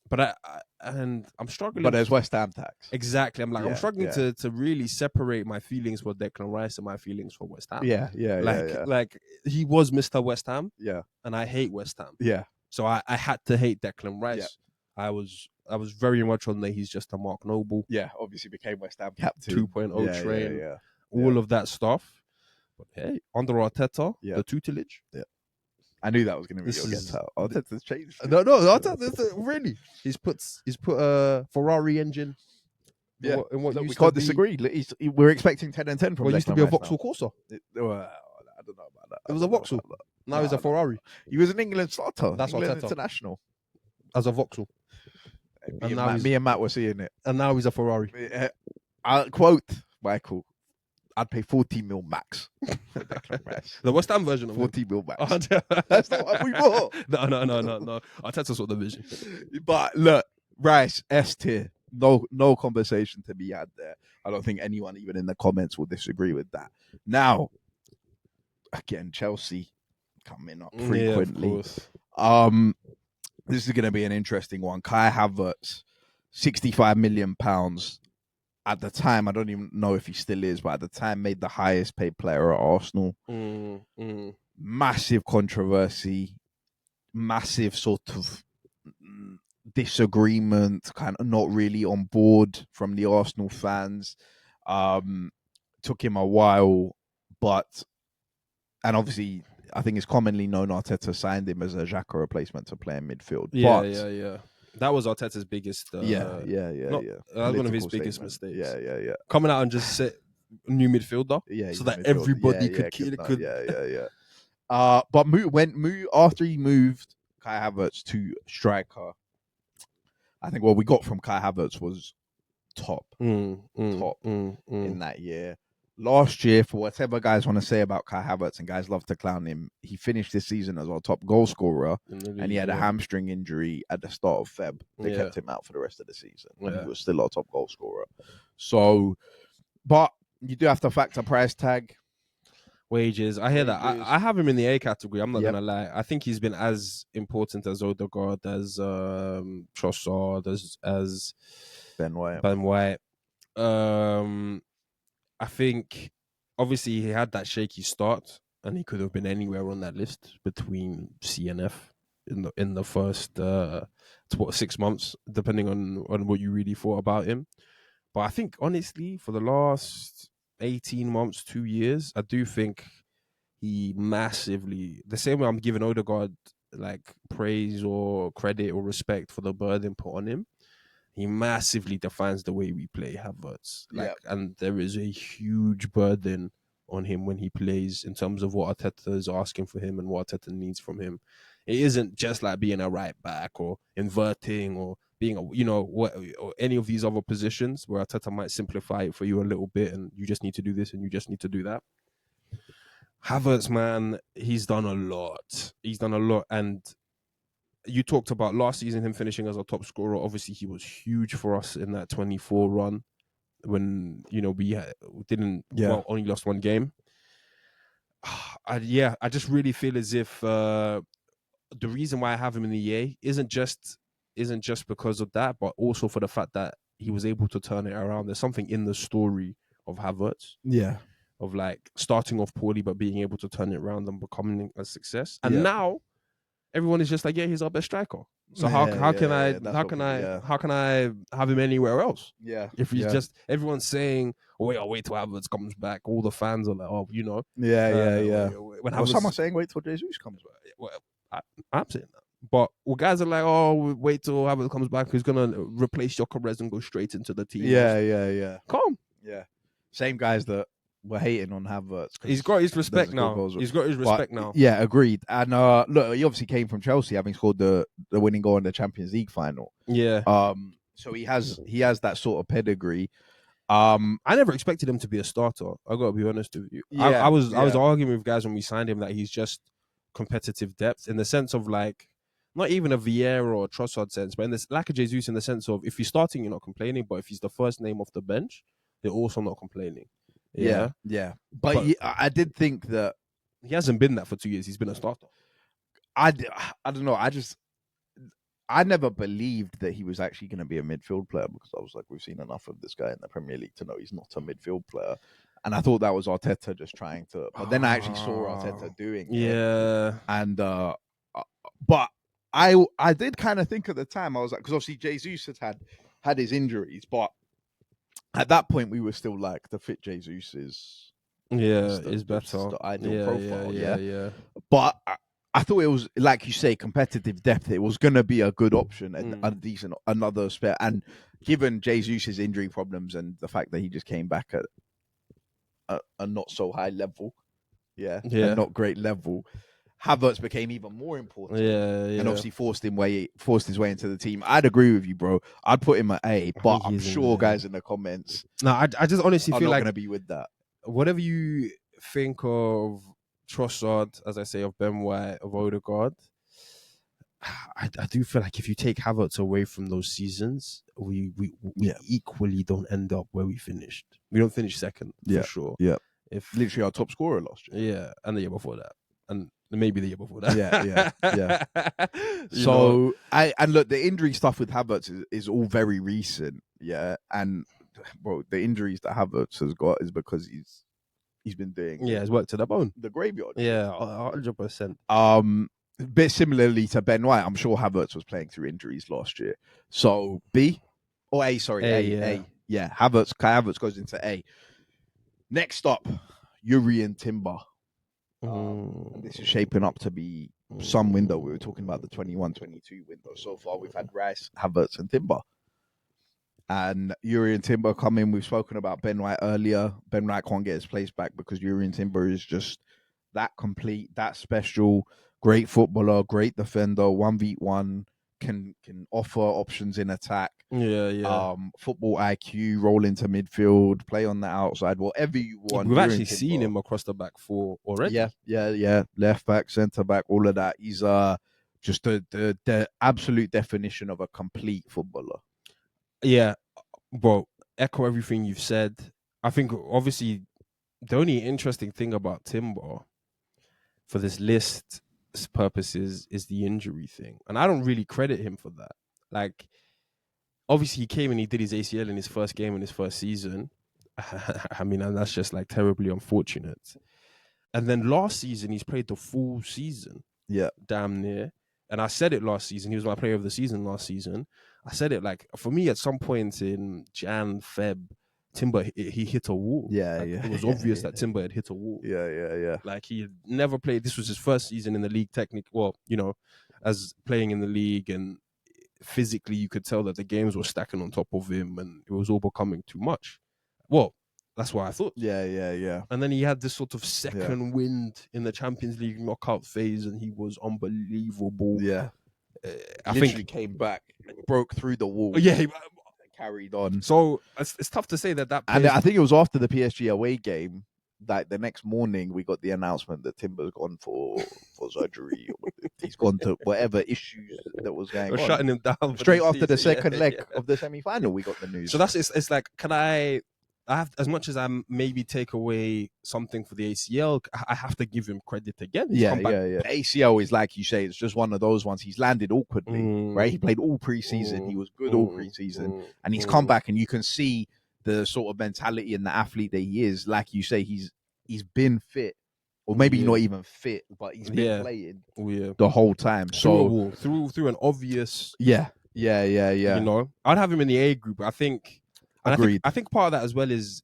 but I'm struggling. But there's West Ham tax. Exactly. I'm struggling to really separate my feelings for Declan Rice and my feelings for West Ham. Like he was Mr. West Ham. Yeah. And I hate West Ham. Yeah. So I had to hate Declan Rice. Yeah. I was very much on there. He's just a Mark Noble. Yeah. Obviously became West Ham captain. 2.0 train. Yeah. All of that stuff. But hey, under Arteta, the tutelage. Yeah. I knew that was going to be your get out. Arteta's changed. No, Arteta, really. He's put a Ferrari engine. Yeah, in what we can't disagree. We're expecting 10 and 10 from. What used to be a Vauxhall Corsa. I don't know about that. It was a Vauxhall. Now he's a Ferrari. He was an England starter. That's England Arteta. International. As a Vauxhall. Me and Matt were seeing it. And now he's a Ferrari. I'll quote Michael. I'd pay 40 mil max. The West Ham version of 40 mil max. That's not what we bought. No. Arteta's sort of the vision. But look, Rice, S tier. No conversation to be had there. I don't think anyone, even in the comments, will disagree with that. Now, again, Chelsea coming up frequently. This is going to be an interesting one. Kai Havertz, £65 million. At the time, I don't even know if he still is, but at the time, made the highest paid player at Arsenal. Massive controversy, massive sort of disagreement, kind of not really on board from the Arsenal fans. Took him a while, and obviously, I think it's commonly known Arteta signed him as a Xhaka replacement to play in midfield. Yeah. That was Arteta's biggest. That was one of his biggest mistakes. Yeah. Coming out and just set new midfielder, so that everybody could. But after he moved Kai Havertz to striker, I think what we got from Kai Havertz was top in that year. Last year, for whatever guys want to say about Kai Havertz, and guys love to clown him, he finished this season as our top goal scorer, and he had a hamstring injury at the start of Feb. They kept him out for the rest of the season, and he was still our top goal scorer. So, but you do have to factor price tag. Wages. I hear that. I have him in the A category. I'm not going to lie. I think he's been as important as Odegaard, as Trossard, as Ben White. I think obviously he had that shaky start, and he could have been anywhere on that list between C and F in the first 6 months, depending on what you really thought about him. But I think honestly, for the last 18 months, 2 years, I do think he massively, the same way I'm giving Odegaard like praise or credit or respect for the burden put on him, he massively defines the way we play Havertz. And there is a huge burden on him when he plays in terms of what Arteta is asking for him and what Arteta needs from him. It isn't just like being a right back or inverting or being or any of these other positions where Arteta might simplify it for you a little bit and you just need to do this and you just need to do that. Havertz, man, he's done a lot. And you talked about last season, him finishing as our top scorer. Obviously, he was huge for us in that 24 run when, we only lost one game. I just really feel as if the reason why I have him in the EA isn't just because of that, but also for the fact that he was able to turn it around. There's something in the story of Havertz. Yeah. Of like starting off poorly, but being able to turn it around and becoming a success. And now everyone is just like, he's our best striker. So how can I have him anywhere else? Yeah. If he's just everyone's saying, wait till Havertz comes back. All the fans are like, When someone's saying wait till Jesus comes back. Well, I'm saying that. But guys are like, wait till Havertz comes back. Who's gonna replace Jokerez and go straight into the team? Yeah. Come. Yeah. Same guys that were hating on Havertz. He's got his respect doesn't score now. goals. He's got his But respect now. yeah, agreed. And look, he obviously came from Chelsea, having scored the winning goal in the Champions League final. Yeah. So he has that sort of pedigree. I never expected him to be a starter. I gotta be honest with you. I was arguing with guys when we signed him that he's just competitive depth in the sense of like not even a Vieira or a Trossard sense, but in this like a Jesus in the sense of if he's starting, you're not complaining, but if he's the first name off the bench, they're also not complaining. Yeah. But I did think that he hasn't been that for 2 years. He's been a starter. I don't know. I never believed that he was actually going to be a midfield player because I was like, we've seen enough of this guy in the Premier League to know he's not a midfield player. And I thought that was Arteta just trying to, but then I actually saw Arteta doing it. And, but I did kind of think at the time, I was like, because obviously Jesus had his injuries, but at that point we were still like, the fit Jesus is better. The ideal profile. Yeah. But I thought it was, like you say, competitive depth. It was going to be a good option and a decent, another spare. And given Jesus' injury problems and the fact that he just came back at a not so high level, a not great level, Havertz became even more important. And obviously forced his way into the team. I'd agree with you, bro. I'd put him at A, but I'm sure guys in the comments, no, I just honestly feel like going to be with that. Whatever you think of Trossard, as I say, of Ben White, of Odegaard, I do feel like if you take Havertz away from those seasons, we equally don't end up where we finished. We don't finish second for sure. Yeah, if literally our top scorer last year. Yeah, and the year before that, and maybe the year before that. Yeah. So and look, the injury stuff with Havertz is all very recent. Yeah, and bro, the injuries that Havertz has got is because he's been doing he's worked to the bone, the graveyard. Yeah, 100%. Bit similarly to Ben White, I'm sure Havertz was playing through injuries last year. So B or A, sorry, A. Yeah, Kai Havertz goes into A. Next up, Urian Timber. This is shaping up to be some window. We were talking about the 21-22 window. So far, we've had Rice, Havertz, and Timber. And Urian Timber come in. We've spoken about Ben White earlier. Ben White can't get his place back because Urian Timber is just that complete, that special, great footballer, great defender, 1v1, can offer options in attack. Football IQ, roll into midfield, play on the outside, whatever you want. We've actually seen him across the back four already. Yeah. Left back, centre back, all of that. He's just the absolute definition of a complete footballer. Yeah, bro, echo everything you've said. I think obviously the only interesting thing about Timber for this list purposes is the injury thing. And I don't really credit him for that. Like, obviously he came and he did his ACL in his first game in his first season. I mean, and that's just like terribly unfortunate. And then last season, he's played the full season. Yeah. Damn near. And I said it last season. He was my player of the season last season. I said it like, for me, at some point in Jan, Feb, Timber, he hit a wall. It was obvious that Timber had hit a wall. Yeah. Like, he had never played. This was his first season in the league, well, as playing in the league, and physically you could tell that the games were stacking on top of him and it was all becoming too much. Well, that's what I thought. Yeah. And then he had this sort of second wind in the Champions League knockout phase, and he was unbelievable. Yeah. I Literally think came back, broke through the wall. Yeah, carried on. So it's tough to say that. And I think it was after the PSG away game, like the next morning, we got the announcement that Timber's gone for surgery. He's gone to whatever issues that was going on. Shutting him down straight after the second leg of the semi-final. We got the news. So it's like, can I have, as much as I maybe take away something for the ACL, I have to give him credit again. Yeah. ACL is, like you say, it's just one of those ones. He's landed awkwardly, right? He played all preseason. He was good all preseason, and he's come back, and you can see the sort of mentality and the athlete that he is. Like you say, he's been fit, or maybe not even fit, but he's been playing the whole time. So through an obvious, yeah. I'd have him in the A group. I think. Agreed. I think part of that as well is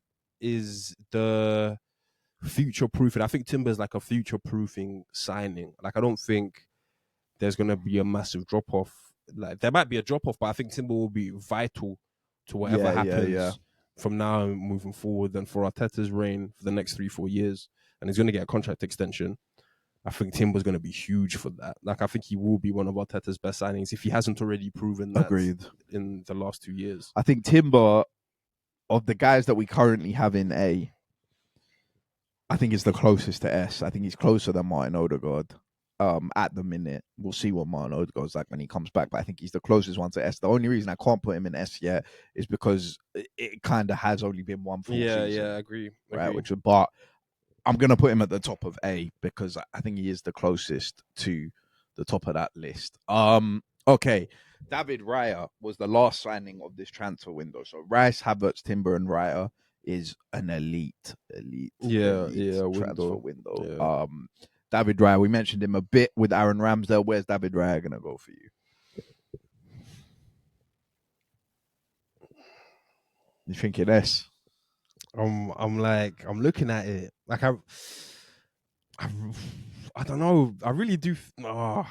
the future proofing. I think Timber's like a future proofing signing. Like, I don't think there's gonna be a massive drop off. Like, there might be a drop off, but I think Timber will be vital to whatever happens from now and moving forward, and for Arteta's reign for the next 3-4 years, and he's going to get a contract extension. I think Timber's going to be huge for that. Like, I think he will be one of Arteta's best signings if he hasn't already proven that Agreed. in the last 2 years. I think Timber, of the guys that we currently have in A, I think is the closest to S. I think he's closer than Martin Odegaard. At the minute, we'll see what Martin Odegaard's like when he comes back, but I think he's the closest one to S. The only reason I can't put him in S yet is because it kind of has only been one full season. Yeah, I agree. Right, but I'm gonna put him at the top of A because I think he is the closest to the top of that list. Okay, David Raya was the last signing of this transfer window. So Rice, Havertz, Timber, and Raya is an elite transfer window. Yeah. David Raya, we mentioned him a bit with Aaron Ramsdale. Where's David Raya gonna go for you? You think it is? I'm looking at it. Like I don't know. I really do. I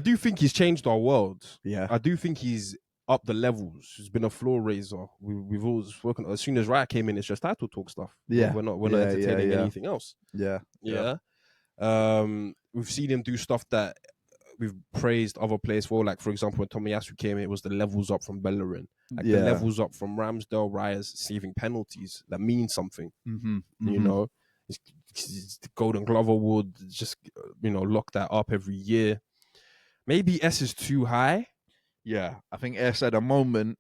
do think he's changed our world. Yeah. I do think he's up the levels. He's been a floor raiser. We've always spoken. As soon as Raya came in, it's just title talk stuff. Yeah. We're not entertaining anything else. Yeah. We've seen him do stuff that we've praised other players for. Like, for example, when Tomiyasu came in, it was the levels up from Bellerin. Like the levels up from Ramsdale, Raya's saving penalties that mean something. You know, it's the Golden Glove Award, just, lock that up every year. Maybe S is too high. Yeah, I think S at the moment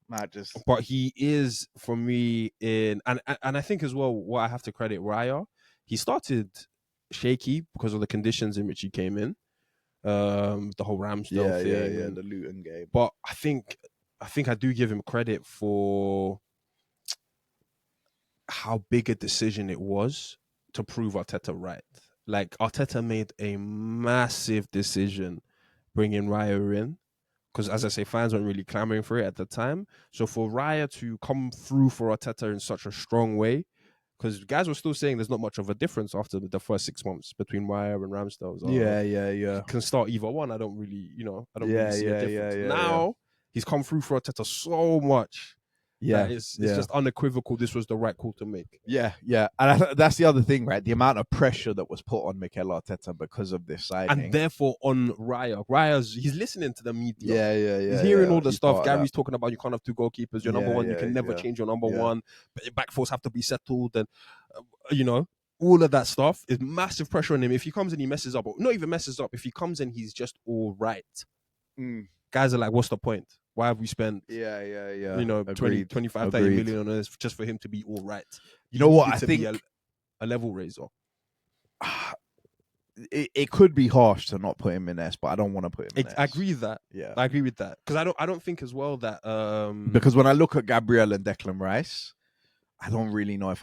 might just. But he is, for me, and I think as well, what I have to credit Raya, he started shaky because of the conditions in which he came in. The whole Ramsdale thing, the Luton game. But I think I do give him credit for how big a decision it was to prove Arteta right. Like, Arteta made a massive decision bringing Raya in, because, as I say, fans weren't really clamoring for it at the time. So for Raya to come through for Arteta in such a strong way, because guys were still saying there's not much of a difference after the first 6 months between Raya and Ramsdale. Yeah. Can start either one. I don't really see a difference. Now he's come through for Arteta so much. Yeah, it's just unequivocal. This was the right call to make. Yeah, and that's the other thing, right? The amount of pressure that was put on Mikel Arteta because of this signing, and therefore on Raya. He's listening to the media. Yeah. He's hearing all the stuff. Gary's talking about you can't have two goalkeepers. You're number one. You can never change your number one. But your back fours have to be settled, and all of that stuff is massive pressure on him. If he comes and he messes up, or not even messes up, if he comes and he's just all right, guys are like, what's the point? Why have we spent 20, 25, 30 million on this just for him to be all right? You know what? I think a level raiser. It could be harsh to not put him in S, but I don't want to put him in S. I agree with that. Yeah, I agree with that, because I don't think as well that because when I look at Gabriel and Declan Rice, I don't really know if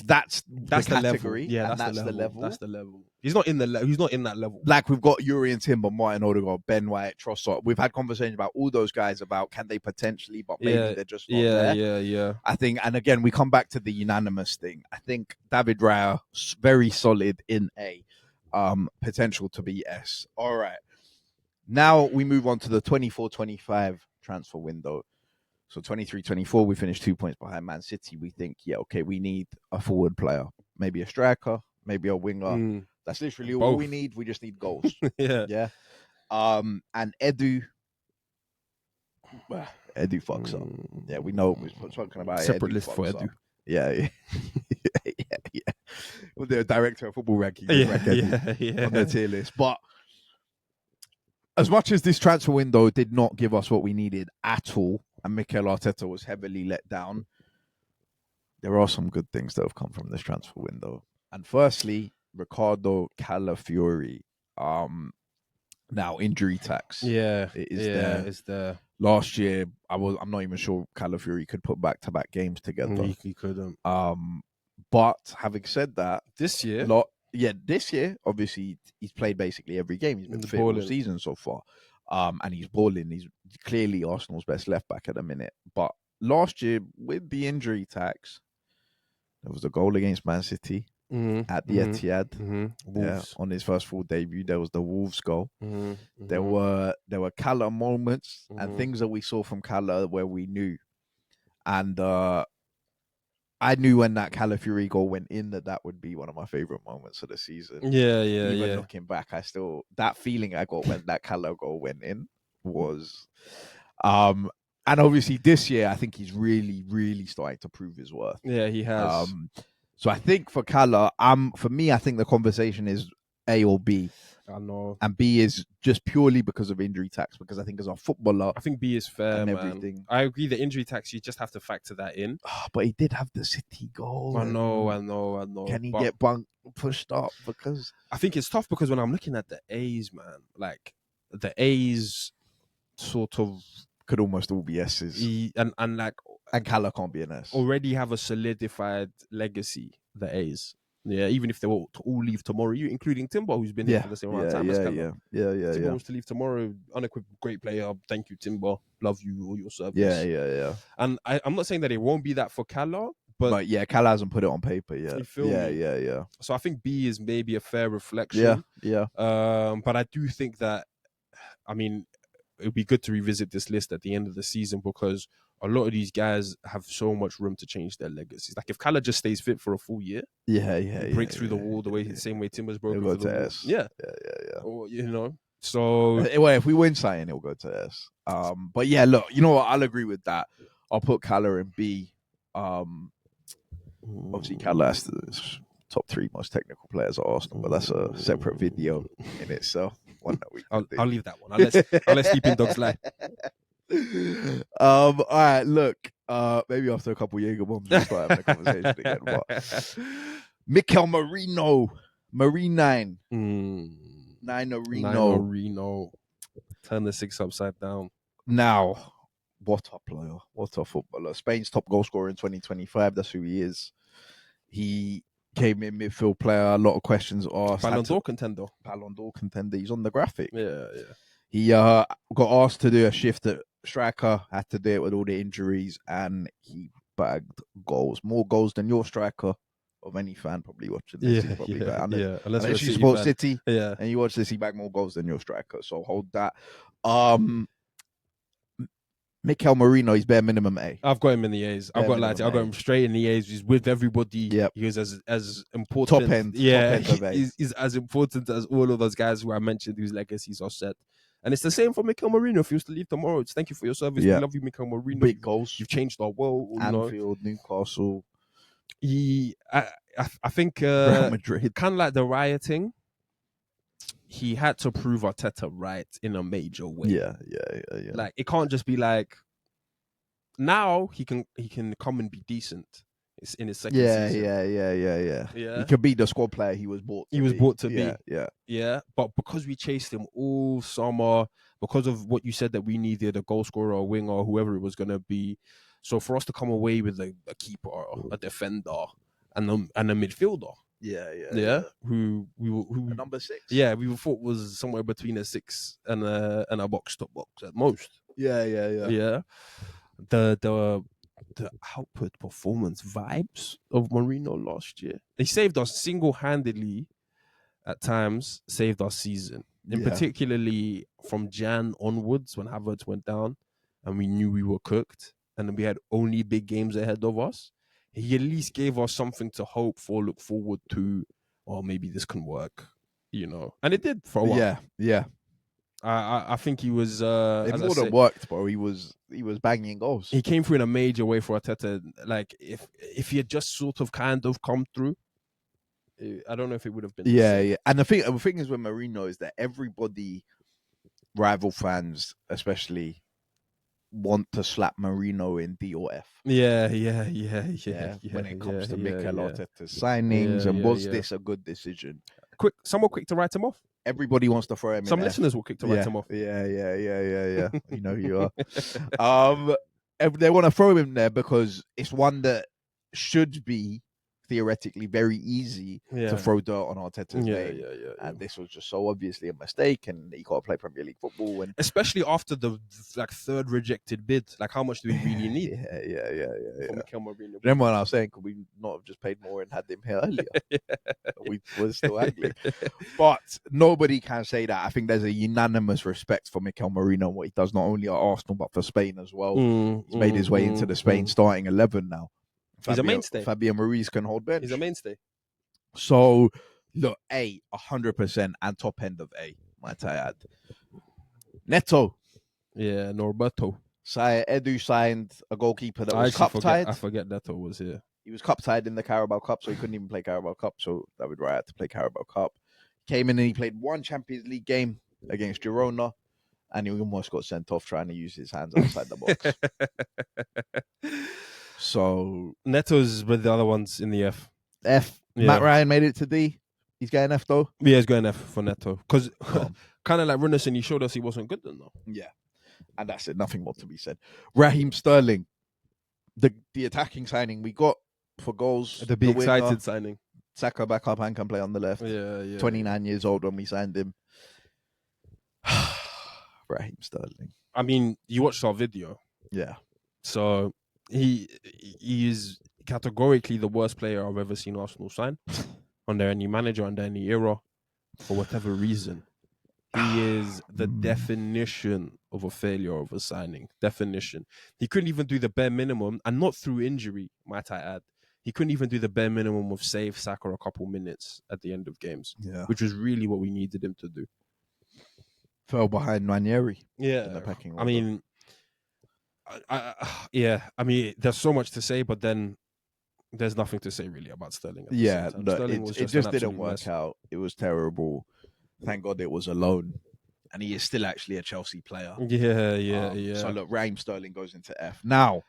that's the category. Yeah, that's the level. That's the level. He's not in that level. Like, we've got Yuri and Timber, Martin Odegaard, Ben White, Trossard. We've had conversations about all those guys about can they potentially, but maybe they're just not there. Yeah. I think, and again, we come back to the unanimous thing. I think David Raya, very solid in A, potential to be S. All right. Now we move on to the 24-25 transfer window. So 23-24, we finished 2 points behind Man City. We think, we need a forward player, maybe a striker, maybe a winger. That's literally all we need. We just need goals. Yeah. And Edu fucks up. Yeah, we know we're talking about separate Edu list for Edu. Yeah. With the director of football ranking, on the tier list. But as much as this transfer window did not give us what we needed at all, and Mikel Arteta was heavily let down, there are some good things that have come from this transfer window. And firstly, Ricardo Calafiori. Now injury tax. Yeah, it is there. It's there. Last year, I'm not even sure Calafiori could put back-to-back games together. He couldn't. But having said that, this year, obviously he's played basically every game. He's been fit all season so far. And he's balling. He's clearly Arsenal's best left back at the minute. But last year, with the injury tax, there was a goal against Man City at the Etihad. Yeah, on his first full debut, there was the Wolves goal. There were Cala moments and things that we saw from Cala where we knew And I knew when that Calafiori goal went in that would be one of my favorite moments of the season. Yeah, Even looking back, that feeling I got when that Cala goal went in was, and obviously this year I think he's really, really starting to prove his worth. Yeah, he has. So I think for Cala, for me, I think the conversation is A or B. I know. And B is just purely because of injury tax, because I think as a footballer, I think B is fair, and man. everything. I agree. The injury tax, you just have to factor that in. But he did have the City goal. I know. Can he but get pushed up? Because I think it's tough because when I'm looking at the A's, man, like the A's sort of could almost all be S's. And Cala can't be an S. Already have a solidified legacy, the A's. Yeah, even if they were to all leave tomorrow, including Timber, who's been here for the same amount of time as Cala. Timber was to leave tomorrow, unequivocal great player. Thank you, Timber. Love you, all your service. Yeah. And I'm not saying that it won't be that for Cala, but yeah, Cala hasn't put it on paper yet. You feel me? Yeah. So I think B is maybe a fair reflection. Yeah. But I do think that, I mean, it would be good to revisit this list at the end of the season because a lot of these guys have so much room to change their legacies. Like if Cala just stays fit for a full year, breaks through the wall the same way Timber's broken through the wall. S. Yeah. Or, so well, if we win something, it'll go to S. But yeah, look, you know what? I'll agree with that. I'll put Cala in B. Obviously, Cala has the top 3 most technical players at Arsenal, but that's a separate video in itself. One that we I'll leave that one. I'll let sleeping dogs lie. All right, look. Maybe after a couple of Jaeger bombs, we'll start having a conversation again. But Mikel Marine 9 Reno. Turn the 6 upside down. Now, what a player. What a footballer. Spain's top goal scorer in 2025. That's who he is. He came in midfield player. A lot of questions asked. Ballon d'Or contender. He's on the graphic. Yeah. He got asked to do a shift at striker. Had to do it with all the injuries, and he bagged goals. More goals than your striker of any fan probably watching this. Unless you support City, and you watch this, he bagged more goals than your striker. So hold that. Mikel Marino, he's bare minimum A. I've got him in the A's. I've got him straight in the A's. He's with everybody. Yep. He was as important. Top end. He's as important as all of those guys who I mentioned whose legacies are set. And it's the same for Mikel Marino. If he was to leave tomorrow, it's thank you for your service. We love you, Mikel Marino. Big goals. You've changed our world. Anfield, Newcastle. I think Real Madrid. Kind of like the rioting. He had to prove Arteta right in a major way. Yeah. Like it can't just be like now he can come and be decent. It's in his second season. Yeah. He could be the squad player he was bought to be. Yeah. But because we chased him all summer, because of what you said that we needed a goal scorer or a winger or whoever it was gonna be. So for us to come away with a keeper, a defender, and a midfielder. Yeah. Who number 6. Yeah, we thought was somewhere between a 6 and a box to box at most. Yeah. The output performance vibes of Marino last year. They saved us single-handedly at times, saved our season. And particularly from Jan onwards when Havertz went down and we knew we were cooked and then we had only big games ahead of us. He at least gave us something to hope for, look forward to, or maybe this can work, And it did for a while. Yeah. I think he was. It more than worked, bro. He was banging goals. He came through in a major way for Arteta. Like if he had just sort of kind of come through, I don't know if it would have been. Yeah. And the thing is with Marino is that everybody, rival fans especially, want to slap Marino in D or F. Yeah. When it comes to Mikel Arteta's signings and was this a good decision? Someone quick to write him off. Everybody wants to throw him in. Some listeners will quick to write him off. Yeah. You know you are. They want to throw him there because it's one that should be theoretically very easy to throw dirt on Arteta's name. And this was just so obviously a mistake, and he got to play Premier League football. And especially after the third rejected bid, like how much do we really need? Yeah. Mikel Marino. Remember when I was saying, could we not have just paid more and had him here earlier? We were still angling. But nobody can say that. I think there's a unanimous respect for Mikel Marino and what he does, not only at Arsenal, but for Spain as well. He's made his way into the Spain starting 11 now. He's a mainstay. Fabio Ruiz can hold bench. He's a mainstay. So, look, 100% and top end of A, might I add. Neto. Yeah, Norberto. Edu signed a goalkeeper that was cup-tied. I forget Neto was here. He was cup-tied in the Carabao Cup, so he couldn't even play Carabao Cup, so David Raya had to play Carabao Cup. Came in and he played one Champions League game against Girona, and he almost got sent off trying to use his hands outside the box. So Neto's with the other ones in the F. F. Yeah. Matt Ryan made it to D. He's getting F though. Yeah, he's going F for Neto. Because kind of like Runnison, he showed us he wasn't good then though. Yeah. And that's it. Nothing more to be said. Raheem Sterling. The attacking signing we got for goals. The big excited signing. Saka back up and can play on the left. Yeah. 29 years old when we signed him. Raheem Sterling. I mean, you watched our video. Yeah. So he is categorically the worst player I've ever seen Arsenal sign under any manager, under any era, for whatever reason. He is the definition of a failure of a signing. Definition. He couldn't even do the bare minimum, and not through injury, might I add. He couldn't even do the bare minimum of save Saka a couple minutes at the end of games, which was really what we needed him to do. Fell behind Ranieri. Yeah. In the pecking order. I mean, I mean, there's so much to say, but then there's nothing to say really about Sterling. It just didn't work out. It was terrible. Thank God it was a loan, and he is still actually a Chelsea player. Yeah. So look, Raheem Sterling goes into F. Now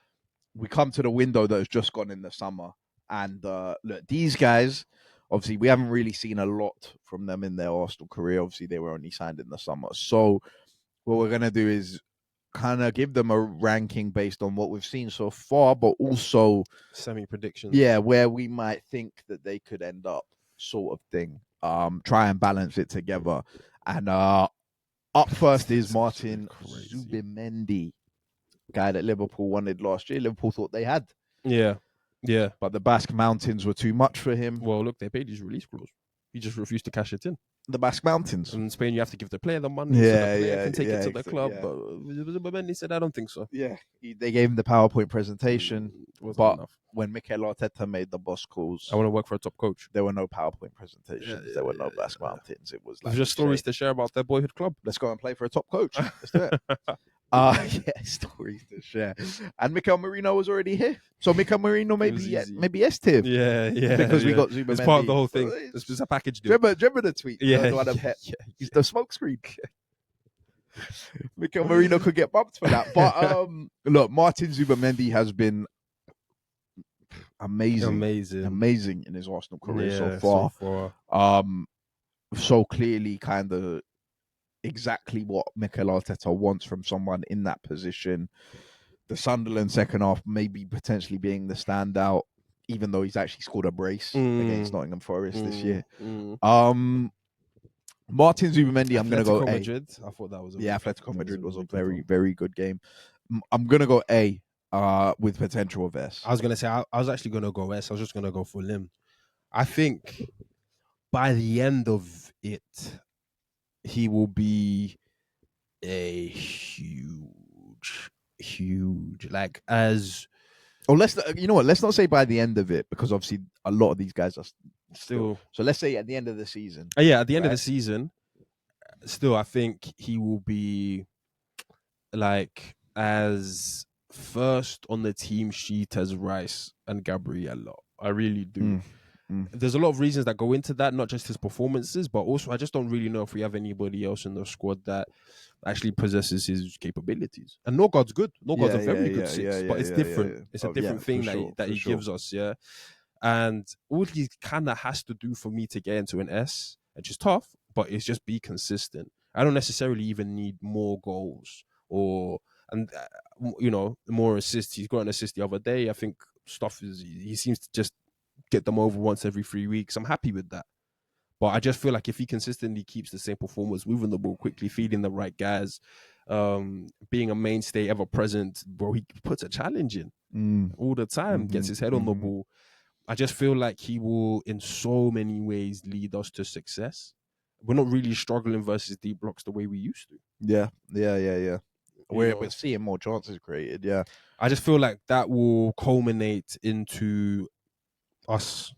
we come to the window that has just gone in the summer, and look, these guys. Obviously, we haven't really seen a lot from them in their Arsenal career. Obviously, they were only signed in the summer. So what we're going to do is kind of give them a ranking based on what we've seen so far, but also semi-predictions. Yeah, where we might think that they could end up, sort of thing. Try and balance it together. And up first is Martin Zubimendi, guy that Liverpool wanted last year. Liverpool thought they had. Yeah. But the Basque Mountains were too much for him. Well, look, they paid his release clause. He just refused to cash it in. The Basque Mountains. And in Spain, you have to give the player the money so the player can take it to the club. Yeah. But he said, I don't think so. Yeah. They gave him the PowerPoint presentation. But enough. When Mikel Arteta made the boss calls, I want to work for a top coach. There were no PowerPoint presentations. There were no Basque Mountains. It was like just stories to share about their boyhood club. Let's go and play for a top coach. Let's do it. Stories to share. And Mikel Marino was already here. So Mikel Marino maybe S tier. Yeah. Because we got Zubimendi. It's part of the whole thing. It's a package deal. Remember the tweet? Yeah. The one He's the smoke screen. Mikel Marino could get bumped for that. But look, Martin Zubimendi has been amazing in his Arsenal career so far. So clearly kind of exactly what Mikel Arteta wants from someone in that position. The Sunderland second half maybe potentially being the standout, even though he's actually scored a brace against Nottingham Forest this year. Martin Zubimendi, I'm going to go A. Madrid. I thought that was Atletico Madrid was a very, very good game. I'm going to go A with potential of S. I was going to say, I was actually going to go S. I was just going to go for Lim. I think by the end of it, he will be a huge, like as... Oh, you know what? Let's not say by the end of it, because obviously a lot of these guys are still. So let's say at the end of the season. At the end of the season, still, I think he will be like as first on the team sheet as Rice and Gabriella. I really do. There's a lot of reasons that go into that, not just his performances, but also I just don't really know if we have anybody else in the squad that actually possesses his capabilities. And Norgard's good. Norgard's a very good six, but it's different. It's a different thing that he gives us, And all he kind of has to do for me to get into an S, which is tough, but it's just be consistent. I don't necessarily even need more goals or more assists. He's got an assist the other day. I think he seems to just get them over once every 3 weeks. I'm happy with that. But I just feel like if he consistently keeps the same performance, moving the ball quickly, feeding the right guys, being a mainstay, ever present, bro, he puts a challenge in all the time, gets his head on the ball. I just feel like he will, in so many ways, lead us to success. We're not really struggling versus deep blocks the way we used to. Yeah. We're know? seeing more chances created. Yeah. I just feel like that will culminate into us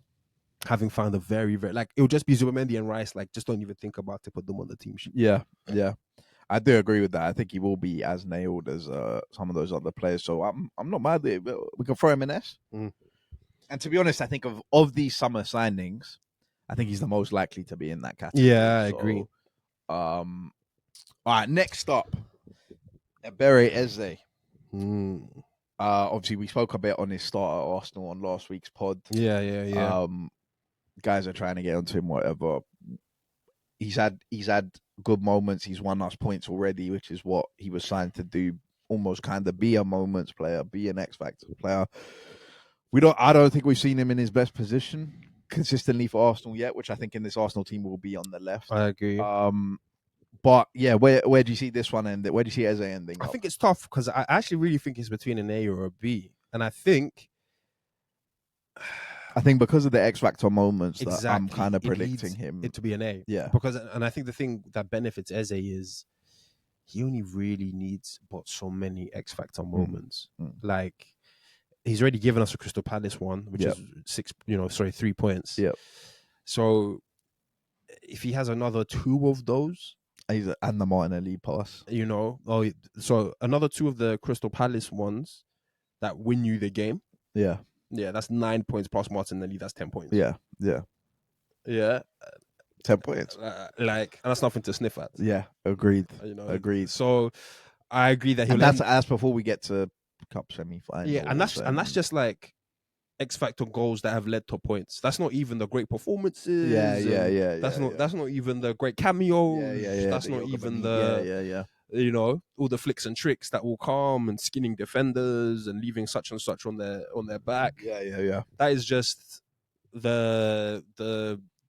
having found a very, very, like, it'll just be Zubimendi and Rice. Like, just don't even think about to put them on the team sheet. Yeah. I do agree with that. I think he will be as nailed as some of those other players. So I'm not mad at it. We can throw him in S. And to be honest, I think of these summer signings, I think he's the most likely to be in that category. Yeah, I agree. All right, next up, Ebere Eze. Obviously, we spoke a bit on his start at Arsenal on last week's pod. Yeah. Guys are trying to get onto him, whatever. He's had good moments. He's won us points already, which is what he was signed to do. Almost kind of be a moments player, be an X Factor player. I don't think we've seen him in his best position consistently for Arsenal yet, which I think in this Arsenal team will be on the left. I agree. But yeah, where do you see this one end? Where do you see Eze ending? I think it's tough because I actually really think it's between an A or a B, and I think because of the X Factor moments that I'm kind of predicting him to be an A. Yeah, and I think the thing that benefits Eze is he only really needs but so many X Factor moments. Like, he's already given us a Crystal Palace one, which is 3 points. Yeah. So if he has another 2 of those, and the Martinelli pass, so another 2 of the Crystal Palace ones that win you the game. Yeah, that's 9 points plus Martinelli. That's 10 points. Yeah. 10 points. And that's nothing to sniff at. Yeah, agreed. Agreed. So I agree that that's before we get to Cup semi-final. Yeah, and that's just like X Factor goals that have led to points. That's not even the great performances. Yeah. That's not even the great cameos. Yeah. That's not even the all the flicks and tricks that will come and skinning defenders and leaving such and such on their back. Yeah. That is just the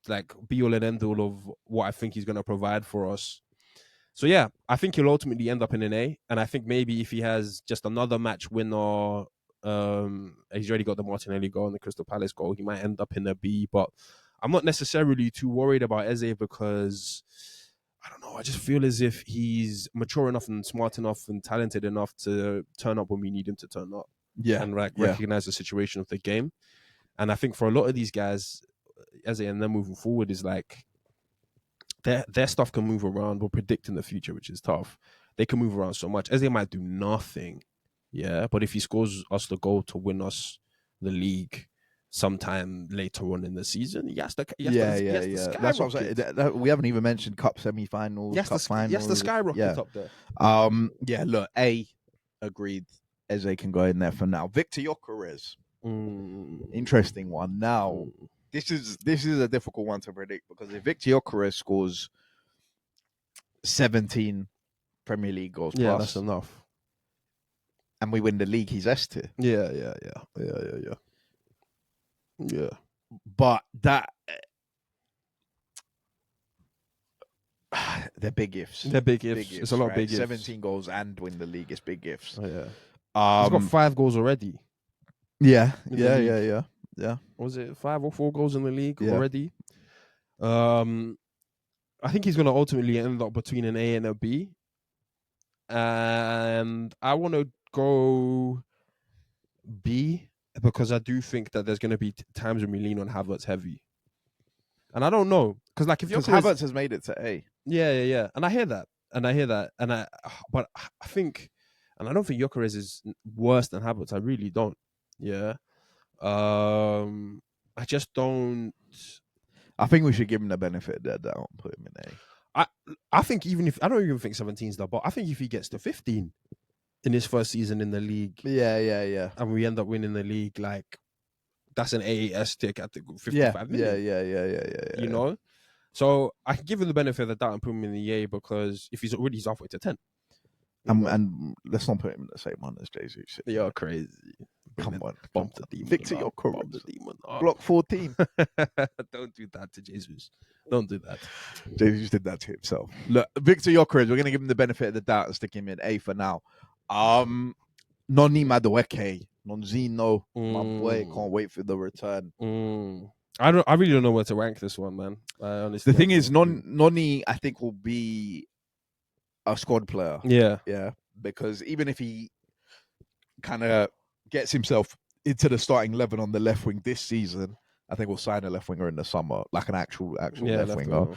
like be all and end all of what I think he's going to provide for us. So yeah, I think he'll ultimately end up in an A, and I think maybe if he has just another match winner, he's already got the Martinelli goal and the Crystal Palace goal, he might end up in a B. But I'm not necessarily too worried about Eze because I don't know. I just feel as if he's mature enough and smart enough and talented enough to turn up when we need him to turn up. Yeah, and recognize the situation of the game. And I think for a lot of these guys, Eze and them moving forward is like. Their stuff can move around. We're predicting the future, which is tough. They can move around so much. Eze might do nothing, but if he scores us the goal to win us the league sometime later on in the season, yes. That's what I'm saying. We haven't even mentioned Cup semi-finals, Cup finals. Yes, the skyrocket up there. Look, A, agreed. Eze can go in there for now. Victor Gyökeres, interesting one. Now, this is a difficult one to predict because if Victor Gyökeres scores 17 Premier League goals plus, that's enough, and we win the league, he's S tier. Yeah. But that they're big ifs. It's a lot of big ifs. 17 goals and win the league is big ifs. Oh, yeah. He's got 5 goals already. Yeah. Was it 5 or 4 goals in the league already? I think he's going to ultimately end up between an A and a B. And I want to go B because I do think that there's going to be times when we lean on Havertz heavy. And I don't know. Because Havertz has made it to A. Yeah. And I hear that. But I think, and I don't think Gyökeres is worse than Havertz. I really don't. Yeah. I just don't. I think we should give him the benefit of the doubt and put him in A. I think even if I don't even think 17's that, but I think if he gets to 15 in his first season in the league, and we end up winning the league, like that's an AAS tick at the 55 million. Yeah. You know, so I can give him the benefit of the doubt and put him in the A because if he's halfway to 10. And let's not put him in the same one as Jesus. You're crazy. Come on. Bump the demon. Victor Bump the Gyökeres. demon. Block 14. Don't do that to Jesus. Don't do that. Jesus did that to himself. Look, Victor Gyökeres, we're going to give him the benefit of the doubt and stick him in A for now. Noni Madueke, Nonzino, my boy, can't wait for the return. I really don't know where to rank this one, man. Honestly, The thing is, Noni, I think, will be a squad player. Yeah. Because even if he kind of gets himself into the starting 11 on the left wing this season, I think we'll sign a left winger in the summer, like an actual left winger.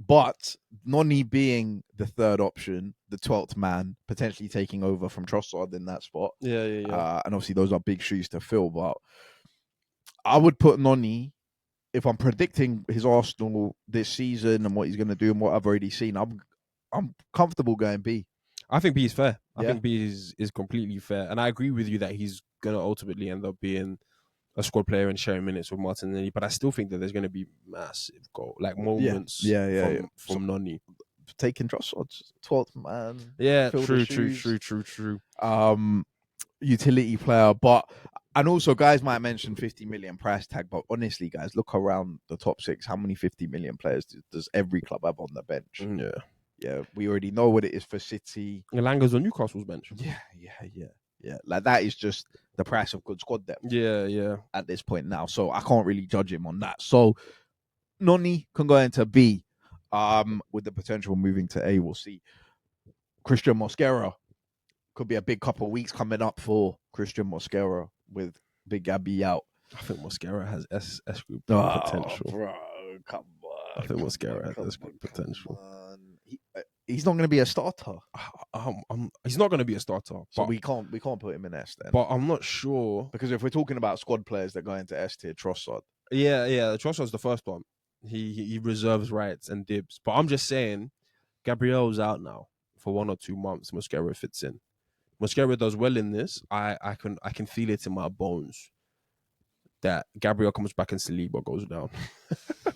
But Noni being the third option, the 12th man, potentially taking over from Trossard in that spot. Yeah. And obviously those are big shoes to fill. But I would put Noni, if I'm predicting his Arsenal this season and what he's going to do and what I've already seen, I'm comfortable going B. I think B is fair. I Yeah. think B is completely fair. And I agree with you that he's going to ultimately end up being a squad player and sharing minutes with Martinelli. But I still think that there's going to be massive moments from Noni. Taking Trossard's 12th man. Yeah, true. Utility player. And also, guys might mention 50 million price tag, but honestly, guys, look around the top 6. How many 50 million players does every club have on the bench? Yeah, we already know what it is for City. Elanga's on Newcastle's bench. Yeah. Like, that is just the price of good squad depth. Yeah. At this point now, so I can't really judge him on that. So Noni can go into B, with the potential moving to A. We'll see. Christian Mosquera could be a big couple of weeks coming up for Christian Mosquera with Big Gabby out. I think Mosquera has S group potential. Bro, come on. I think Mosquera has S group potential. He's not going to be a starter. He's not going to be a starter. So we can't put him in S then. But I'm not sure, because if we're talking about squad players that go into S tier, Trossard. Yeah. Trossard's the first one. He reserves rights and dibs. But I'm just saying, Gabriel's out now for 1 or 2 months. Mosquera fits in. Mosquera does well in this. I can feel it in my bones that Gabriel comes back and Saliba goes down.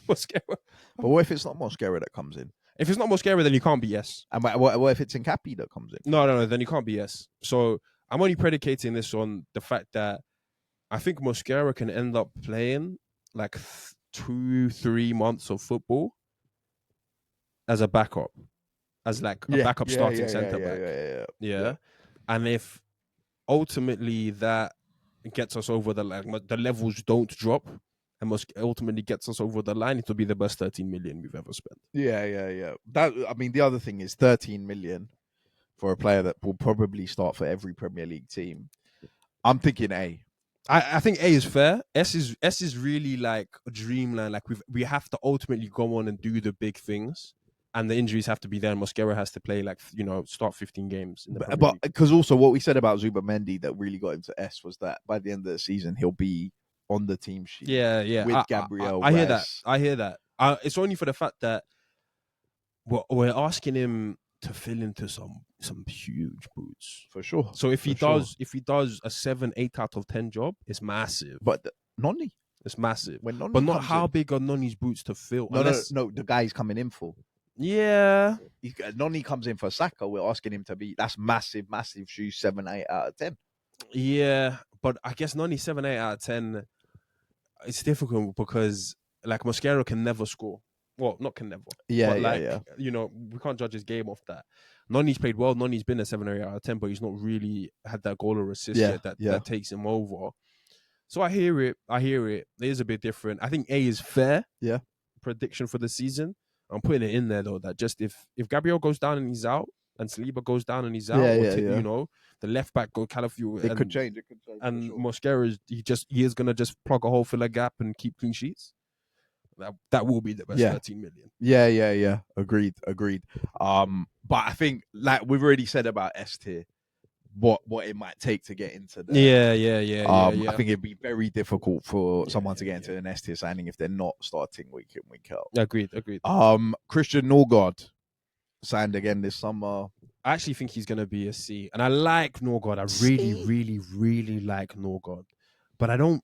Mosquera. But what if it's not Mosquera that comes in? If it's not Mosquera, then you can't be yes. And what if it's Nkapi that comes in? No, then you can't be yes. So I'm only predicating this on the fact that I think Mosquera can end up playing like 2-3 months of football as a backup, as like a backup starting centre back. Yeah. And if ultimately that gets us over the levels don't drop, and ultimately gets us over the line, it'll be the best 13 million we've ever spent. Yeah. The other thing is 13 million for a player that will probably start for every Premier League team. I'm thinking A. I think A is fair. S is really like a dreamland. Like we have to ultimately go on and do the big things, and the injuries have to be there. And Mosquera has to play start 15 games in the Premier League. Because also what we said about Zubamendi that really got him to S was that by the end of the season he'll be on the team sheet. Yeah. With Gabriel. I hear that. It's only for the fact that we're asking him to fill into some huge boots for sure. So if he does a 7-8 out of 10 job, it's massive. But Noni, it's massive. But not how big are Noni's boots to fill? No, the guy he's coming in for. Yeah, Noni comes in for Saka. We're asking him to be. That's massive shoes. 7-8 out of 10. Yeah, but I guess Noni 7-8 out of 10. It's difficult because like Mosquera can never score. Well, not can never. Yeah. We can't judge his game off that. Noni's played well. Noni's been a 7 or 8 out of 10, but he's not really had that goal or assist yet that takes him over. So I hear it. It is a bit different. I think A is fair. Yeah. Prediction for the season. I'm putting it in there though that just if Gabriel goes down and he's out, and Saliba goes down and he's out, the left back go Calafiori. It could change. And sure. Mosquera he is gonna just plug a hole, fill a gap, and keep clean sheets. That will be the best 13 million. Yeah. Agreed. But I think like we've already said about S tier, what it might take to get into there. Yeah. I think it'd be very difficult for someone to get into an S tier signing if they're not starting week in, week out. Agreed. Christian Norgard signed again this summer. I actually think he's gonna be a C, and I like Norgard. I really like Norgard, but I don't.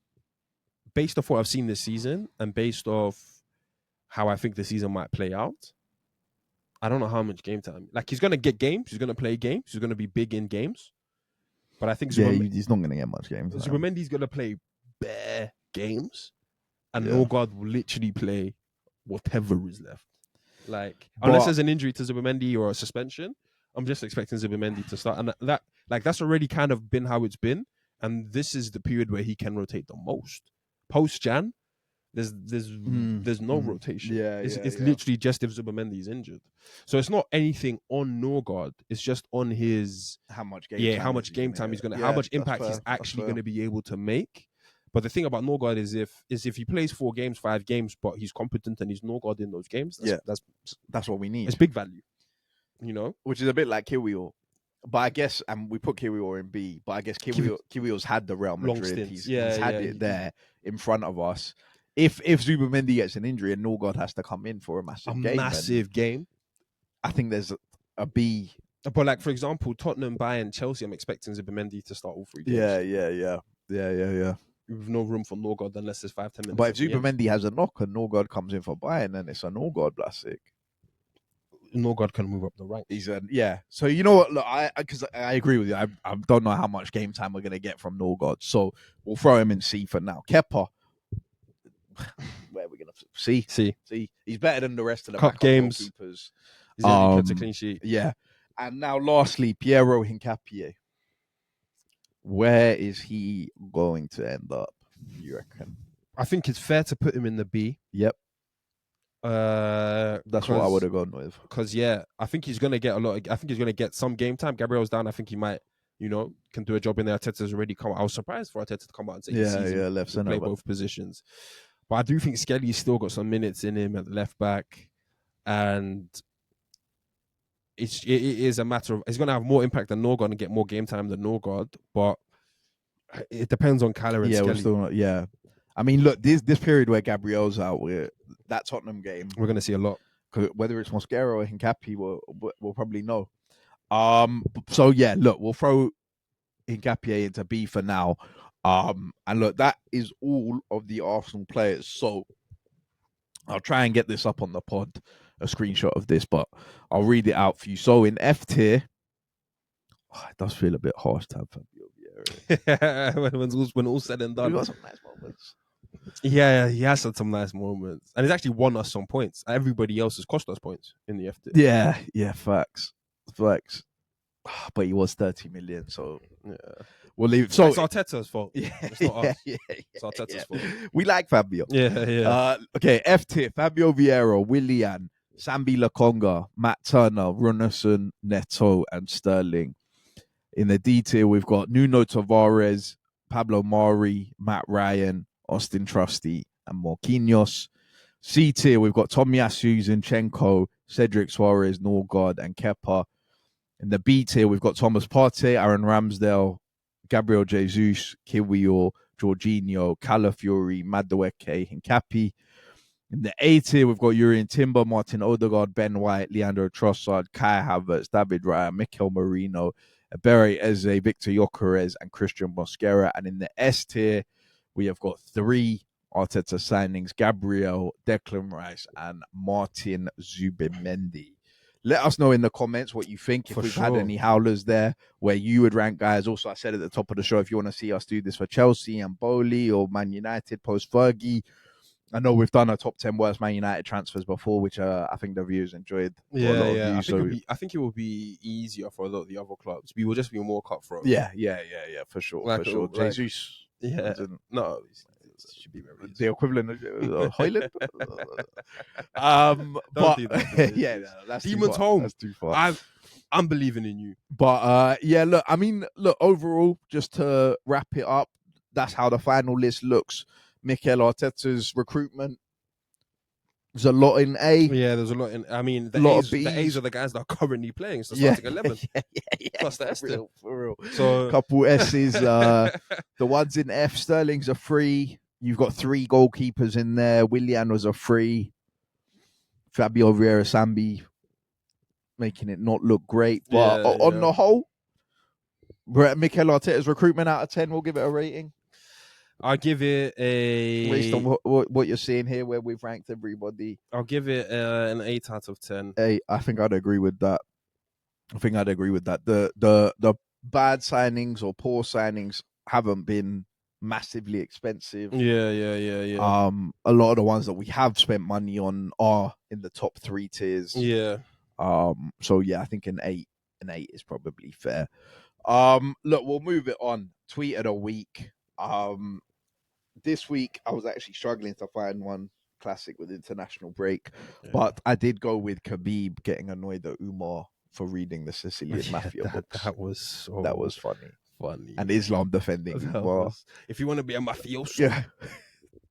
Based off what I've seen this season and based off how I think the season might play out, I don't know how much game time. Like he's gonna get games, he's gonna play games, he's gonna be big in games. But I think Yeah, he's not going to get much game time. Zubimendi's going to play bare games, and Yeah. Norgard will literally play whatever is left. Like, unless there's an injury to Zubimendi or a suspension, I'm just expecting Zubimendi to start. And that's already kind of been how it's been. And this is the period where he can rotate the most. Post Jan, there's no rotation. It's literally just if Zubimendi is injured. So it's not anything on Norgard. It's just on his how much game time he's gonna, how much impact he's actually gonna be able to make. But the thing about Norgard is if he plays 4 games, 5 games, but he's competent and he's Norgard in those games, that's what we need. It's big value, which is a bit like Kiwior. But I guess, and we put Kiwior in B, but I guess Kiwior's had the Real Madrid. He's had it there in front of us. If Zubimendi gets an injury and Norgard has to come in for a massive game, I think there's a B. But like, for example, Tottenham, Bayern, Chelsea, I'm expecting Zubimendi to start all 3 games. Yeah. With no room for Norgard unless there's 5-10 minutes. But if Zubimendi has a knock and Norgard comes in for Bayern, then it's a Norgard classic. Norgard can move up the ranks. So you know what? Look, because I agree with you. I don't know how much game time we're gonna get from Norgard, so we'll throw him in C for now. Kepa, where are we gonna C? He's better than the rest of the cup games. Goalkeepers. He's only kept a clean sheet. Yeah, and now lastly, Piero Hincapié. Where is he going to end up, you reckon? I think it's fair to put him in the B. Yep. That's what I would have gone with. Because I think he's gonna get I think he's gonna get some game time. Gabriel's down. I think he might, can do a job in there. Arteta's already come out. I was surprised for Arteta to come out and say left center, play both positions. But I do think Skelly's still got some minutes in him at the left back, and it is a matter of he's gonna have more impact than Norgard and get more game time than Norgard. But it depends on Calla and Skelly. We're still not, I mean, look, this period where Gabriel's out, that Tottenham game, we're going to see a lot. Whether it's Mosquera or Hincapié, we'll probably know. So look, we'll throw Hincapié into B for now. And look, that is all of the Arsenal players. So I'll try and get this up on the pod, a screenshot of this, but I'll read it out for you. So in F tier, it does feel a bit harsh to have Fabio. when all said and done. We got some nice moments. Yeah, he has had some nice moments. And he's actually won us some points. Everybody else has cost us points in the F tier. Yeah, facts. But he was 30 million, so we'll leave. So it's Arteta's fault. It's not us. It's Arteta's fault. We like Fabio. Yeah. Okay, F tier, Fabio Vieira, Willian, Sambi Lakonga, Matt Turner, Runarsson, Neto, and Sterling. In the D tier, we've got Nuno Tavares, Pablo Mari, Matt Ryan, Austin Trusty, and Marquinhos. C tier, we've got Tomiyasu, Zinchenko, Cedric Suarez, Norgard, and Kepa. In the B tier, we've got Thomas Partey, Aaron Ramsdale, Gabriel Jesus, Kiwior, Jorginho, Calafiori, Madueke, Hincapié. In the A tier, we've got Urian Timber, Martin Odegaard, Ben White, Leandro Trossard, Kai Havertz, David Raya, Mikel Merino, Ebere Eze, Victor Gyökeres, and Christian Mosquera. And in the S tier, we have got 3 Arteta signings, Gabriel, Declan Rice, and Martin Zubimendi. Let us know in the comments what you think. If we've had any howlers there, where you would rank guys. Also, I said at the top of the show, if you want to see us do this for Chelsea and Bowley or Man United post Fergie. I know we've done a top 10 worst Man United transfers before, which I think the viewers enjoyed. I think it will be easier for a lot of the other clubs. We will just be more cutthroat. Yeah, for sure. Jesus. No. Should be very the equivalent of Hoyland. That's Demons home. That's too far. I'm believing in you. But look, overall, just to wrap it up, that's how the final list looks. Mikel Arteta's recruitment. There's a lot in A. Yeah, there's a lot in. I mean, the A's are the guys that are currently playing. It's the starting 11. Plus the S for real. So a couple S's. The ones in F, Sterling's a free. You've got 3 goalkeepers in there. Willian was a free. Fabio Vieira, Sambi, making it not look great. But on the whole, we're at Mikel Arteta's recruitment out of 10. We'll give it a rating. I'll give it a... Based on what you're seeing here, where we've ranked everybody. I'll give it an 8 out of 10. 8. I think I'd agree with that. The bad signings or poor signings haven't been massively expensive. Yeah. A lot of the ones that we have spent money on are in the top 3 tiers. Yeah. So yeah, I think an 8 is probably fair. Look, we'll move it on. Tweet of the week. This week I was actually struggling to find one classic with international break, but I did go with Khabib getting annoyed at Umar for reading the Sicilian Mafia books. That was funny. funny. And Islam defending Umar. If you want to be a mafioso, Yeah,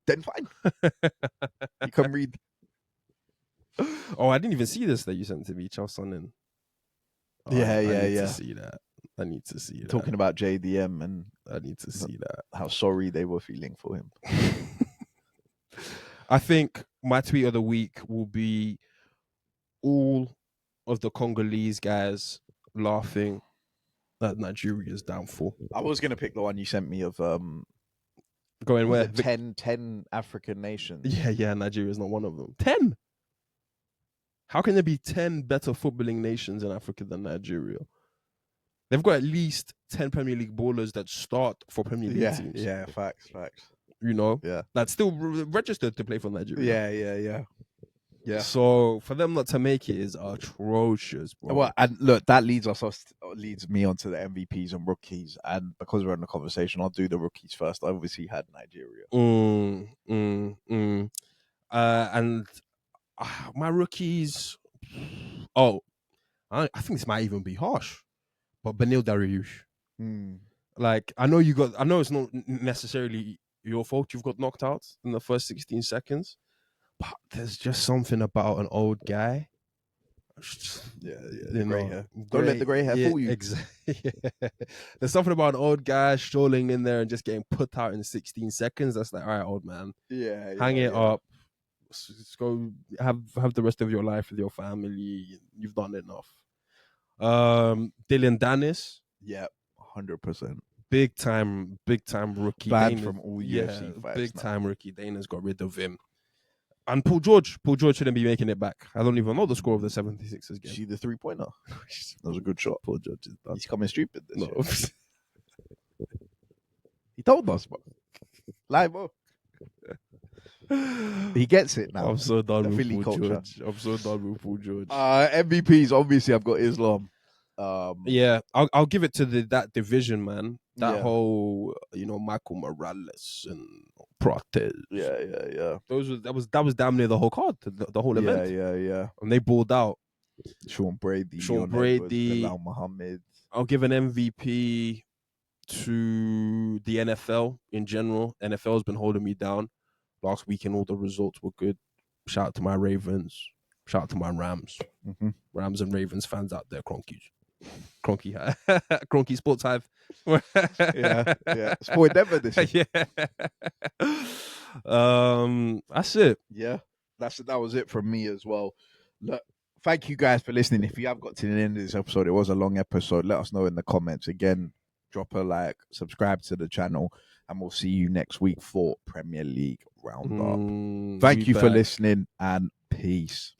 then fine. You can read. Oh, I didn't even see this that you sent to me, Charles Sonnen. I need to see that. I need to see that. Talking about JDM, and I need to see that. How sorry they were feeling for him. I think my tweet of the week will be all of the Congolese guys laughing at Nigeria's downfall. I was going to pick the one you sent me of going where 10 African nations. Yeah, Nigeria's not one of them. 10. How can there be 10 better footballing nations in Africa than Nigeria? They've got at least 10 Premier League ballers that start for Premier League teams. Yeah, facts. You know? Yeah. That's still registered to play for Nigeria. Yeah. So for them not to make it is atrocious, bro. Well, and look, that leads me on to the MVPs and rookies. And because we're in the conversation, I'll do the rookies first. I obviously had Nigeria. And my rookies. Oh, I think this might even be harsh, but Benil Dariush. Like, I know it's not necessarily your fault you've got knocked out in the first 16 seconds, but there's just something about an old guy. Grey hair. Don't let the grey hair fool you. Exactly. There's something about an old guy strolling in there and just getting put out in 16 seconds. That's like, all right, old man. Hang it up. Just go have the rest of your life with your family. You've done enough. Dylan Dennis. Yeah, 100%. Big time rookie. Banned from all UFC fights. Big time rookie. Dana's got rid of him. And Paul George shouldn't be making it back. I don't even know the score of the 76ers game. See the 3-pointer? That was a good shot. Paul George is done. He's coming stupid this year. He told us, bro. Live, bro. He gets it now. I'm so done with Philly Paul culture. George. I'm so done with Paul George. MVPs, obviously, I've got Islam. Yeah, I'll give it to that division, man. That Yeah. whole, Michael Morales and Prates. Yeah. That was damn near the whole card, the whole event. Yeah. And they balled out. Sean Brady, Bilal Muhammad. I'll give an MVP to the NFL in general. NFL has been holding me down. Last weekend, all the results were good. Shout out to my Ravens. Shout out to my Rams. Mm-hmm. Rams and Ravens fans out there, Cronky Sports Hive. yeah. Sport Denver this year. That's it. Yeah, that was it from me as well. Look, thank you guys for listening. If you have got to the end of this episode, it was a long episode. Let us know in the comments. Again, drop a like, subscribe to the channel, and we'll see you next week for Premier League Roundup. Thank you for listening, and peace.